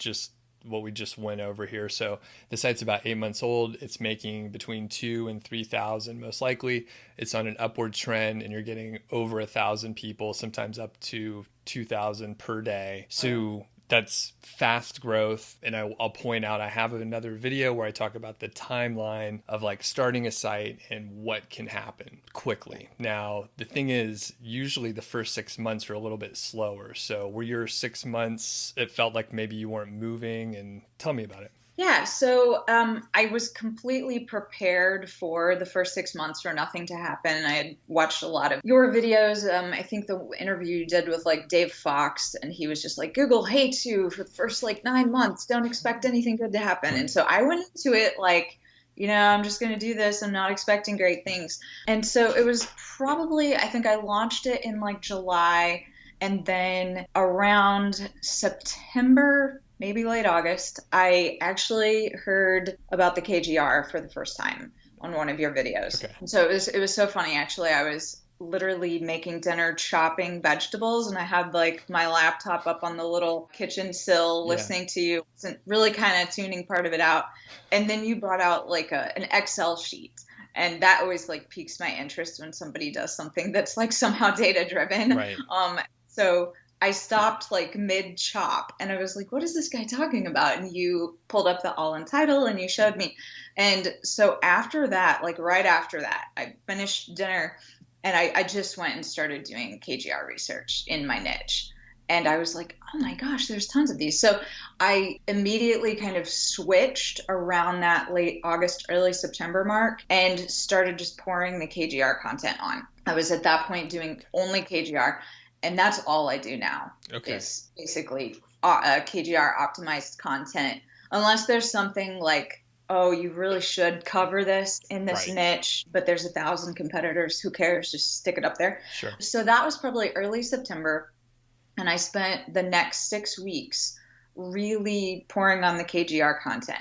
we just went over here. So the site's about 8 months old. It's making between 2,000 and 3,000 most likely. It's on an upward trend, and you're getting over 1,000 people, sometimes up to 2,000 per day. So that's fast growth. And I'll point out, I have another video where I talk about the timeline of like starting a site and what can happen quickly. Now, the thing is, usually the first 6 months are a little bit slower. So were your 6 months, it felt like maybe you weren't moving, and tell me about it. Yeah, so I was completely prepared for the first 6 months for nothing to happen. I had watched a lot of your videos. I think the interview you did with like Dave Fox, and he was just like, Google hates you for the first like 9 months. Don't expect anything good to happen. And so I went into it like, I'm just going to do this. I'm not expecting great things. And so it was probably, I think I launched it in like July, and then around September, maybe late August, I actually heard about the KGR for the first time on one of your videos. Okay. And so it was so funny, actually. I was literally making dinner, chopping vegetables, and I had like my laptop up on the little kitchen sill listening to you, really kind of tuning part of it out. And then you brought out like an Excel sheet. And that always like piques my interest when somebody does something that's like somehow data driven. Right. So I stopped like mid chop and I was like, what is this guy talking about? And you pulled up the all in title and you showed me. And so after that, like right after that, I finished dinner and I just went and started doing KGR research in my niche. And I was like, oh my gosh, there's tons of these. So I immediately kind of switched around that late August, early September mark and started just pouring the KGR content on. I was at that point doing only KGR. And that's all I do now. Okay. Is basically KGR optimized content. Unless there's something like, oh, you really should cover this in this niche, but there's 1,000 competitors. Who cares? Just stick it up there. Sure. So that was probably early September. And I spent the next 6 weeks really pouring on the KGR content.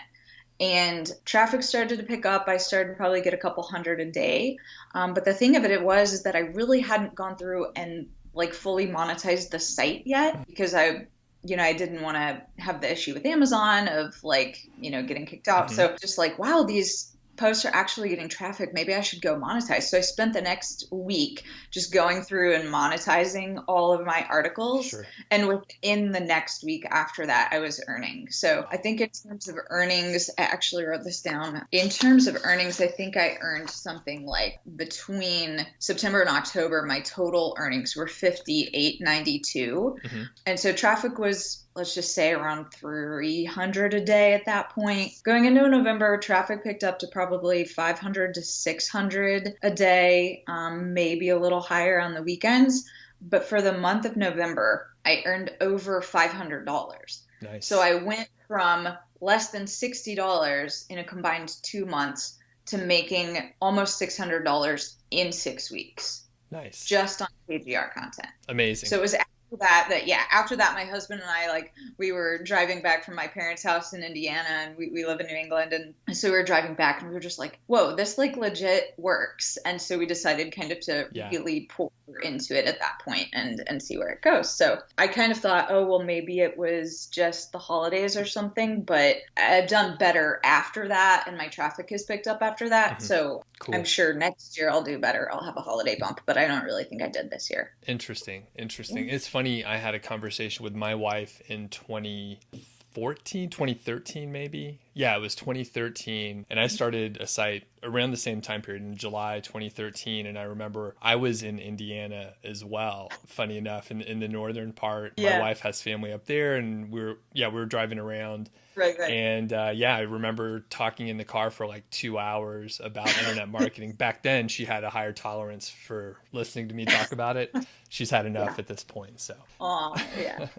And traffic started to pick up. I started to probably get a couple hundred a day. But the thing of it is that I really hadn't gone through and like fully monetized the site yet because I didn't want to have the issue with Amazon of like, getting kicked out. Mm-hmm. So just like, wow, these posts are actually getting traffic. Maybe I should go monetize. So I spent the next week just going through and monetizing all of my articles. Sure. And within the next week after that, I was earning. So I think in terms of earnings, I actually wrote this down. In terms of earnings, I think I earned something like between September and October, my total earnings were $58.92. Mm-hmm. And so traffic was, let's just say, around 300 a day at that point. Going into November, traffic picked up to probably 500 to 600 a day, maybe a little higher on the weekends. But for the month of November, I earned over $500. Nice. So I went from less than $60 in a combined 2 months to making almost $600 in 6 weeks. Nice. Just on KGR content. Amazing. So it was after that, my husband and I, we were driving back from my parents' house in Indiana, and we live in New England. And so we were driving back and we were just like, whoa, this legit works. And so we decided kind of to really pour into it at that point and see where it goes. So I kind of thought, oh, well, maybe it was just the holidays or something, but I've done better after that. And my traffic has picked up after that. Mm-hmm. So cool. I'm sure next year I'll do better. I'll have a holiday bump, but I don't really think I did this year. Interesting. Mm-hmm. It's funny. I had a conversation with my wife in 2013 maybe. Yeah, it was 2013. And I started a site around the same time period in July 2013. And I remember I was in Indiana as well, funny enough, in the northern part. Yeah. My wife has family up there, and we were driving around. Right. And I remember talking in the car for like 2 hours about internet marketing. Back then, she had a higher tolerance for listening to me talk about it. She's had enough at this point. So,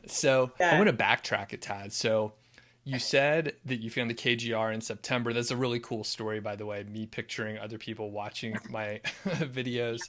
So I want to backtrack a tad. So you said that you found the KGR in September. That's a really cool story, by the way, me picturing other people watching my videos.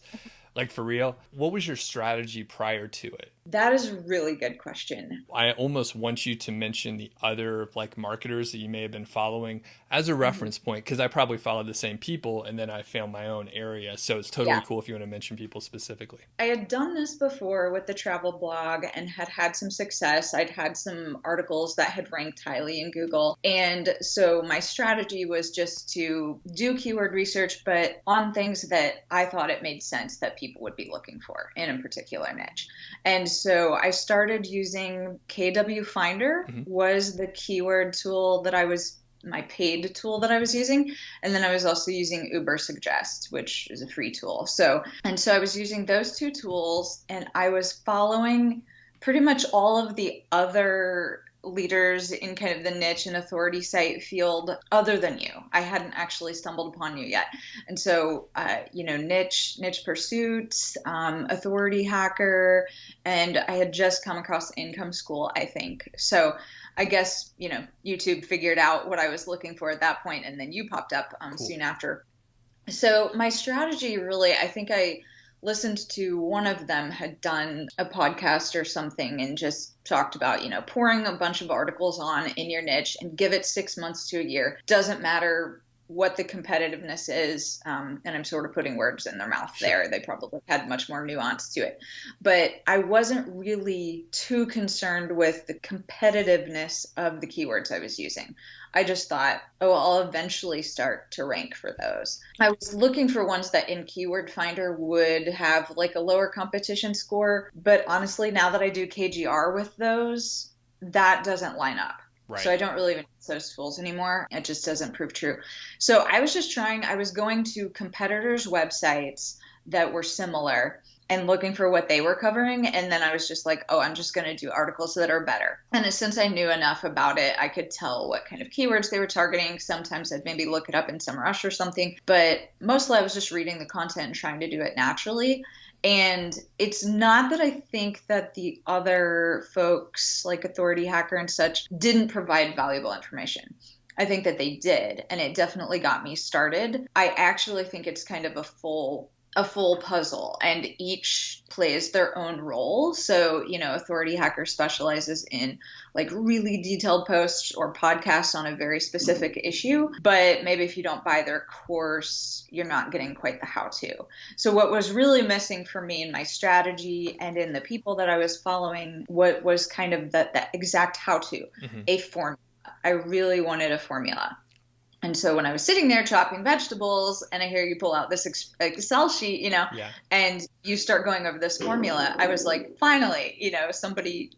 Like, for real, what was your strategy prior to it? That is a really good question. I almost want you to mention the other marketers that you may have been following as a reference point, because I probably followed the same people and then I found my own area. So it's totally cool if you want to mention people specifically. I had done this before with the travel blog and had some success. I'd had some articles that had ranked highly in Google. And so my strategy was just to do keyword research, but on things that I thought it made sense that people would be looking for in a particular niche. And so I started using KW Finder, was the keyword tool that my paid tool that I was using. And then I was also using Uber Suggest, which is a free tool. So I was using those two tools, and I was following pretty much all of the other leaders in kind of the niche and authority site field other than you. I hadn't actually stumbled upon you yet. And so, niche pursuits, authority hacker, and I had just come across Income School, I think. So I guess, YouTube figured out what I was looking for at that point, and then you popped up Cool. soon after. So my strategy really, I think I listened to one of them had done a podcast or something and just talked about, pouring a bunch of articles on in your niche and give it 6 months to a year. Doesn't matter what the competitiveness is. And I'm sort of putting words in their mouth there. They probably had much more nuance to it. But I wasn't really too concerned with the competitiveness of the keywords I was using. I just thought, I'll eventually start to rank for those. I was looking for ones that in Keyword Finder would have like a lower competition score. But honestly, now that I do KGR with those, that doesn't line up. Right. So I don't really even use those tools anymore. It just doesn't prove true. So I was just I was going to competitors' websites that were similar and looking for what they were covering. And then I was just like, I'm just going to do articles that are better. And since I knew enough about it, I could tell what kind of keywords they were targeting. Sometimes I'd maybe look it up in SEMrush or something. But mostly I was just reading the content and trying to do it naturally. And it's not that I think that the other folks like Authority Hacker and such didn't provide valuable information. I think that they did, and it definitely got me started. I actually think it's kind of a full puzzle, and each plays their own role. So, Authority Hacker specializes in like really detailed posts or podcasts on a very specific issue, but maybe if you don't buy their course, you're not getting quite the how-to. So what was really missing for me in my strategy and in the people that I was following, what was kind of that exact how-to, a formula. I really wanted a formula. And so when I was sitting there chopping vegetables and I hear you pull out this Excel sheet, and you start going over this formula, I was like, finally, somebody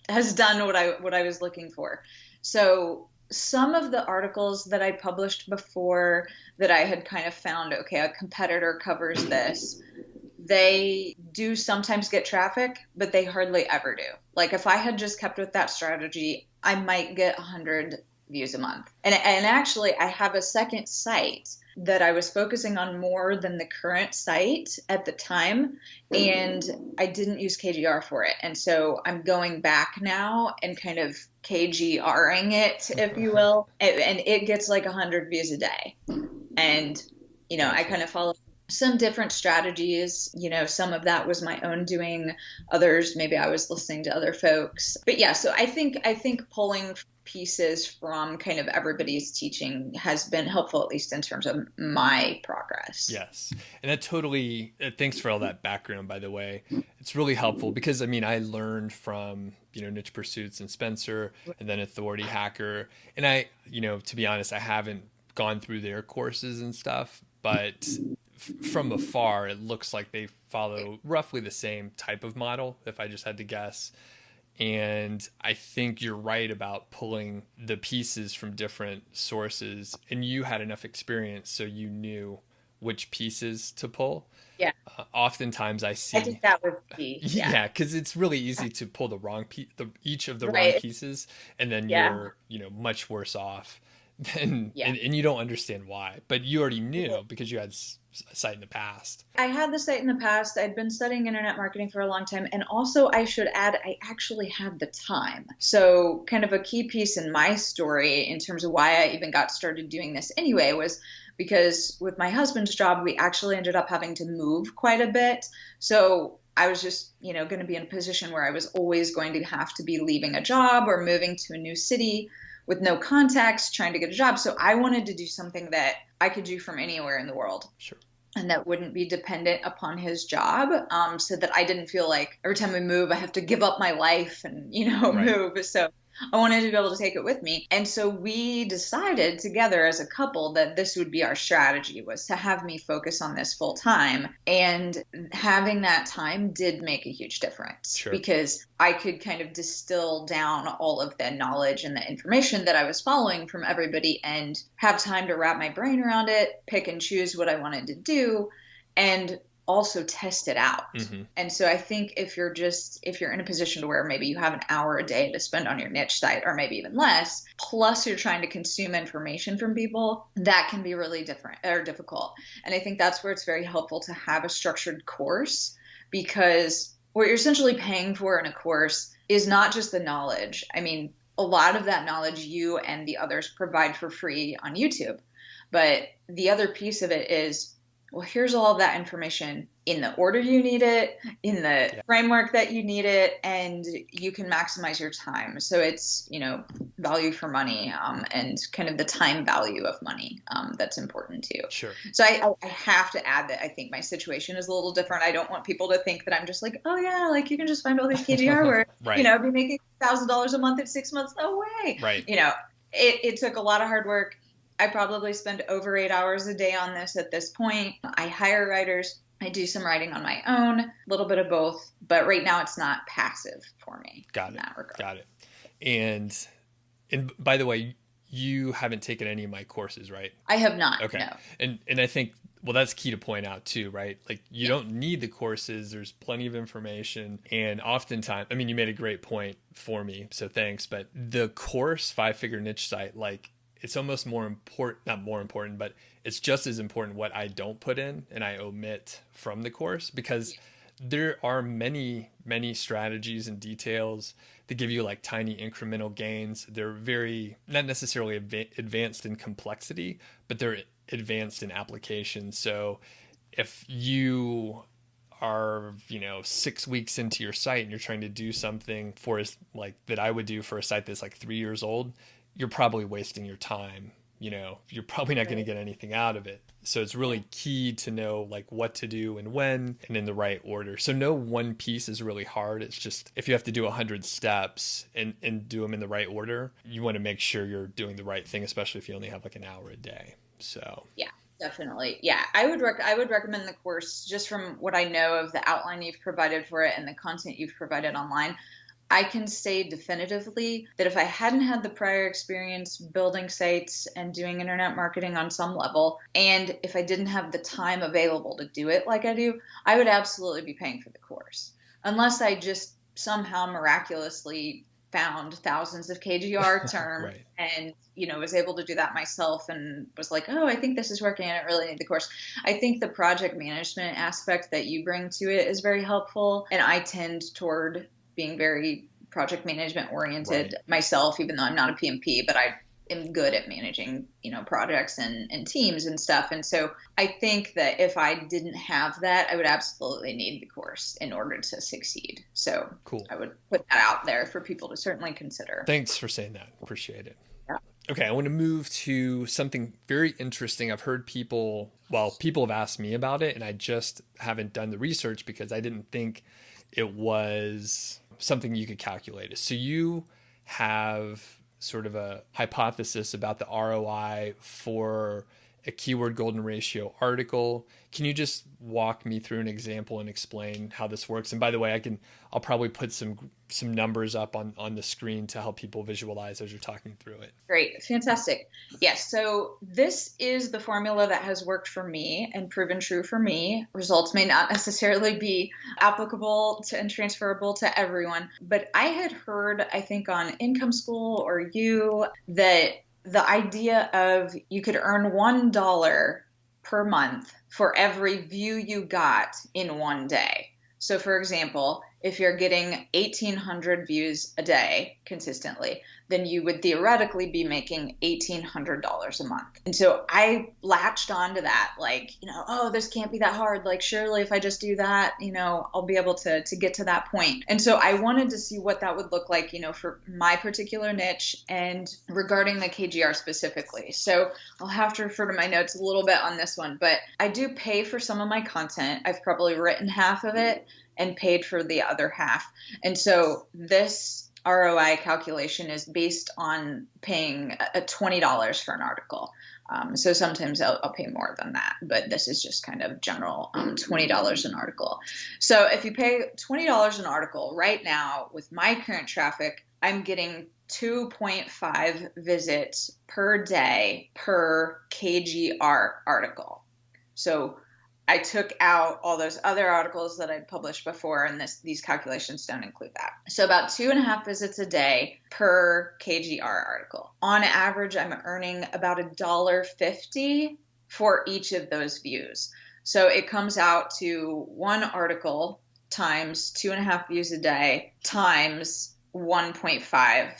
has done what I was looking for. So some of the articles that I published before that I had kind of found, okay, a competitor covers this, they do sometimes get traffic, but they hardly ever do. Like if I had just kept with that strategy, I might get 100 views a month. And actually, I have a second site that I was focusing on more than the current site at the time, and I didn't use KGR for it. And so I'm going back now and kind of KGRing it, if you will, and it gets like 100 views a day. And, I kind of follow some different strategies. Some of that was my own doing, others maybe I was listening to other folks. But yeah, so I think pulling pieces from kind of everybody's teaching has been helpful, at least in terms of my progress. Yes. And that totally, thanks for all that background, by the way. It's really helpful because, I learned from, Niche Pursuits and Spencer and then Authority Hacker. And I, to be honest, I haven't gone through their courses and stuff, but from afar, it looks like they follow roughly the same type of model, if I just had to guess. And I think you're right about pulling the pieces from different sources, and you had enough experience so you knew which pieces to pull. Yeah. Oftentimes I see. I think that would be. Yeah, because it's really easy to pull the wrong each of the wrong pieces, and then you're much worse off. And you don't understand why, but you already knew because you had a site in the past. I had the site in the past. I'd been studying internet marketing for a long time. And also I should add, I actually had the time. So kind of a key piece in my story in terms of why I even got started doing this anyway was because with my husband's job, we actually ended up having to move quite a bit. So I was just, going to be in a position where I was always going to have to be leaving a job or moving to a new city with no contacts, trying to get a job. So I wanted to do something that I could do from anywhere in the world. Sure. And that wouldn't be dependent upon his job, so that I didn't feel like every time we move, I have to give up my life and, move. So I wanted to be able to take it with me. And so we decided together as a couple that this would be our strategy, was to have me focus on this full time. And having that time did make a huge difference because I could kind of distill down all of the knowledge and the information that I was following from everybody and have time to wrap my brain around it, pick and choose what I wanted to do. And also test it out. Mm-hmm. And so I think if you're in a position to where maybe you have an hour a day to spend on your niche site, or maybe even less, plus you're trying to consume information from people, that can be really difficult. And I think that's where it's very helpful to have a structured course, because what you're essentially paying for in a course is not just the knowledge. I mean, a lot of that knowledge you and the others provide for free on YouTube. But the other piece of it is, well, here's all of that information in the order you need it, in the framework that you need it, and you can maximize your time. So it's, value for money, and kind of the time value of money that's important too. Sure. So I have to add that I think my situation is a little different. I don't want people to think that I'm just like, oh yeah, like you can just find all these KGR where, right. be making $1,000 a month in 6 months. No way. Right. It took a lot of hard work. I probably spend over 8 hours a day on this at this point. I hire writers. I do some writing on my own, a little bit of both. But right now it's not passive for me. Got in it. that regard. Got it. And by the way, you haven't taken any of my courses, right? I have not. Okay. No. And I think, well, that's key to point out too, right? Like you don't need the courses. There's plenty of information. And oftentimes, I mean, you made a great point for me, so thanks. But the course 5-figure niche site, like, it's almost more important, not more important, but it's just as important what I don't put in and I omit from the course, because there are many, many strategies and details that give you like tiny incremental gains. They're very, not necessarily advanced in complexity, but they're advanced in application. So if you are, 6 weeks into your site and you're trying to do something for like that I would do for a site that's like 3 years old, you're probably wasting your time. You're probably not going to get anything out of it. So it's really key to know like what to do and when and in the right order. So no one piece is really hard. It's just if you have to do 100 steps and do them in the right order, you want to make sure you're doing the right thing, especially if you only have like an hour a day. So yeah, definitely. Yeah, I would recommend the course just from what I know of the outline you've provided for it and the content you've provided online. I can say definitively that if I hadn't had the prior experience building sites and doing internet marketing on some level, and if I didn't have the time available to do it like I do, I would absolutely be paying for the course. Unless I just somehow miraculously found thousands of KGR terms right. and, was able to do that myself and was like, oh, I think this is working. I don't really need the course. I think the project management aspect that you bring to it is very helpful. And I tend toward being very project management oriented myself, even though I'm not a PMP, but I am good at managing, projects and teams and stuff. And so I think that if I didn't have that, I would absolutely need the course in order to succeed. So cool. I would put that out there for people to certainly consider. Thanks for saying that. Appreciate it. Yeah. Okay. I want to move to something very interesting. I've heard people have asked me about it, and I just haven't done the research because I didn't think it was something you could calculate. So you have sort of a hypothesis about the ROI for a keyword golden ratio article. Can you just walk me through an example and explain how this works? And by the way, I'll probably put some numbers up on the screen to help people visualize as you're talking through it. Great. Fantastic. Yes. So this is the formula that has worked for me and proven true for me. Results may not necessarily be applicable to and transferable to everyone, but I had heard, I think on Income School or that the idea of you could earn $1 per month for every view you got in one day. So for example, if you're getting 1,800 views a day consistently, then you would theoretically be making $1,800 a month. And so I latched onto that, like, oh, this can't be that hard. Like, surely if I just do that, I'll be able to get to that point. And so I wanted to see what that would look like, for my particular niche and regarding the KGR specifically. So I'll have to refer to my notes a little bit on this one, but I do pay for some of my content. I've probably written half of it and paid for the other half. And so this ROI calculation is based on paying a $20 for an article. So sometimes I'll pay more than that, but this is just kind of general $20 an article. So if you pay $20 an article right now with my current traffic, I'm getting 2.5 visits per day per KGR article. So I took out all those other articles that I'd published before, and these calculations don't include that. So about 2.5 visits a day per KGR article. On average, I'm earning about $1.50 for each of those views. So it comes out to one article times 2.5 views a day times 1.5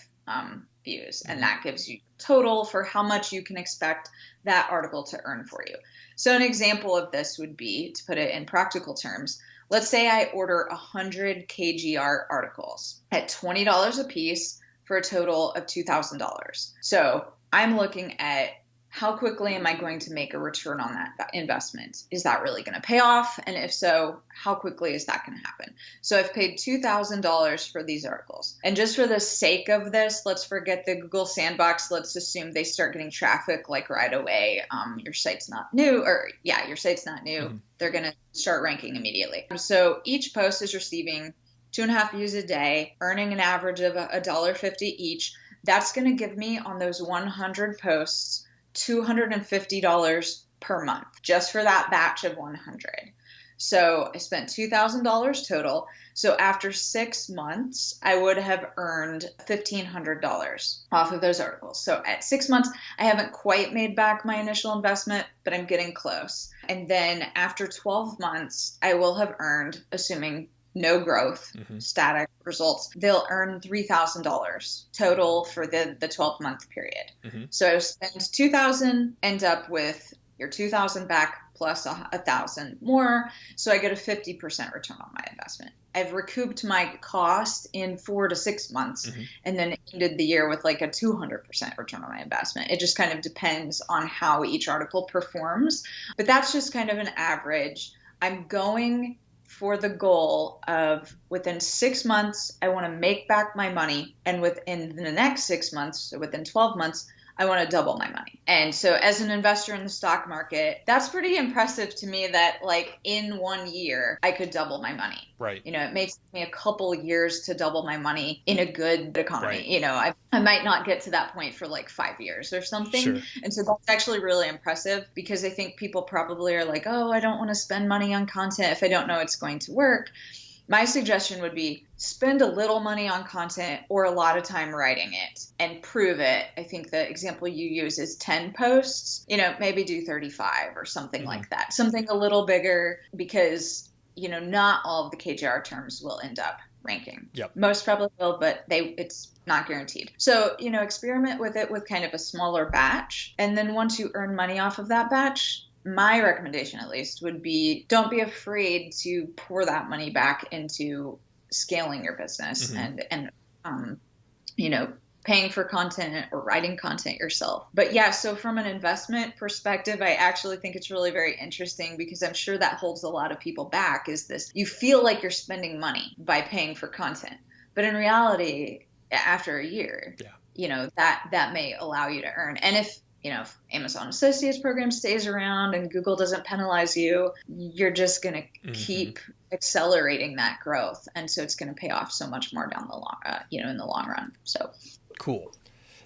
views. And that gives you total for how much you can expect that article to earn for you. So an example of this would be, to put it in practical terms, let's say I order 100 KGR articles at $20 a piece for a total of $2,000. So I'm looking at how quickly am I going to make a return on that investment? Is that really going to pay off? And if so, how quickly is that going to happen? So I've paid $2,000 for these articles. And just for the sake of this, let's forget the Google sandbox. Let's assume they start getting traffic like right away. Your site's not new, your site's not new. Mm-hmm. They're going to start ranking immediately. So each post is receiving 2.5 views a day, earning an average of $1.50 each. That's going to give me on those 100 posts $250 per month just for that batch of 100. So I spent $2,000 total. So after 6 months, I would have earned $1,500 off of those articles. So at 6 months, I haven't quite made back my initial investment, but I'm getting close. And then after 12 months, I will have earned, assuming no growth, static results, they'll earn $3,000 total for the 12-month period. So I spend $2,000, end up with your $2,000 back plus $1,000 more. So I get a 50% return on my investment. I've recouped my cost in 4 to 6 months and then ended the year with like a 200% return on my investment. It just kind of depends on how each article performs. But that's just kind of an average. I'm going for the goal of within 6 months, I want to make back my money. And within the next 6 months, so within 12 months, I want to double my money. And so as an investor in the stock market, that's pretty impressive to me that like in 1 year, I could double my money. Right. You know, it may take me a couple years to double my money in a good economy. Right. You know, I might not get to that point for like 5 years or something. Sure. And so that's actually really impressive because I think people probably are like, oh, I don't want to spend money on content if I don't know it's going to work. My suggestion would be spend a little money on content or a lot of time writing it and prove it. I think the example you use is 10 posts, you know, maybe do 35 or something like that. Something a little bigger because, you know, not all of the KGR terms will end up ranking. Yep. Most probably will, but it's not guaranteed. So, you know, experiment with it with kind of a smaller batch. And then once you earn money off of that batch, my recommendation at least would be don't be afraid to pour that money back into scaling your business and you know, paying for content or writing content yourself. But yeah, so from an investment perspective, I actually think it's really very interesting because I'm sure that holds a lot of people back is this, you feel like you're spending money by paying for content. But in reality, after a year, you know, that may allow you to earn. And if Amazon Associates program stays around and Google doesn't penalize you, you're just going to keep accelerating that growth. And so it's going to pay off so much more down the long, in the long run. So cool.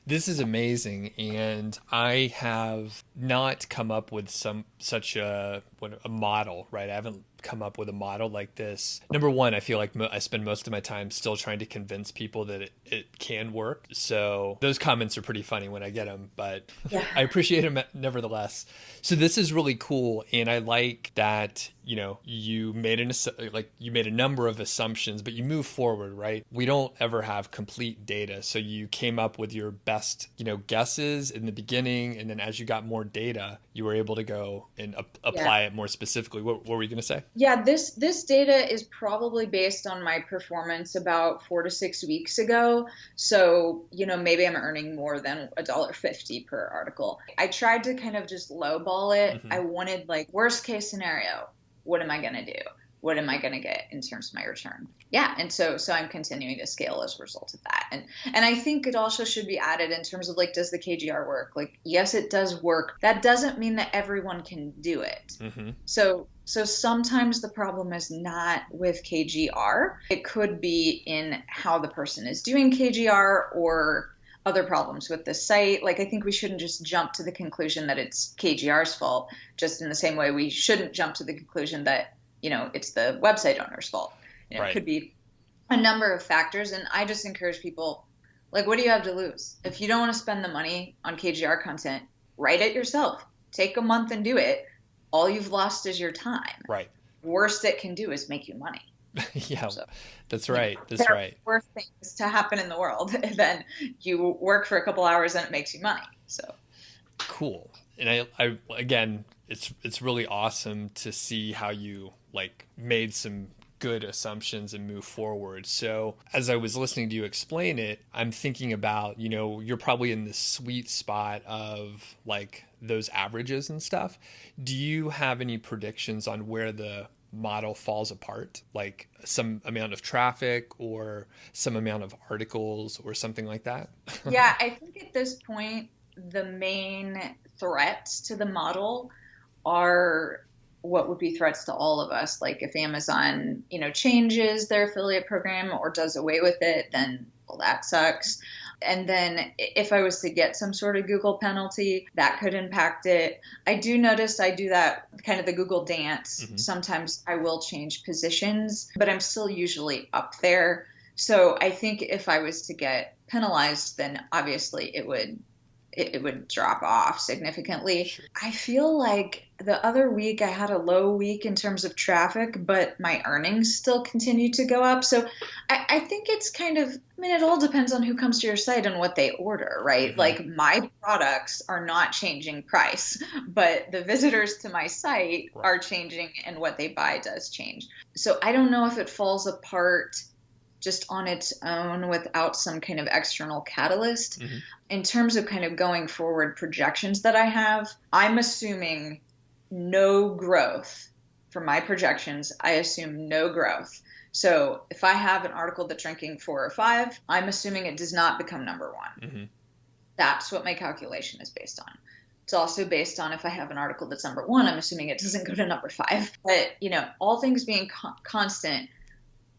This is amazing. And I have not come up with such a model, right? I haven't come up with a model like this. Number one, I feel like I spend most of my time still trying to convince people that it can work. So those comments are pretty funny when I get them, but I appreciate them nevertheless. So this is really cool. And I like that, you know, you made a number of assumptions, but you move forward, right? We don't ever have complete data. So you came up with your best, you know, guesses in the beginning. And then as you got more data, you were able to go and apply it more specifically. What were you going to say? Yeah, this data is probably based on my performance about 4 to 6 weeks ago. So, you know, maybe I'm earning more than $1.50 per article. I tried to kind of just lowball it. I wanted like worst case scenario. What am I going to do? What am I going to get in terms of my return? Yeah. And so I'm continuing to scale as a result of that. And I think it also should be added in terms of like, does the KGR work? Like, yes, it does work. That doesn't mean that everyone can do it. So sometimes the problem is not with KGR. It could be in how the person is doing KGR or other problems with the site. Like, I think we shouldn't just jump to the conclusion that it's KGR's fault, just in the same way we shouldn't jump to the conclusion that, it's the website owner's fault. Right. It could be a number of factors. And I just encourage people, like, what do you have to lose? If you don't want to spend the money on KGR content, write it yourself. Take a month and do it. All you've lost is your time. Right. Worst it can do is make you money. Yeah, So, that's right. That's there right. are worse things to happen in the world than you work for a couple hours and it makes you money. So cool. And I again, it's really awesome to see how you like made some good assumptions and move forward. So as I was listening to you explain it, I'm thinking about, you're probably in the sweet spot of like those averages and stuff. Do you have any predictions on where the model falls apart, like some amount of traffic or some amount of articles or something like that? Yeah, I think at this point, the main threats to the model are what would be threats to all of us. Like if Amazon, changes their affiliate program or does away with it, then, well, that sucks. And then if I was to get some sort of Google penalty, that could impact it. I do notice I do that kind of the Google dance. Mm-hmm. Sometimes I will change positions, but I'm still usually up there. So I think if I was to get penalized, then obviously it would drop off significantly. Sure. I feel like the other week I had a low week in terms of traffic, but my earnings still continue to go up. So I think it's kind of, it all depends on who comes to your site and what they order, right? Mm-hmm. Like my products are not changing price, but the visitors to my site are changing and what they buy does change. So I don't know if it falls apart just on its own without some kind of external catalyst. Mm-hmm. In terms of kind of going forward projections that I have, I'm assuming no growth. For my projections, I assume no growth. So if I have an article that's ranking 4 or 5, I'm assuming it does not become number 1. Mm-hmm. That's what my calculation is based on. It's also based on if I have an article that's number 1, I'm assuming it doesn't go to number 5. But, all things being constant,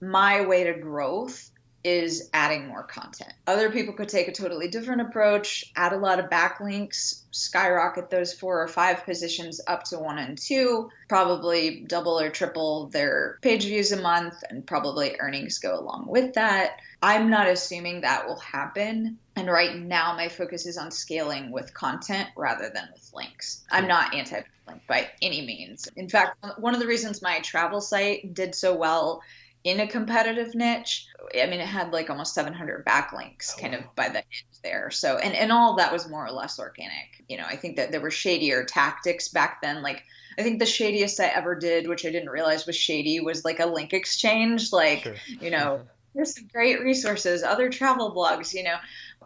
my way to growth is adding more content. Other people could take a totally different approach, add a lot of backlinks, skyrocket those 4 or 5 positions up to 1 and 2, probably double or triple their page views a month, and probably earnings go along with that. I'm not assuming that will happen. And right now my focus is on scaling with content rather than with links. I'm not anti-link by any means. In fact, one of the reasons my travel site did so well in a competitive niche, it had like almost 700 backlinks kind of by the end there. So, and all of that was more or less organic. I think that there were shadier tactics back then. Like, I think the shadiest I ever did, which I didn't realize was shady, was like a link exchange. Like, sure. There's some great resources, other travel blogs,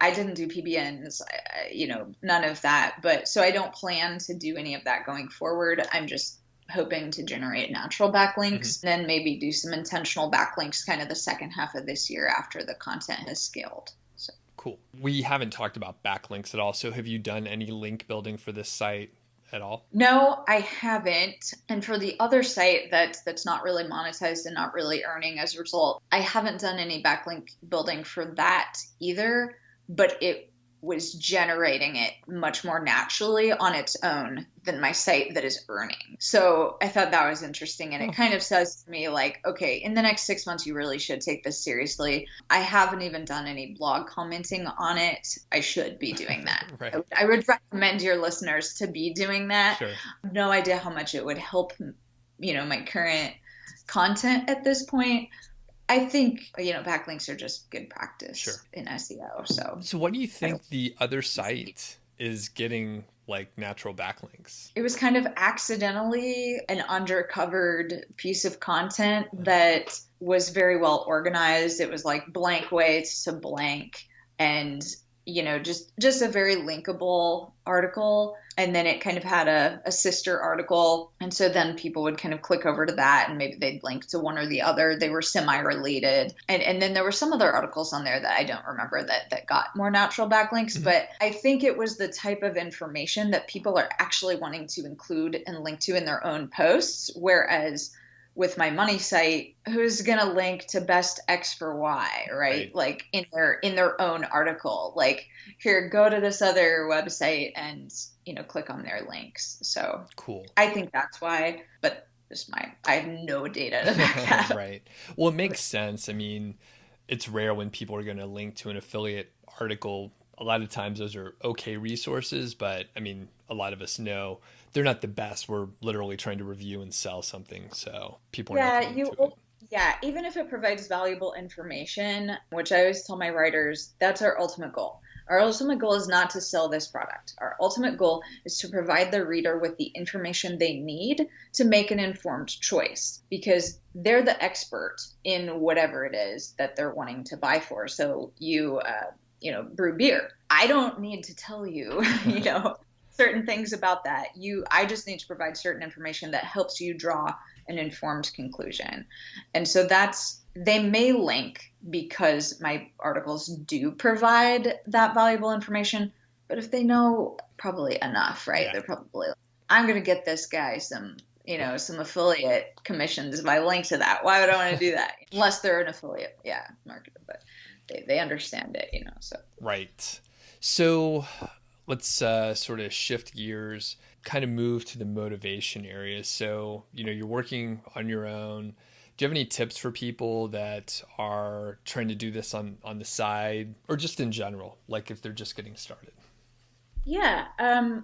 I didn't do PBNs, none of that. But so I don't plan to do any of that going forward. I'm just hoping to generate natural backlinks, then maybe do some intentional backlinks kind of the second half of this year after the content has scaled. So cool. We haven't talked about backlinks at all. So have you done any link building for this site at all? No, I haven't. And for the other site that's not really monetized and not really earning as a result, I haven't done any backlink building for that either, but it was generating it much more naturally on its own than my site that is earning. So I thought that was interesting. And it kind of says to me like, okay, in the next 6 months, you really should take this seriously. I haven't even done any blog commenting on it. I should be doing that. Right. I would recommend your listeners to be doing that. Sure. No idea how much it would help, my current content at this point. I think, backlinks are just good practice in SEO. So what do you think the other site is getting like natural backlinks? It was kind of accidentally an undercovered piece of content that was very well organized. It was like blank ways to blank and, just a very linkable article. And then it kind of had a sister article. And so then people would kind of click over to that and maybe they'd link to one or the other. They were semi-related. And then there were some other articles on there that I don't remember that got more natural backlinks. Mm-hmm. But I think it was the type of information that people are actually wanting to include and link to in their own posts. Whereas with my money site, who's going to link to best X for Y, right? Like in their own article, like, here, go to this other website and, click on their links. So cool. I think that's why, but I have no data to back that up. Right. Well, it makes sense. I mean, it's rare when people are going to link to an affiliate article. A lot of times those are okay resources, but I mean, a lot of us know they're not the best. We're literally trying to review and sell something. So people are not going to it. Yeah, even if it provides valuable information, which I always tell my writers, that's our ultimate goal. Our ultimate goal is not to sell this product. Our ultimate goal is to provide the reader with the information they need to make an informed choice, because they're the expert in whatever it is that they're wanting to buy for. So you brew beer. I don't need to tell you, certain things about that. I just need to provide certain information that helps you draw an informed conclusion. And so they may link because my articles do provide that valuable information, but if they know probably enough, right? Yeah. They're probably, I'm going to get this guy some affiliate commissions if I link to that. Why would I want to do that? Unless they're an affiliate, marketer, but they understand it, so. Right. So let's sort of shift gears, kind of move to the motivation area. So, you're working on your own. Do you have any tips for people that are trying to do this on the side, or just in general, like if they're just getting started? Yeah.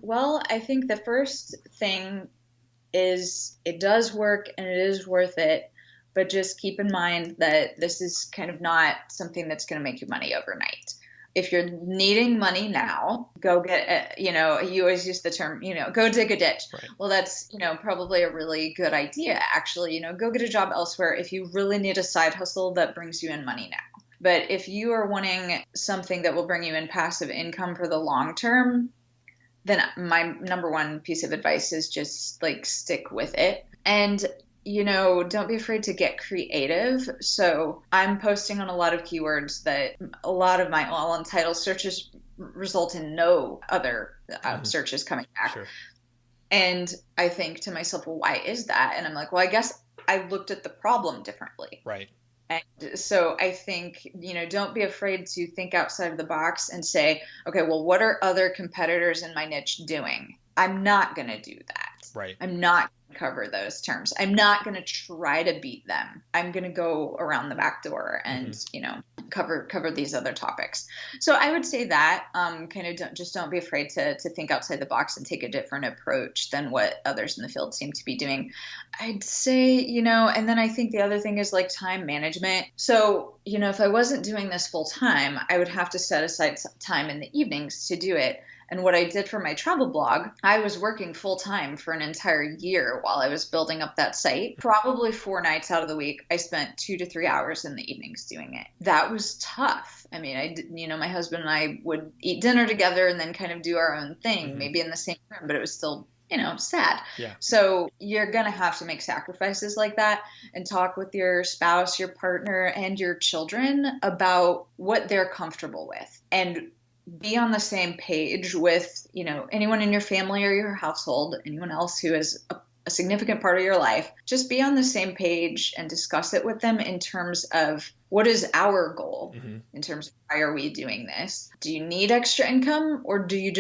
Well, I think the first thing is it does work and it is worth it, but just keep in mind that this is kind of not something that's going to make you money overnight. If you're needing money now, go get, you always use the term, go dig a ditch. Right. Well, that's, probably a really good idea, actually. Go get a job elsewhere if you really need a side hustle that brings you in money now. But if you are wanting something that will bring you in passive income for the long term, then my number one piece of advice is just stick with it. And don't be afraid to get creative. So I'm posting on a lot of keywords that a lot of my all on title searches result in no other searches coming back. Sure. And I think to myself, well, why is that? And I'm like, well, I guess I looked at the problem differently. Right. And so I think, don't be afraid to think outside of the box and say, okay, well, what are other competitors in my niche doing? I'm not going to do that. Right. I'm not cover those terms. I'm not going to try to beat them. I'm going to go around the back door and, cover these other topics. So I would say that don't be afraid to think outside the box and take a different approach than what others in the field seem to be doing. I'd say, and then I think the other thing is time management. So, if I wasn't doing this full time, I would have to set aside time in the evenings to do it. And what I did for my travel blog, I was working full time for an entire year while I was building up that site. Probably 4 nights out of the week, I spent 2 to 3 hours in the evenings doing it. That was tough. I mean, my husband and I would eat dinner together and then kind of do our own thing, maybe in the same room, but it was still, sad. Yeah. So you're going to have to make sacrifices like that and talk with your spouse, your partner, and your children about what they're comfortable with. And be on the same page with, anyone in your family or your household, anyone else who is a significant part of your life. Just be on the same page and discuss it with them in terms of what is our goal in terms of why are we doing this? Do you need extra income, or do you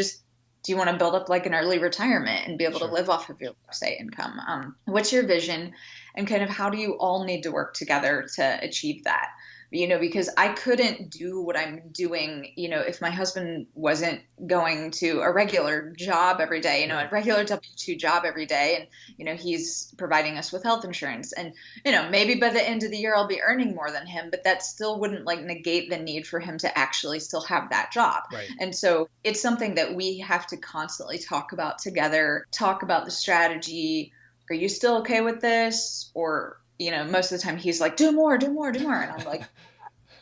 want to build up an early retirement and be able to live off of your website income? What's your vision, and kind of how do you all need to work together to achieve that? Because I couldn't do what I'm doing, if my husband wasn't going to a regular job every day, a regular W-2 job every day. And, he's providing us with health insurance. And, maybe by the end of the year, I'll be earning more than him, but that still wouldn't negate the need for him to actually still have that job. Right. And so it's something that we have to constantly talk about together, talk about the strategy. Are you still okay with this? Or, most of the time he's like, do more. And I'm like,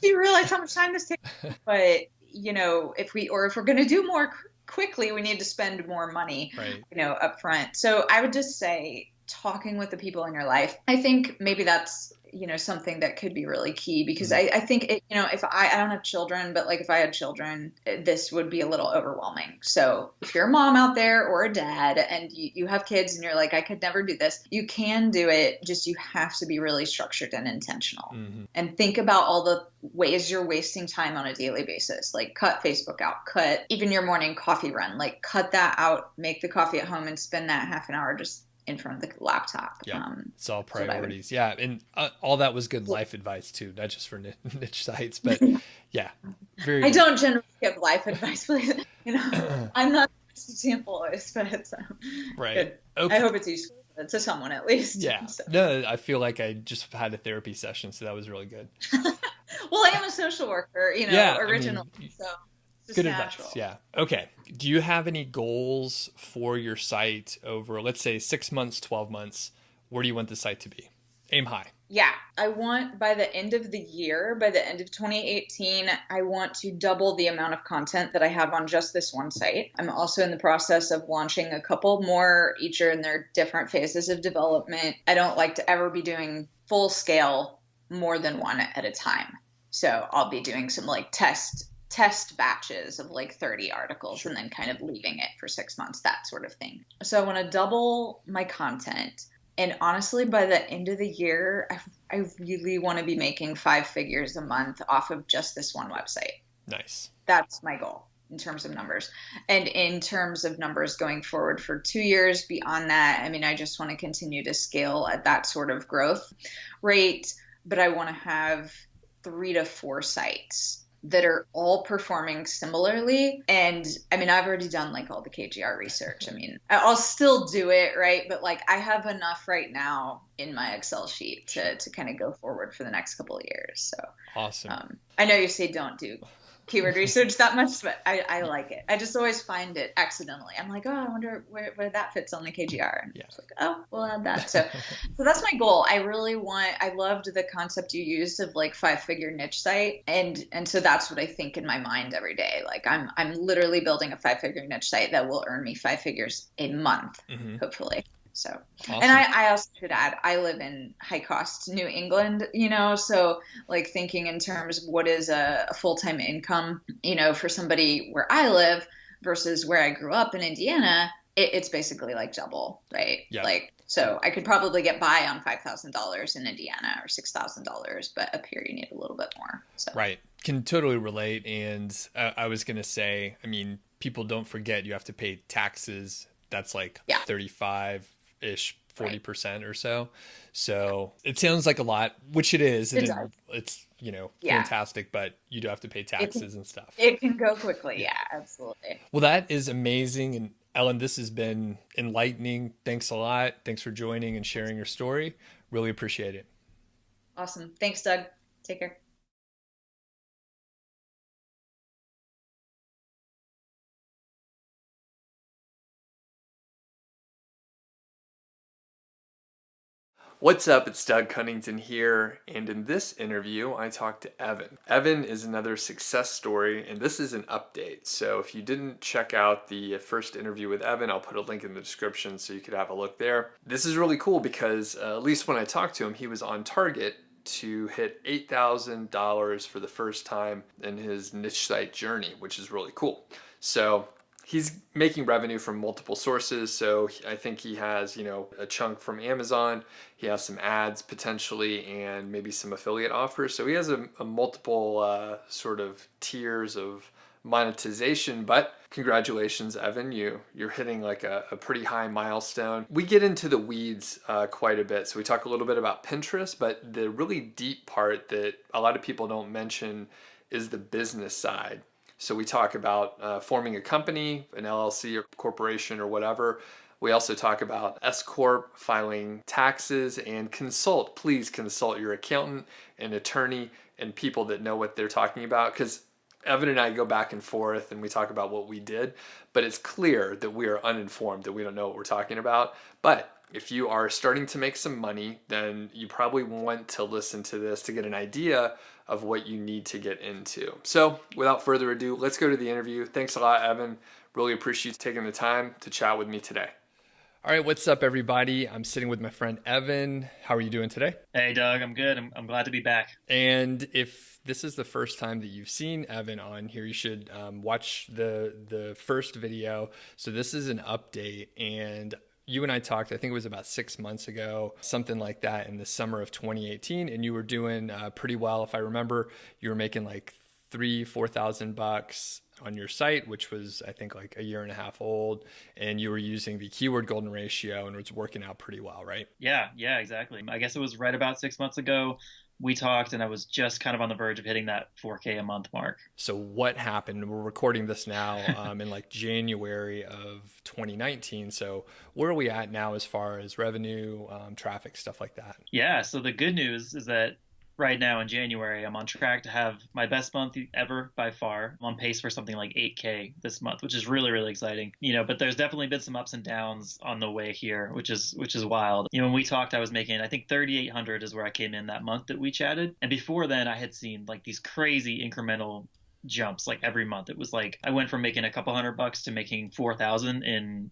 do you realize how much time this takes? But, if we're going to do more quickly, we need to spend more money, right. Up front. So I would just say, talking with the people in your life. I think maybe that's, something that could be really key, because I think if I don't have children, but like if I had children, this would be a little overwhelming. So if you're a mom out there or a dad and you have kids and you're like, I could never do this, you can do it. Just, you have to be really structured and intentional, and think about all the ways you're wasting time on a daily basis. Like, cut Facebook out, cut even your morning coffee run, like cut that out, make the coffee at home and spend that half an hour just in front of the laptop. Yeah, it's all priorities. Yeah, and all that was good life advice too, not just for niche sites, but yeah, very. I don't generally give life advice, please. I'm not the best example, but it's right. Good. Okay. I hope it's useful to someone at least. Yeah. So. No, I feel like I just had a therapy session, so that was really good. Well, I am a social worker, originally, so. Good advice. Yeah. Okay. Do you have any goals for your site over, let's say, 6 months, 12 months? Where do you want the site to be? Aim high. Yeah. I want, by the end of the year, by the end of 2018, I want to double the amount of content that I have on just this one site. I'm also in the process of launching a couple more, each are in their different phases of development. I don't like to ever be doing full scale more than one at a time. So I'll be doing some like test batches of like 30 articles and then kind of leaving it for 6 months, that sort of thing. So I want to double my content. And honestly, by the end of the year, I really want to be making 5 figures a month off of just this one website. Nice. That's my goal in terms of numbers. And in terms of numbers going forward for 2 years beyond that, I mean, I just want to continue to scale at that sort of growth rate, but I want to have 3 to 4 sites that are all performing similarly. And I mean, I've already done like all the KGR research. I mean, I'll still do it, right? But like, I have enough right now in my Excel sheet to kind of go forward for the next couple of years. So awesome. I know you say don't do keyword research that much, but I like it. I just always find it accidentally. I'm like, oh, I wonder where that fits on the KGR. And it's like, oh, we'll add that. So that's my goal. I loved the concept you used of like 5-figure niche site. And so that's what I think in my mind every day. Like I'm literally building a 5-figure niche site that will earn me 5 figures a month, hopefully. So, awesome. And I also should add, I live in high cost New England, so like thinking in terms of what is a full-time income, for somebody where I live versus where I grew up in Indiana, it's basically like double, right? Yeah. Like, so I could probably get by on $5,000 in Indiana or $6,000, but up here you need a little bit more. So. Right. Can totally relate. And I was going to say, I mean, people don't forget you have to pay taxes. That's like 35-ish, 40% or so. So it sounds like a lot, which it is. And it's, fantastic, but you do have to pay taxes and stuff. It can go quickly. Yeah, absolutely. Well, that is amazing. And Ellen, this has been enlightening. Thanks a lot. Thanks for joining and sharing your story. Really appreciate it. Awesome. Thanks, Doug. Take care. What's up? It's Doug Cunnington here, and in this interview, I talked to Evan. Evan is another success story, and this is an update. So if you didn't check out the first interview with Evan, I'll put a link in the description so you could have a look there. This is really cool because at least when I talked to him, he was on target to hit $8,000 for the first time in his niche site journey, which is really cool. So he's making revenue from multiple sources. So I think he has, a chunk from Amazon. He has some ads potentially and maybe some affiliate offers. So he has a multiple sort of tiers of monetization. But congratulations, Evan. You're hitting like a pretty high milestone. We get into the weeds quite a bit. So we talk a little bit about Pinterest, but the really deep part that a lot of people don't mention is the business side. So we talk about forming a company, an LLC or corporation or whatever. We also talk about S-Corp, filing taxes, and please consult your accountant and attorney and people that know what they're talking about, because Evan and I go back and forth and we talk about what we did, but it's clear that we are uninformed, that we don't know what we're talking about. But if you are starting to make some money, then you probably want to listen to this to get an idea of what you need to get into. So without further ado, let's go to the interview. Thanks a lot, Evan. Really appreciate you taking the time to chat with me today. All right, what's up, everybody? I'm sitting with my friend Evan. How are you doing today? Hey, Doug, I'm good. I'm glad to be back. And if this is the first time that you've seen Evan on here, you should watch the first video. So this is an update, and you and I talked, I think it was about 6 months ago, something like that, in the summer of 2018, and you were doing pretty well. If I remember, you were making like $4,000 on your site, which was, I think, like a year and a half old, and you were using the keyword golden ratio and it was working out pretty well, right? Yeah, exactly. I guess it was right about 6 months ago we talked, and I was just kind of on the verge of hitting that 4K a month mark. So what happened? We're recording this now in like January of 2019. So where are we at now as far as revenue, traffic, stuff like that? Yeah, so the good news is that right now in January, I'm on track to have my best month ever by far. I'm on pace for something like 8K this month, which is really, really exciting. But there's definitely been some ups and downs on the way here, which is wild. When we talked, I was making, I think 3,800 is where I came in that month that we chatted. And before then, I had seen like these crazy incremental jumps like every month. It was like I went from making a couple $100 to making 4,000 in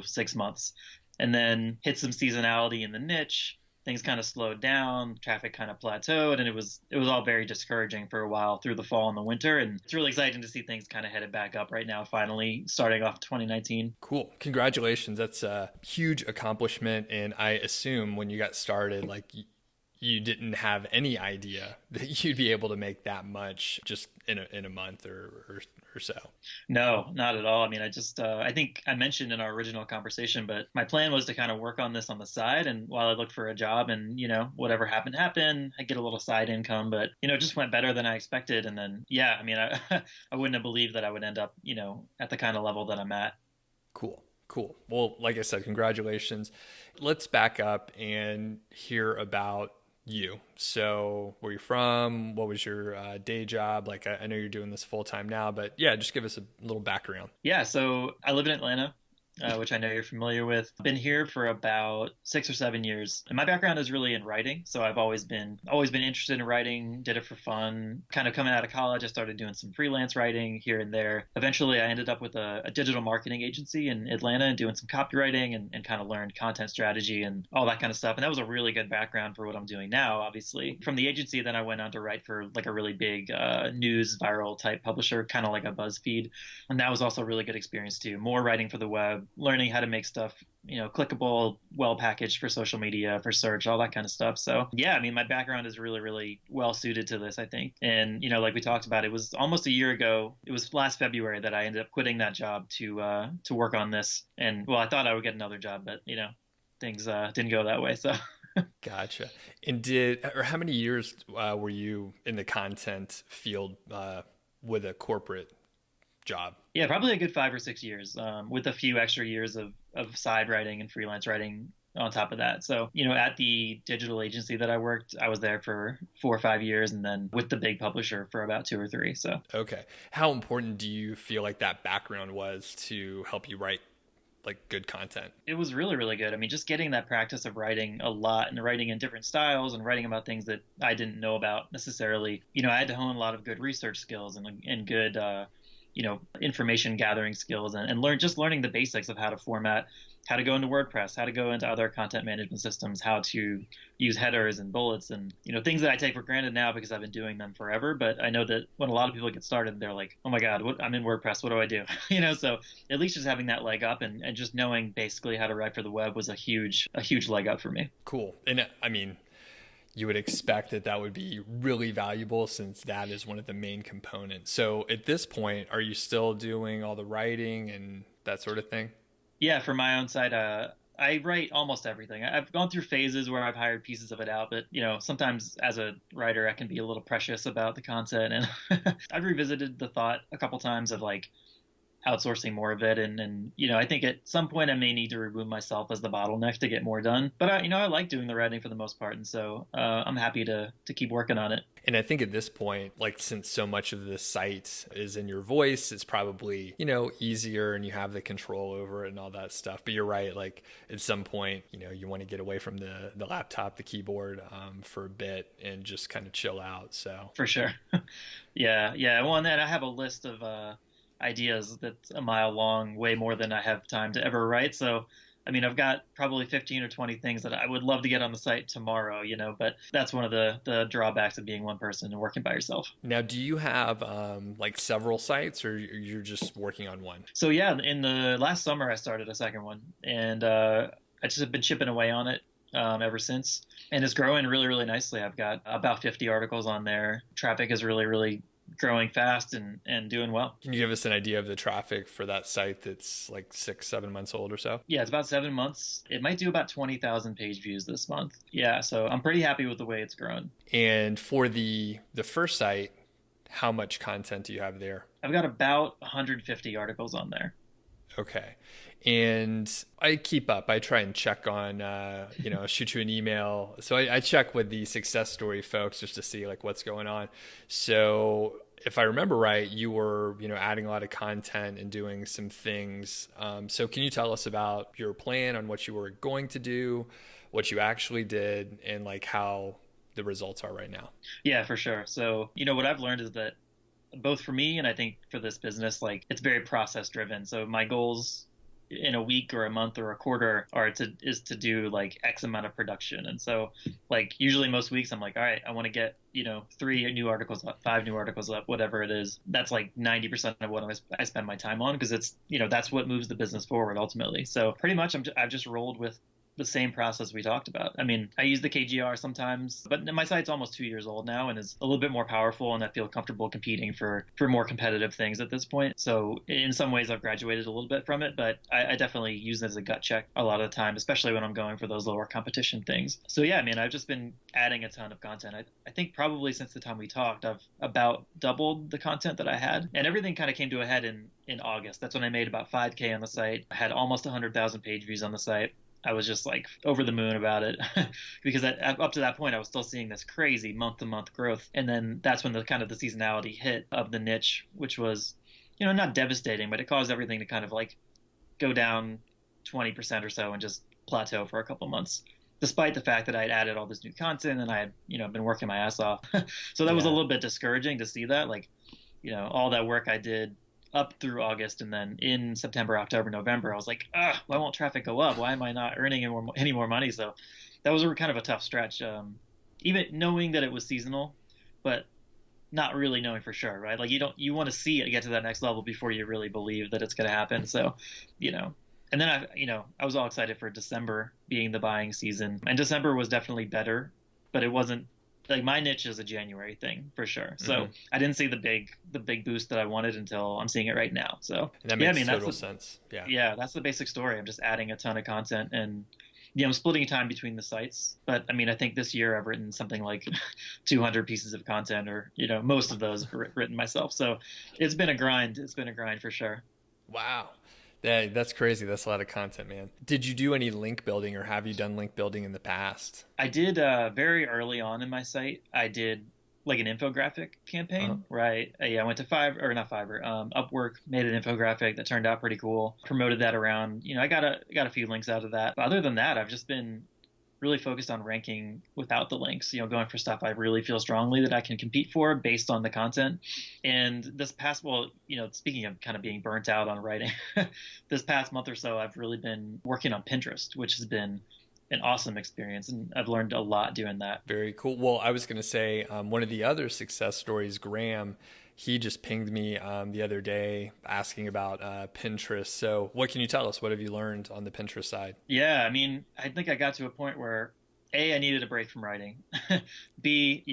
6 months, and then hit some seasonality in the niche. Things kind of slowed down, traffic kind of plateaued, and it was all very discouraging for a while through the fall and the winter. And it's really exciting to see things kind of headed back up right now, finally starting off 2019. Cool. Congratulations. That's a huge accomplishment. And I assume when you got started, like you didn't have any idea that you'd be able to make that much just in a month or so. No, not at all. I mean, I think I mentioned in our original conversation, but my plan was to kind of work on this on the side. And while I looked for a job and, whatever happened, I get a little side income, but, it just went better than I expected. And then, yeah, I mean, I wouldn't have believed that I would end up, at the kind of level that I'm at. Cool. Well, like I said, congratulations. Let's back up and hear about you. So where you're from, what was your day job? Like, I know you're doing this full time now, but yeah, just give us a little background. Yeah. So I live in Atlanta, which I know you're familiar with. I've been here for about 6 or 7 years. And my background is really in writing. So I've always been interested in writing, did it for fun. Kind of coming out of college, I started doing some freelance writing here and there. Eventually, I ended up with a digital marketing agency in Atlanta and doing some copywriting and kind of learned content strategy and all that kind of stuff. And that was a really good background for what I'm doing now, obviously. From the agency, then I went on to write for like a really big news viral type publisher, kind of like a BuzzFeed. And that was also a really good experience too. More writing for the web, learning how to make stuff, clickable, well packaged for social media, for search, all that kind of stuff. So yeah, I mean, my background is really, really well suited to this, I think. And, like we talked about, it was almost a year ago. It was last February that I ended up quitting that job to work on this. And well, I thought I would get another job, but things didn't go that way. So. Gotcha. And how many years were you in the content field with a corporate job? Yeah, probably a good 5 or 6 years, with a few extra years of side writing and freelance writing on top of that. So, at the digital agency that I worked, I was there for 4 or 5 years, and then with the big publisher for about 2 or 3. So, okay. How important do you feel like that background was to help you write like good content? It was really, really good. I mean, just getting that practice of writing a lot and writing in different styles and writing about things that I didn't know about necessarily. I had to hone a lot of good research skills and good information gathering skills and learning the basics of how to format, how to go into WordPress, how to go into other content management systems, how to use headers and bullets and, things that I take for granted now because I've been doing them forever. But I know that when a lot of people get started, they're like, oh my God, I'm in WordPress. What do I do? So at least just having that leg up and just knowing basically how to write for the web was a huge leg up for me. Cool. And I mean, you would expect that would be really valuable since that is one of the main components. So at this point, are you still doing all the writing and that sort of thing? Yeah, for my own side, I write almost everything. I've gone through phases where I've hired pieces of it out, but sometimes as a writer, I can be a little precious about the content. And I've revisited the thought a couple times of like outsourcing more of it. And I think at some point I may need to remove myself as the bottleneck to get more done. But I like doing the writing for the most part. And so I'm happy to keep working on it. And I think at this point, like, since so much of the site is in your voice, it's probably, easier and you have the control over it and all that stuff. But you're right. Like at some point, you want to get away from the laptop, the keyboard for a bit and just kind of chill out. So for sure. Yeah. Well, and then I have a list of ideas that's a mile long, way more than I have time to ever write. So I mean, I've got probably 15 or 20 things that I would love to get on the site tomorrow, but that's one of the drawbacks of being one person and working by yourself. Now, do you have like several sites, or you're just working on one? So yeah, in the last summer, I started a second one, and I just have been chipping away on it ever since. And it's growing really, really nicely. I've got about 50 articles on there. Traffic is really, really growing fast and doing well. Can you give us an idea of the traffic for that site that's like 6-7 months old or so? Yeah, it's about 7 months. It might do about 20,000 page views this month. Yeah, so I'm pretty happy with the way it's grown. And for the first site, how much content do you have there? I've got about 150 articles on there. Okay. And I keep up. I try and check on, shoot you an email. So I check with the success story folks just to see like what's going on. So if I remember right, you were, adding a lot of content and doing some things. So can you tell us about your plan on what you were going to do, what you actually did, and like how the results are right now? Yeah, for sure. So, what I've learned is that both for me and I think for this business, like it's very process driven. So my goals in a week or a month or a quarter is to do like X amount of production. And so like usually most weeks I'm like, all right, I want to get, 3 new articles up, 5 new articles up, whatever it is. That's like 90% of what I spend my time on, because it's, that's what moves the business forward ultimately. So pretty much I've just rolled with the same process we talked about. I mean, I use the KGR sometimes, but my site's almost 2 years old now and is a little bit more powerful, and I feel comfortable competing for more competitive things at this point. So in some ways I've graduated a little bit from it, but I definitely use it as a gut check a lot of the time, especially when I'm going for those lower competition things. So yeah, I mean, I've just been adding a ton of content. I think probably since the time we talked, I've about doubled the content that I had, and everything kind of came to a head in August. That's when I made about 5K on the site. I had almost 100,000 page views on the site. I was just like over the moon about it because up to that point, I was still seeing this crazy month to month growth. And then that's when the seasonality hit of the niche, which was, not devastating, but it caused everything to kind of like go down 20% or so and just plateau for a couple months, despite the fact that I'd added all this new content and I had, been working my ass off. So that was a little bit discouraging to see that, like, all that work I did up through August, and then in September, October, November, I was like, why won't traffic go up? Why am I not earning any more money? So that was kind of a tough stretch, even knowing that it was seasonal, but not really knowing for sure, right? Like you want to see it get to that next level before you really believe that it's going to happen. So, and then I was all excited for December being the buying season, and December was definitely better, but it wasn't. Like my niche is a January thing for sure. So I didn't see the big boost that I wanted until I'm seeing it right now. So that makes total sense. Yeah, that's the basic story. I'm just adding a ton of content, and I'm splitting time between the sites. But I mean, I think this year I've written something like 200 pieces of content, or most of those I've written myself. So it's been a grind. It's been a grind for sure. Wow. That's crazy. That's a lot of content, man. Did you do any link building, or have you done link building in the past? I did very early on in my site. I did like an infographic campaign, right? I went to Upwork, made an infographic that turned out pretty cool. Promoted that around. I got a few links out of that. But other than that, I've just been really focused on ranking without the links, going for stuff I really feel strongly that I can compete for based on the content. And this past, speaking of kind of being burnt out on writing, this past month or so, I've really been working on Pinterest, which has been an awesome experience. And I've learned a lot doing that. Very cool. Well, I was going to say one of the other success stories, Graham, he just pinged me the other day asking about Pinterest. So what can you tell us? What have you learned on the Pinterest side? Yeah, I mean, I think I got to a point where A, I needed a break from writing. B,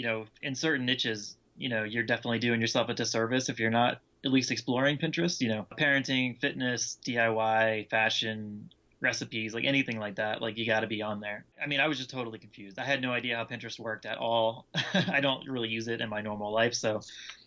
in certain niches, you're definitely doing yourself a disservice if you're not at least exploring Pinterest, parenting, fitness, DIY, fashion, recipes, like anything like that, like you got to be on there. I mean, I was just totally confused. I had no idea how Pinterest worked at all. I don't really use it in my normal life, so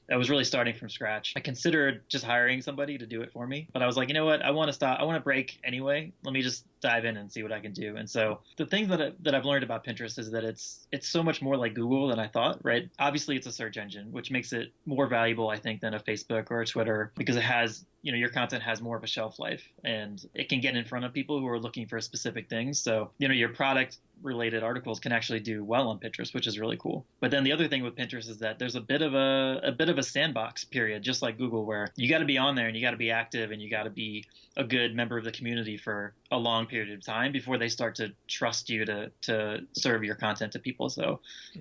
I was really starting from scratch. I considered just hiring somebody to do it for me, but I was like, you know what? I want to stop. I want to break anyway. Let me just dive in and see what I can do. And so the thing that I've learned about Pinterest is that it's so much more like Google than I thought, right? Obviously, it's a search engine, which makes it more valuable, I think, than a Facebook or a Twitter, because it has, your content has more of a shelf life, and it can get in front of people who are looking for specific things. So, your product related articles can actually do well on Pinterest, which is really cool. But then the other thing with Pinterest is that there's a bit of a sandbox period, just like Google, where you got to be on there and you got to be active and you got to be a good member of the community for a long period of time before they start to trust you to serve your content to people. So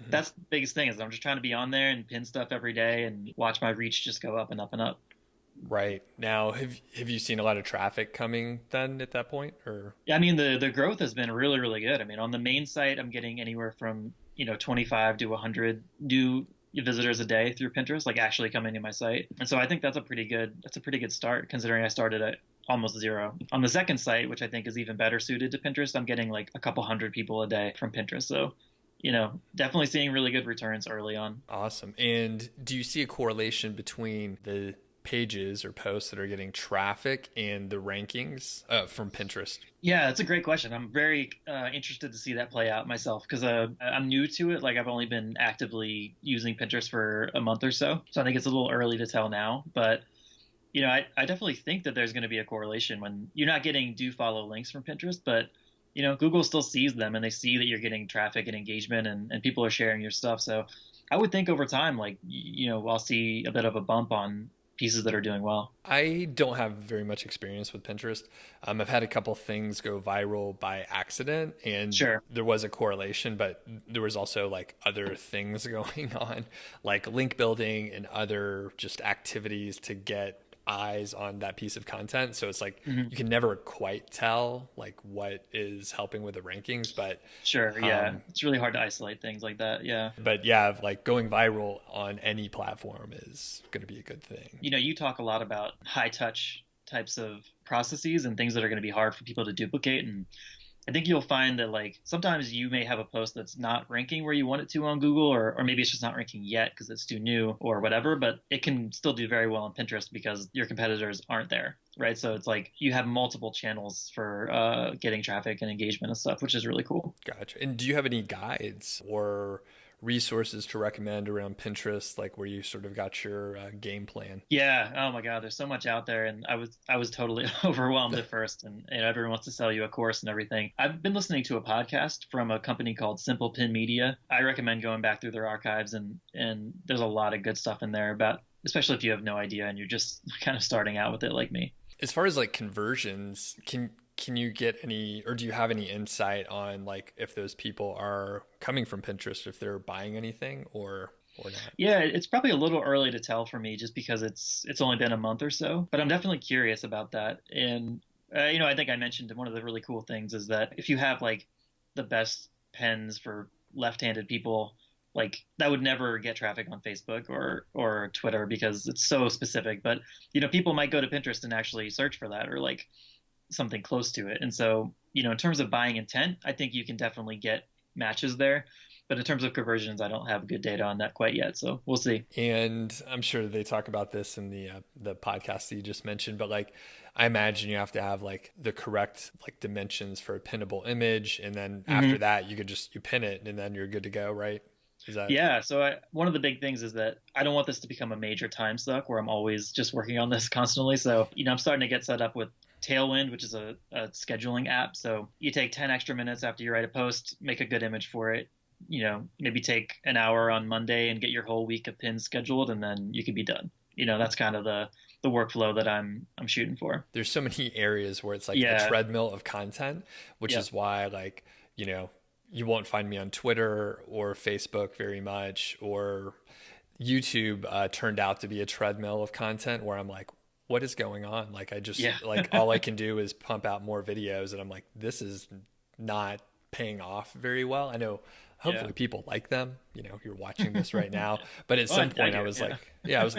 that's the biggest thing, is I'm just trying to be on there and pin stuff every day and watch my reach just go up and up and up. Right. Now, have you seen a lot of traffic coming then at that point, or? Yeah, I mean, the growth has been really, really good. I mean, on the main site, I'm getting anywhere from, 25 to 100 new visitors a day through Pinterest, like actually coming to my site. And so I think that's a pretty good start, considering I started at almost zero. On the second site, which I think is even better suited to Pinterest, I'm getting like a couple hundred people a day from Pinterest. So, definitely seeing really good returns early on. Awesome. And do you see a correlation between the pages or posts that are getting traffic and the rankings from Pinterest? Yeah, that's a great question. I'm very interested to see that play out myself, because I'm new to it. Like, I've only been actively using Pinterest for a month or so. So I think it's a little early to tell now. But, I definitely think that there's going to be a correlation when you're not getting do follow links from Pinterest, but Google still sees them and they see that you're getting traffic and engagement and people are sharing your stuff. So I would think over time, like, I'll see a bit of a bump on pieces that are doing well. I don't have very much experience with Pinterest. I've had a couple things go viral by accident, and Sure. There was a correlation, but there was also like other things going on, like link building and other just activities to get eyes on that piece of content. So it's like you can never quite tell like what is helping with the rankings, but sure, yeah, it's really hard to isolate things like that. Yeah, but yeah, like going viral on any platform is going to be a good thing. You talk a lot about high touch types of processes and things that are going to be hard for people to duplicate, and I think you'll find that like sometimes you may have a post that's not ranking where you want it to on Google, or maybe it's just not ranking yet because it's too new or whatever, but it can still do very well on Pinterest because your competitors aren't there, right? So it's like you have multiple channels for getting traffic and engagement and stuff, which is really cool. Gotcha. And do you have any guides or resources to recommend around Pinterest, like where you sort of got your game plan? Yeah. Oh my God, there's so much out there, and I was totally overwhelmed at first, and everyone wants to sell you a course and everything. I've been listening to a podcast from a company called Simple Pin Media. I recommend going back through their archives, and there's a lot of good stuff in there about, especially if you have no idea and you're just kind of starting out with it like me. As far as like conversions, can you get any, or do you have any insight on like if those people are coming from Pinterest, if they're buying anything or not? Yeah, it's probably a little early to tell for me just because it's only been a month or so, but I'm definitely curious about that. And I think I mentioned one of the really cool things is that if you have like the best pens for left-handed people, like that would never get traffic on Facebook or Twitter because it's so specific. But people might go to Pinterest and actually search for that, or like something close to it. And so, in terms of buying intent, I think you can definitely get matches there. But in terms of conversions, I don't have good data on that quite yet. So we'll see. And I'm sure they talk about this in the podcast that you just mentioned, but like, I imagine you have to have like the correct like dimensions for a pinnable image. And then after that, you pin it and then you're good to go, right? Yeah. So one of the big things is that I don't want this to become a major time suck where I'm always just working on this constantly. So, I'm starting to get set up with Tailwind, which is a scheduling app. So you take 10 extra minutes after you write a post, make a good image for it, maybe take an hour on Monday and get your whole week of pins scheduled, and then you could be done. That's kind of the workflow that I'm shooting for. There's so many areas where it's like a treadmill of content, which is why like, you won't find me on Twitter or Facebook very much, or YouTube turned out to be a treadmill of content where I'm like, what is going on? Like, I just like all I can do is pump out more videos, and I'm like, this is not paying off very well. I know hopefully people like them, you're watching this right now, but at some point I was like,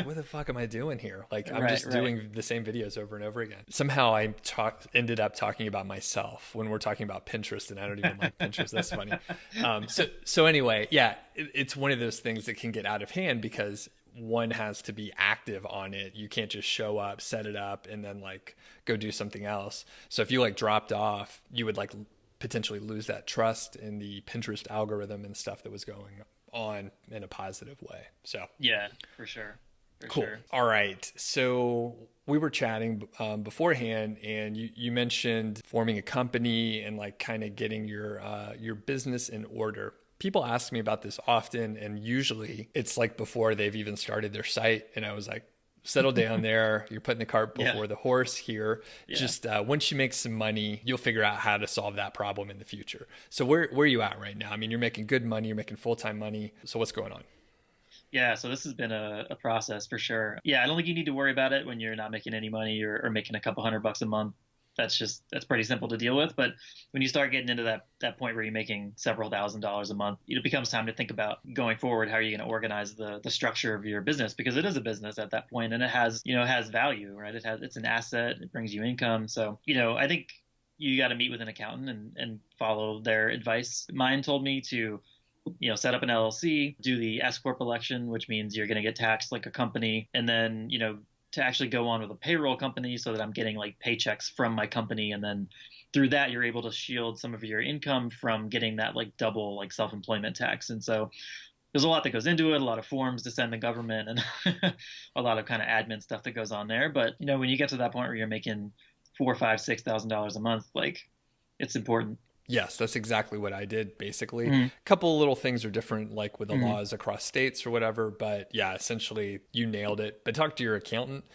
what the fuck am I doing here? Like, I'm just doing the same videos over and over again. Somehow I ended up talking about myself when we're talking about Pinterest, and I don't even like Pinterest. That's funny. So anyway, it's one of those things that can get out of hand because one has to be active on it. You can't just show up, set it up, and then like go do something else. So if you like dropped off, you would like potentially lose that trust in the Pinterest algorithm and stuff that was going on in a positive way. So yeah, for sure. for Cool. sure. All right. So we were chatting beforehand, and you mentioned forming a company and like kind of getting your business in order. People ask me about this often, and usually it's like before they've even started their site. And I was like, settle down there. You're putting the cart before the horse here. Yeah. Just once you make some money, you'll figure out how to solve that problem in the future. So where are you at right now? I mean, you're making good money. You're making full-time money. So what's going on? Yeah, so this has been a process for sure. Yeah, I don't think you need to worry about it when you're not making any money or making a couple $100 a month. That's pretty simple to deal with. But when you start getting into that point where you're making several $1,000s a month, it becomes time to think about going forward. How are you going to organize the structure of your business? Because it is a business at that point, and it has value, right? It's an asset. It brings you income. So, I think you got to meet with an accountant and follow their advice. Mine told me to set up an LLC, do the S corp election, which means you're going to get taxed like a company, and then to actually go on with a payroll company so that I'm getting like paychecks from my company, and then through that you're able to shield some of your income from getting that like double like self-employment tax. And so there's a lot that goes into it, a lot of forms to send the government, and a lot of kind of admin stuff that goes on there. But when you get to that point where you're making $4,000, $5,000, $6,000 a month, like it's important. Yes, that's exactly what I did, basically. A couple of little things are different, like with the laws across states or whatever. But yeah, essentially, you nailed it. But talk to your accountant.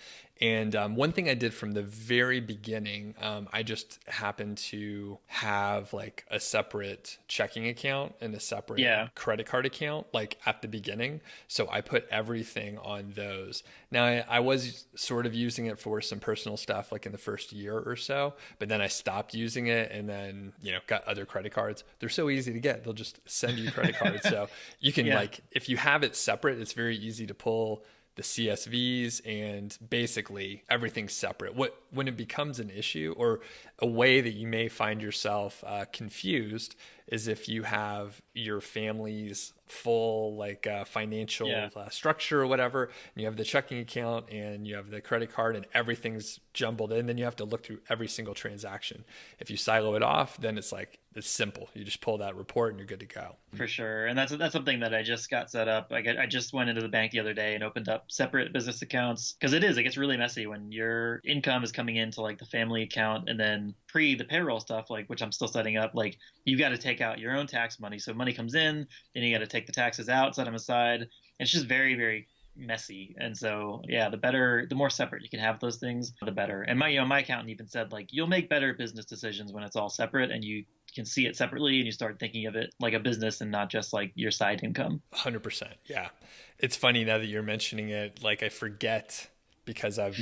And one thing I did from the very beginning, I just happened to have like a separate checking account and a separate credit card account, like at the beginning. So I put everything on those. Now, I was sort of using it for some personal stuff, like in the first year or so, but then I stopped using it and then, got other credit cards. They're so easy to get. They'll just send you credit cards. So you can like, if you have it separate, it's very easy to pull the CSVs, and basically everything's separate. When it becomes an issue or a way that you may find yourself confused is if you have your family's full like financial structure or whatever, and you have the checking account and you have the credit card and everything's jumbled in, then you have to look through every single transaction. If you silo it off, then it's simple. You just pull that report and you're good to go. For sure. And that's something that I just got set up. I just went into the bank the other day and opened up separate business accounts, because it gets really messy when your income is coming into like the family account, and then the payroll stuff, like which I'm still setting up, like you got to take out your own tax money. So money comes in, then you got to take the taxes out, set them aside. And it's just very, very messy. And so the more separate you can have those things, the better. And my accountant even said like you'll make better business decisions when it's all separate and you can see it separately and you start thinking of it like a business and not just like your side income. 100%. Yeah. It's funny now that you're mentioning it, like I forget because I've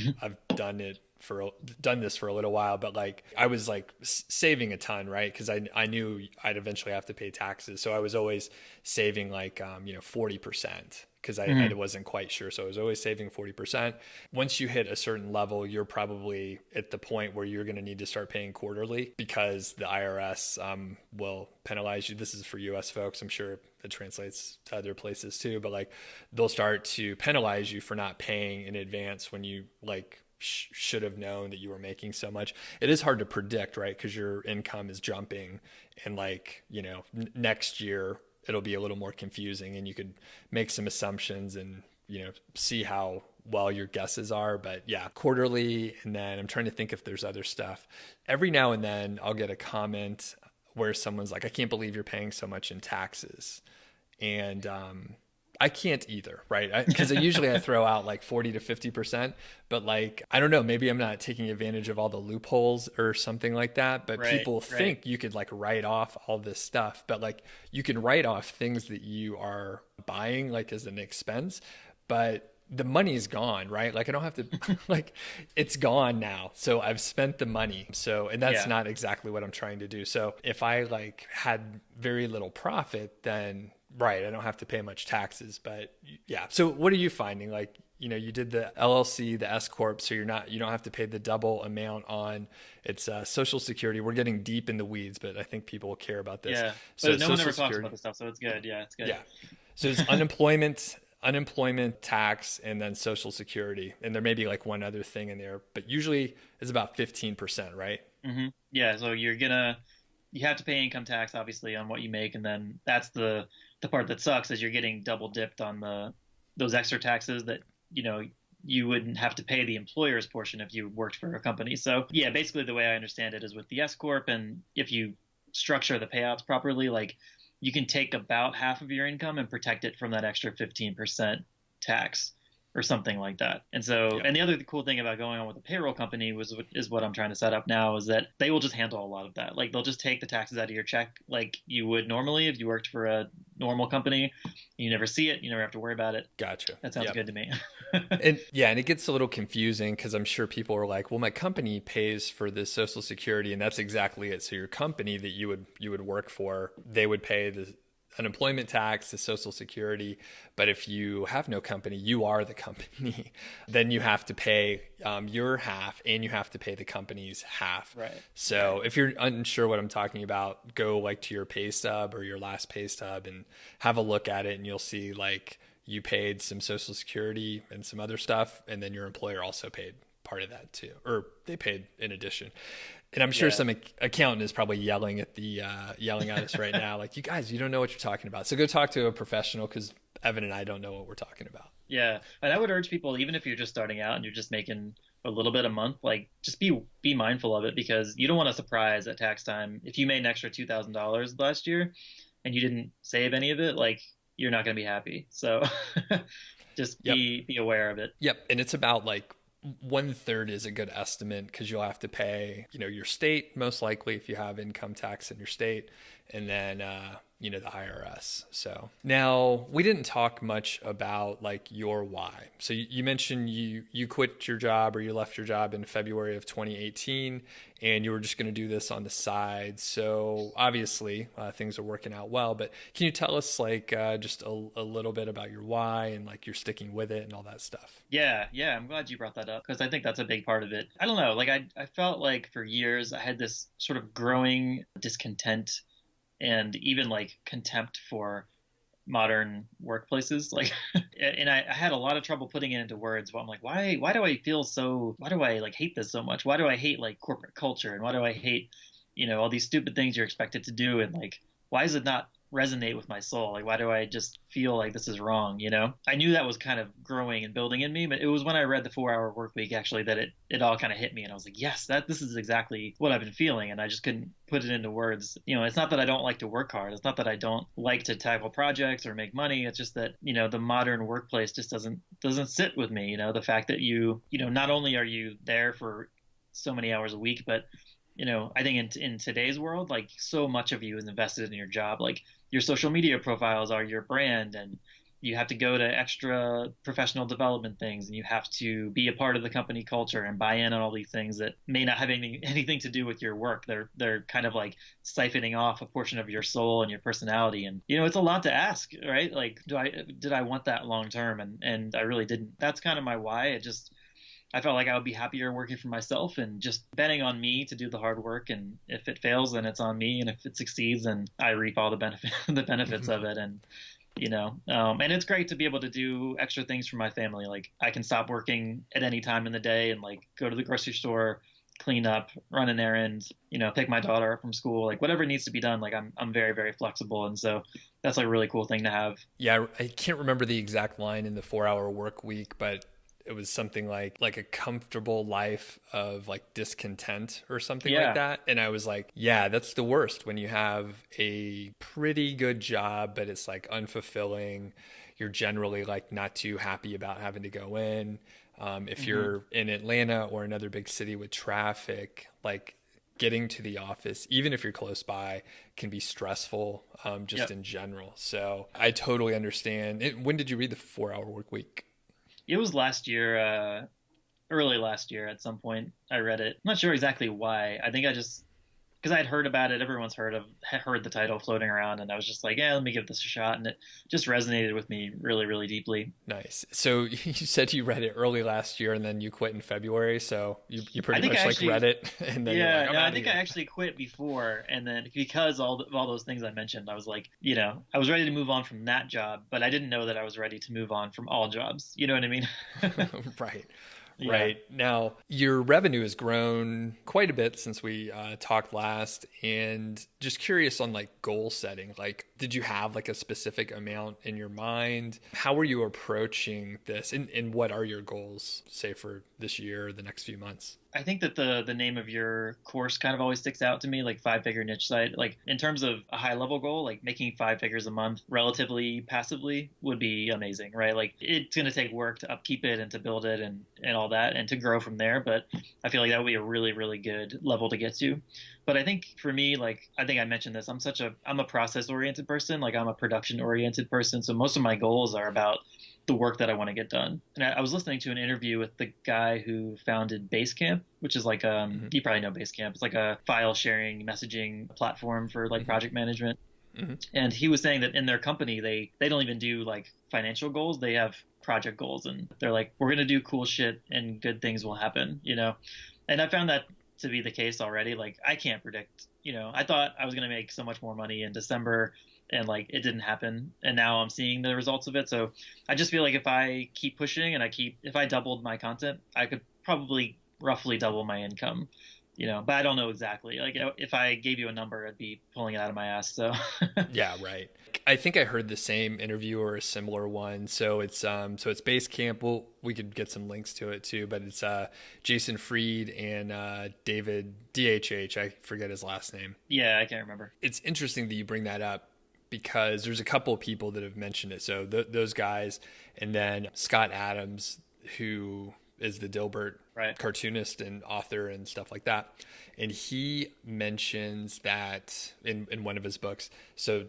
done this for a little while, but like I was like saving a ton, right? Because I knew I'd eventually have to pay taxes. So I was always saving like 40%. Because I wasn't quite sure. So I was always saving 40%. Once you hit a certain level, you're probably at the point where you're going to need to start paying quarterly, because the IRS will penalize you. This is for US folks. I'm sure it translates to other places too. But like they'll start to penalize you for not paying in advance when you like should have known that you were making so much. It is hard to predict, right? Because your income is jumping, and like, next year it'll be a little more confusing, and you could make some assumptions and, see how well your guesses are. But yeah, quarterly. And then I'm trying to think if there's other stuff. Every now and then I'll get a comment where someone's like, I can't believe you're paying so much in taxes. And, I can't either, right? Because usually I throw out like 40 to 50%, but like, I don't know, maybe I'm not taking advantage of all the loopholes or something like that. But people think you could like write off all this stuff, but like you can write off things that you are buying like as an expense, but the money is gone, right? Like I don't have to, like it's gone now. So I've spent the money. So, and that's not exactly what I'm trying to do. So if I like had very little profit, then right, I don't have to pay much taxes. But yeah. So what are you finding? Like, you did the LLC, the S corp, so you don't have to pay the double amount on it's Social Security. We're getting deep in the weeds, but I think people will care about this. Yeah. So no one ever talks about this stuff, so it's good. Yeah, it's good. Yeah. So it's unemployment tax, and then Social Security, and there may be like one other thing in there, but usually it's about 15%, right? Mm-hmm. Yeah. So you have to pay income tax obviously on what you make, and then that's the part that sucks is you're getting double dipped on those extra taxes that you wouldn't have to pay the employer's portion if you worked for a company. So yeah, basically the way I understand it is with the S corp, and if you structure the payouts properly, like you can take about half of your income and protect it from that extra 15% tax or something like that. And so, and the other cool thing about going on with a payroll company is what I'm trying to set up now, is that they will just handle a lot of that. Like they'll just take the taxes out of your check like you would normally if you worked for a normal company. You never see it. You never have to worry about it. Gotcha. That sounds good to me. And it gets a little confusing because I'm sure people are like, well, my company pays for this Social Security, and that's exactly it. So your company that you would work for, they would pay the unemployment tax, the Social Security. But if you have no company, you are the company, then you have to pay your half, and you have to pay the company's half. Right. So if you're unsure what I'm talking about, go like to your pay stub or your last pay stub and have a look at it, and you'll see like you paid some Social Security and some other stuff, and then your employer also paid part of that too, or they paid in addition. And I'm sure some accountant is probably yelling at us right now, like, you guys, you don't know what you're talking about. So go talk to a professional, because Evan and I don't know what we're talking about. Yeah, and I would urge people, even if you're just starting out and you're just making a little bit a month, like just be mindful of it, because you don't want a surprise at tax time. If you made an extra $2,000 last year and you didn't save any of it, like you're not going to be happy. So just be aware of it. Yep, and it's about like 1/3 is a good estimate, because you'll have to pay, your state, most likely, if you have income tax in your state, and then, the IRS. So now we didn't talk much about like your why. So you mentioned you quit your job, or you left your job in February of 2018, and you were just going to do this on the side. So obviously things are working out well, but can you tell us like just a little bit about your why, and like you're sticking with it and all that stuff? Yeah. I'm glad you brought that up, because I think that's a big part of it. I don't know, like I felt like for years I had this sort of growing discontent and even like contempt for modern workplaces. Like, and I had a lot of trouble putting it into words, but I'm like, why do I like hate this so much? Why do I hate like corporate culture? And why do I hate, all these stupid things you're expected to do? And like, why does it not resonate with my soul? Like, why do I just feel like this is wrong? I knew that was kind of growing and building in me, but it was when I read the 4-Hour Workweek actually that it all kind of hit me, and I was like, yes, this is exactly what I've been feeling, and I just couldn't put it into words. It's not that I don't like to work hard. It's not that I don't like to tackle projects or make money. It's just that, the modern workplace just doesn't sit with me. The fact that not only are you there for so many hours a week, but I think in today's world, like so much of you is invested in your job. Like your social media profiles are your brand, and you have to go to extra professional development things, and you have to be a part of the company culture and buy in on all these things that may not have anything to do with your work. They're kind of like siphoning off a portion of your soul and your personality. And, it's a lot to ask, right? Like, did I want that long term? And I really didn't. That's kind of my why. I felt like I would be happier working for myself and just betting on me to do the hard work. And if it fails, then it's on me. And if it succeeds, then I reap all the benefits of it. And, and it's great to be able to do extra things for my family. Like I can stop working at any time in the day and like go to the grocery store, clean up, run an errand, pick my daughter up from school, like whatever needs to be done. Like I'm very, very flexible. And so that's like a really cool thing to have. Yeah. I can't remember the exact line in the 4-Hour Workweek, but it was something like a comfortable life of like discontent or something like that. And I was like, yeah, that's the worst, when you have a pretty good job, but it's like unfulfilling. You're generally like not too happy about having to go in. If you're in Atlanta or another big city with traffic, like getting to the office, even if you're close by, can be stressful in general. So I totally understand. When did you read the 4-Hour Workweek? It was last year, early last year at some point. I read it. I'm not sure exactly why. I think because I had heard about it. Everyone's heard the title floating around, and I was just like, yeah, let me give this a shot. And it just resonated with me really, really deeply. Nice. So you said you read it early last year, and then you quit in February. So you pretty much read it, and then you're like, I think I actually quit before, and then because all those things I mentioned, I was like, I was ready to move on from that job, but I didn't know that I was ready to move on from all jobs. You know what I mean? Yeah. Right. Now, your revenue has grown quite a bit since we talked last. And just curious on like goal setting. Like, did you have like a specific amount in your mind? How were you approaching this? And what are your goals, say, for this year or the next few months? I think that the name of your course kind of always sticks out to me, like 5-figure niche site. Like in terms of a high level goal, like making 5 figures a month relatively passively would be amazing, right? Like it's going to take work to upkeep it and to build it and all that and to grow from there. But I feel like that would be a really, really good level to get to. But I think for me, like, I think I mentioned this, I'm a process oriented person. Like I'm a production oriented person. So most of my goals are about the work that I want to get done. And I was listening to an interview with the guy who founded Basecamp, which is like you probably know Basecamp. It's like a file sharing messaging platform for like project management. And he was saying that in their company, they don't even do like financial goals. They have project goals, and they're like, we're going to do cool shit and good things will happen, you know? And I found that to be the case already. Like I can't predict, you know, I thought I was going to make so much more money in December, and like it didn't happen, and now I'm seeing the results of it. So I just feel like if I keep pushing and if I doubled my content, I could probably roughly double my income, you know, but I don't know exactly. Like if I gave you a number, I'd be pulling it out of my ass. So Yeah, right. I think I heard the same interview or a similar one. So it's Basecamp. We could get some links to it too, but it's Jason Fried and David DHH. I forget his last name. Yeah, I can't remember. It's interesting that you bring that up, because there's a couple of people that have mentioned it. So those guys, and then Scott Adams, who is the Dilbert cartoonist and author and stuff like that. And he mentions that in one of his books. So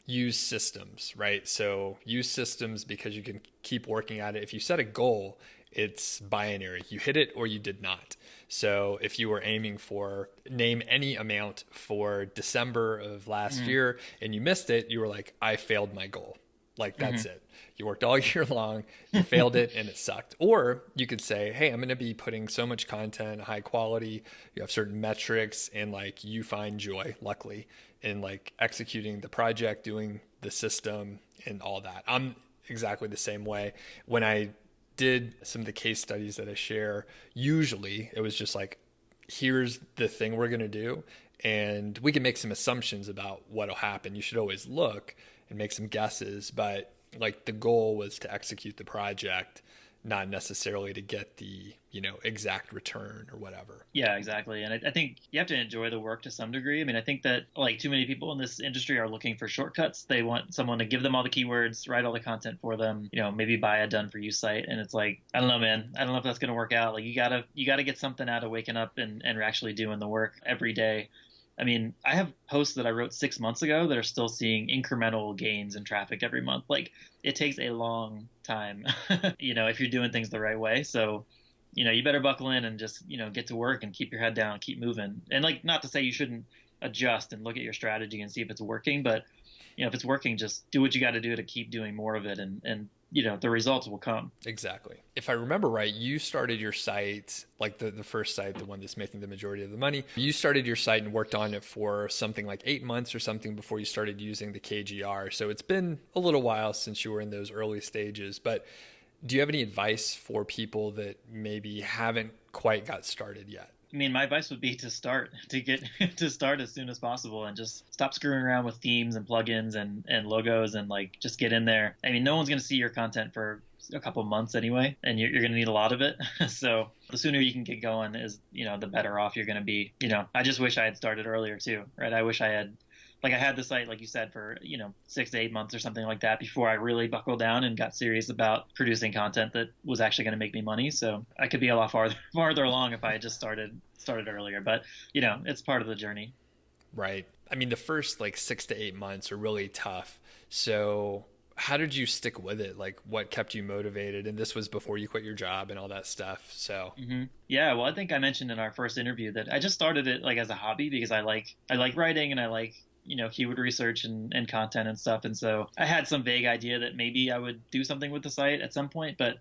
use systems, right? So use systems because you can keep working at it. If you set a goal, it's binary. You hit it or you did not. So if you were aiming for name any amount for December of last year and you missed it, you were like, I failed my goal. Like that's it. You worked all year long, you failed it and it sucked. Or you could say, hey, I'm going to be putting so much content, high quality, you have certain metrics, and like you find joy, luckily, in like executing the project, doing the system and all that. I'm exactly the same way. When I did some of the case studies that I share, usually it was just like, here's the thing we're going to do, and we can make some assumptions about what'll happen. You should always look and make some guesses, but like the goal was to execute the project, not necessarily to get the, you know, exact return or whatever. Yeah, exactly. And I think you have to enjoy the work to some degree. I mean, I think that like too many people in this industry are looking for shortcuts. They want someone to give them all the keywords, write all the content for them, you know, maybe buy a done for you site. And it's like, I don't know, man, I don't know if that's going to work out. Like you gotta get something out of waking up and actually doing the work every day. I mean, I have posts that I wrote 6 months ago that are still seeing incremental gains in traffic every month. Like it takes a long time, you know, if you're doing things the right way. So, you know, you better buckle in and just, you know, get to work and keep your head down, keep moving. And like, not to say you shouldn't adjust and look at your strategy and see if it's working, but you know, if it's working, just do what you got to do to keep doing more of it, and you know, the results will come. Exactly. If I remember right, you started your site, like the first site, the one that's making the majority of the money. You started your site and worked on it for something like 8 months or something before you started using the KGR. So it's been a little while since you were in those early stages. But do you have any advice for people that maybe haven't quite got started yet? I mean, my advice would be to start as soon as possible and just stop screwing around with themes and plugins and logos, and like just get in there. I mean, no one's going to see your content for a couple months anyway, and you're going to need a lot of it. So the sooner you can get going is, you know, the better off you're going to be. You know, I just wish I had started earlier too, right? I wish I had, like I had the site, like you said, for, you know, 6 to 8 months or something like that before I really buckled down and got serious about producing content that was actually going to make me money. So I could be a lot farther along if I had just started earlier. But, you know, it's part of the journey. Right. I mean, the first like 6 to 8 months are really tough. So how did you stick with it? Like what kept you motivated? And this was before you quit your job and all that stuff. So Yeah, well, I think I mentioned in our first interview that I just started it like as a hobby because I like writing, and I like, you know, keyword research and content and stuff. And so I had some vague idea that maybe I would do something with the site at some point, but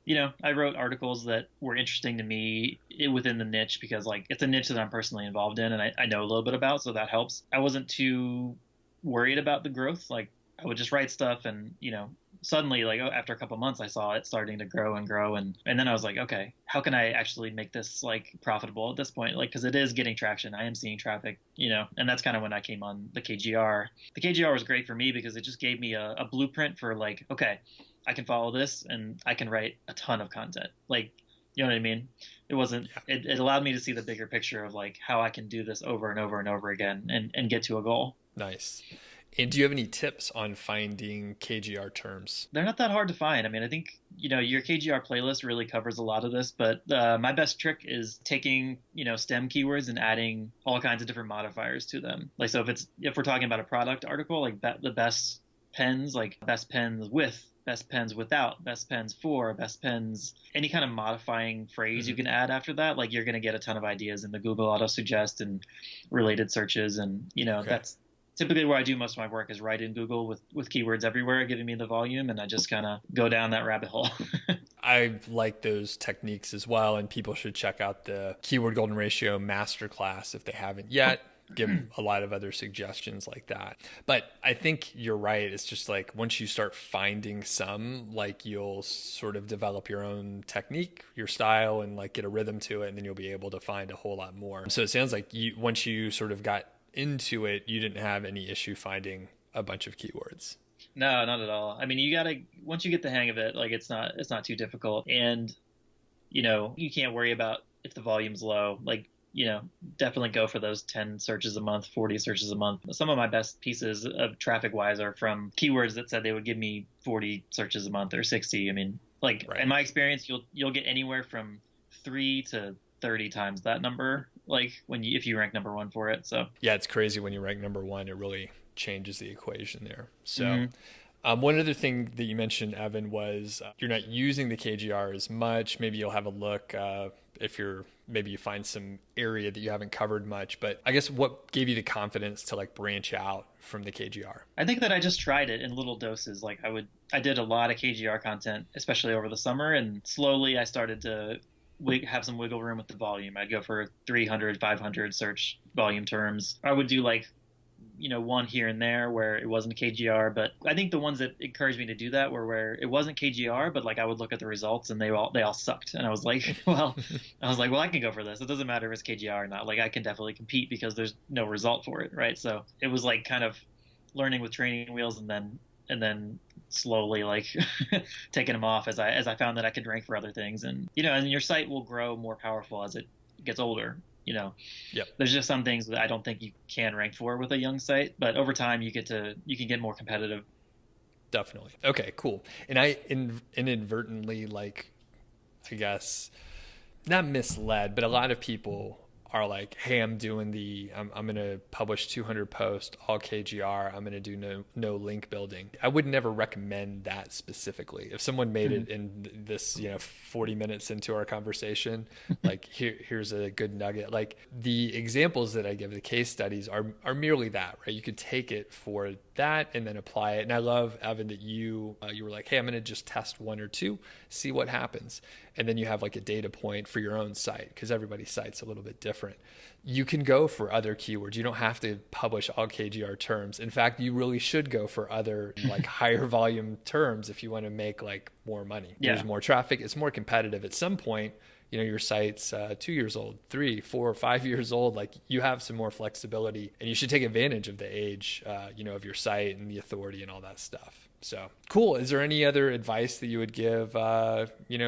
you know, I wrote articles that were interesting to me within the niche because like it's a niche that I'm personally involved in and I know a little bit about, so that helps. I wasn't too worried about the growth. Like I would just write stuff and, you know, suddenly, like after a couple months, I saw it starting to grow and grow, and then I was like, okay, how can I actually make this like profitable at this point? Like, because it is getting traction, I am seeing traffic, and that's kind of when I came on the KGR. The KGR was great for me because it just gave me a blueprint for like, okay, I can follow this and I can write a ton of content. Like, you know what I mean? It wasn't, it allowed me to see the bigger picture of like how I can do this over and over and over again and get to a goal. Nice. And do you have any tips on finding KGR terms? They're not that hard to find. I mean, I think, your KGR playlist really covers a lot of this, but my best trick is taking, STEM keywords and adding all kinds of different modifiers to them. Like, so if we're talking about a product article, like the best pens, like best pens with, best pens without, best pens for, best pens, any kind of modifying phrase you can add after that, like you're going to get a ton of ideas in the Google auto suggest and related searches. And, that's typically where I do most of my work, is right in Google with keywords everywhere, giving me the volume, and I just kind of go down that rabbit hole. I like those techniques as well, and people should check out the Keyword Golden Ratio Masterclass if they haven't yet. Give a lot of other suggestions like that. But I think you're right. It's just like once you start finding some, like you'll sort of develop your own technique, your style, and like get a rhythm to it, and then you'll be able to find a whole lot more. So it sounds like once you sort of got into it, you didn't have any issue finding a bunch of keywords. No, not at all. I mean, once you get the hang of it, like it's not too difficult. And, you can't worry about if the volume's low. Like, definitely go for those 10 searches a month, 40 searches a month. Some of my best pieces of traffic wise are from keywords that said they would give me 40 searches a month or 60. I mean, like in my experience, you'll get anywhere from 3 to 30 times that number, like if you rank number one for it. So yeah, it's crazy when you rank number one. It really changes the equation there. So one other thing that you mentioned, Evan, was you're not using the KGR as much. Maybe you'll have a look if maybe you find some area that you haven't covered much. But I guess what gave you the confidence to like branch out from the KGR? I think that I just tried it in little doses. Like I did a lot of KGR content, especially over the summer, and slowly I started to have some wiggle room with the volume. I'd go for 300, 500 search volume terms. I would do like, one here and there where it wasn't KGR, but I think the ones that encouraged me to do that were where it wasn't KGR, but like I would look at the results and they all sucked. And I was like, well, I can go for this. It doesn't matter if it's KGR or not. Like I can definitely compete because there's no result for it. Right. So it was like kind of learning with training wheels and then slowly like taking them off as I found that I could rank for other things. And, and your site will grow more powerful as it gets older. Yep. There's just some things that I don't think you can rank for with a young site, but over time you can get more competitive. Definitely. Okay, cool. And I inadvertently, like, I guess not misled, but a lot of people are like, hey, I'm going to publish 200 posts, all KGR. I'm going to do no link building. I would never recommend that specifically. If someone made it in this, 40 minutes into our conversation, like here's a good nugget. Like the examples that I give, the case studies are merely that, right? You could take it for that and then apply it. And I love, Evan, that you were like, hey, I'm going to just test one or two, see what happens. And then you have like a data point for your own site, because everybody's site's a little bit different. You can go for other keywords. You don't have to publish all KGR terms. In fact, you really should go for other like higher volume terms if you want to make like more money. Yeah. There's more traffic. It's more competitive. At some point, your site's 2 years old, 3, 4, 5 years old. Like you have some more flexibility, and you should take advantage of the age, of your site and the authority and all that stuff. So cool. Is there any other advice that you would give,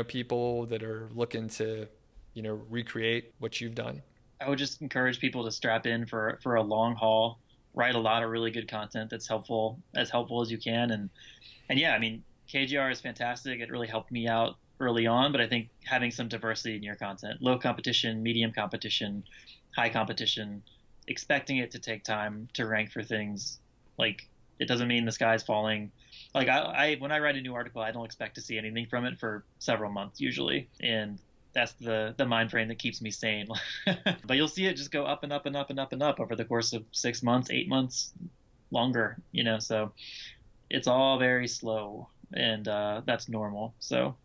people that are looking to, recreate what you've done? I would just encourage people to strap in for a long haul, write a lot of really good content that's helpful as you can. And yeah, I mean, KGR is fantastic. It really helped me out early on, but I think having some diversity in your content, low competition, medium competition, high competition, expecting it to take time to rank for things, like it doesn't mean the sky's falling. Like I when I write a new article, I don't expect to see anything from it for several months usually. And that's the mind frame that keeps me sane. But you'll see it just go up and up and up and up and up over the course of 6 months, 8 months, longer, so it's all very slow, and that's normal. So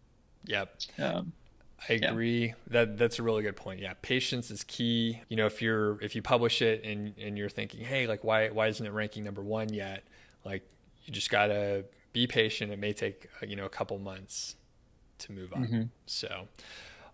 yep. I agree. Yeah. That's a really good point. Yeah. Patience is key. If you publish it and you're thinking, hey, like why isn't it ranking number one yet? Like you just gotta be patient. It may take, a couple months to move up. Mm-hmm. So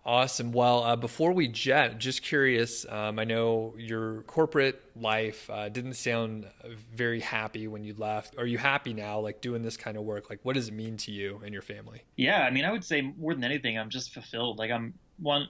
awesome. Well, before we jet, just curious, I know your corporate life didn't sound very happy when you left. Are you happy now, like doing this kind of work? Like, what does it mean to you and your family? Yeah, I mean, I would say more than anything, I'm just fulfilled. Like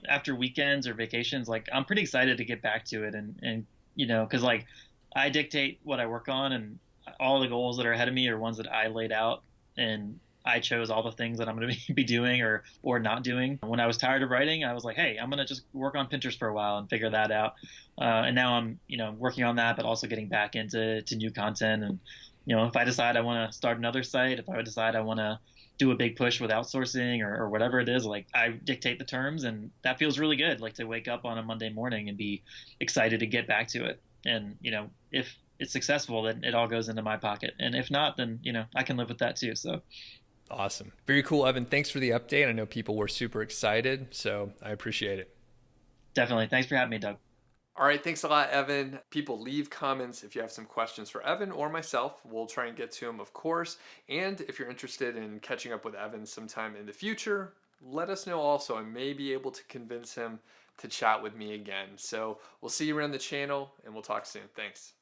after weekends or vacations, like I'm pretty excited to get back to it. And because like I dictate what I work on, and all the goals that are ahead of me are ones that I laid out, and I chose all the things that I'm going to be doing or not doing. When I was tired of writing, I was like, hey, I'm going to just work on Pinterest for a while and figure that out. And now I'm, working on that, but also getting back into new content. And, if I decide I want to start another site, if I decide I want to do a big push with outsourcing or whatever it is, like I dictate the terms, and that feels really good. Like to wake up on a Monday morning and be excited to get back to it. And, if it's successful, then it all goes into my pocket. And if not, then, I can live with that too. So. Awesome. Very cool, Evan. Thanks for the update. I know people were super excited, so I appreciate it. Definitely. Thanks for having me, Doug. All right. Thanks a lot, Evan. People, leave comments if you have some questions for Evan or myself. We'll try and get to them, of course. And if you're interested in catching up with Evan sometime in the future, let us know also. I may be able to convince him to chat with me again. So we'll see you around the channel, and we'll talk soon. Thanks.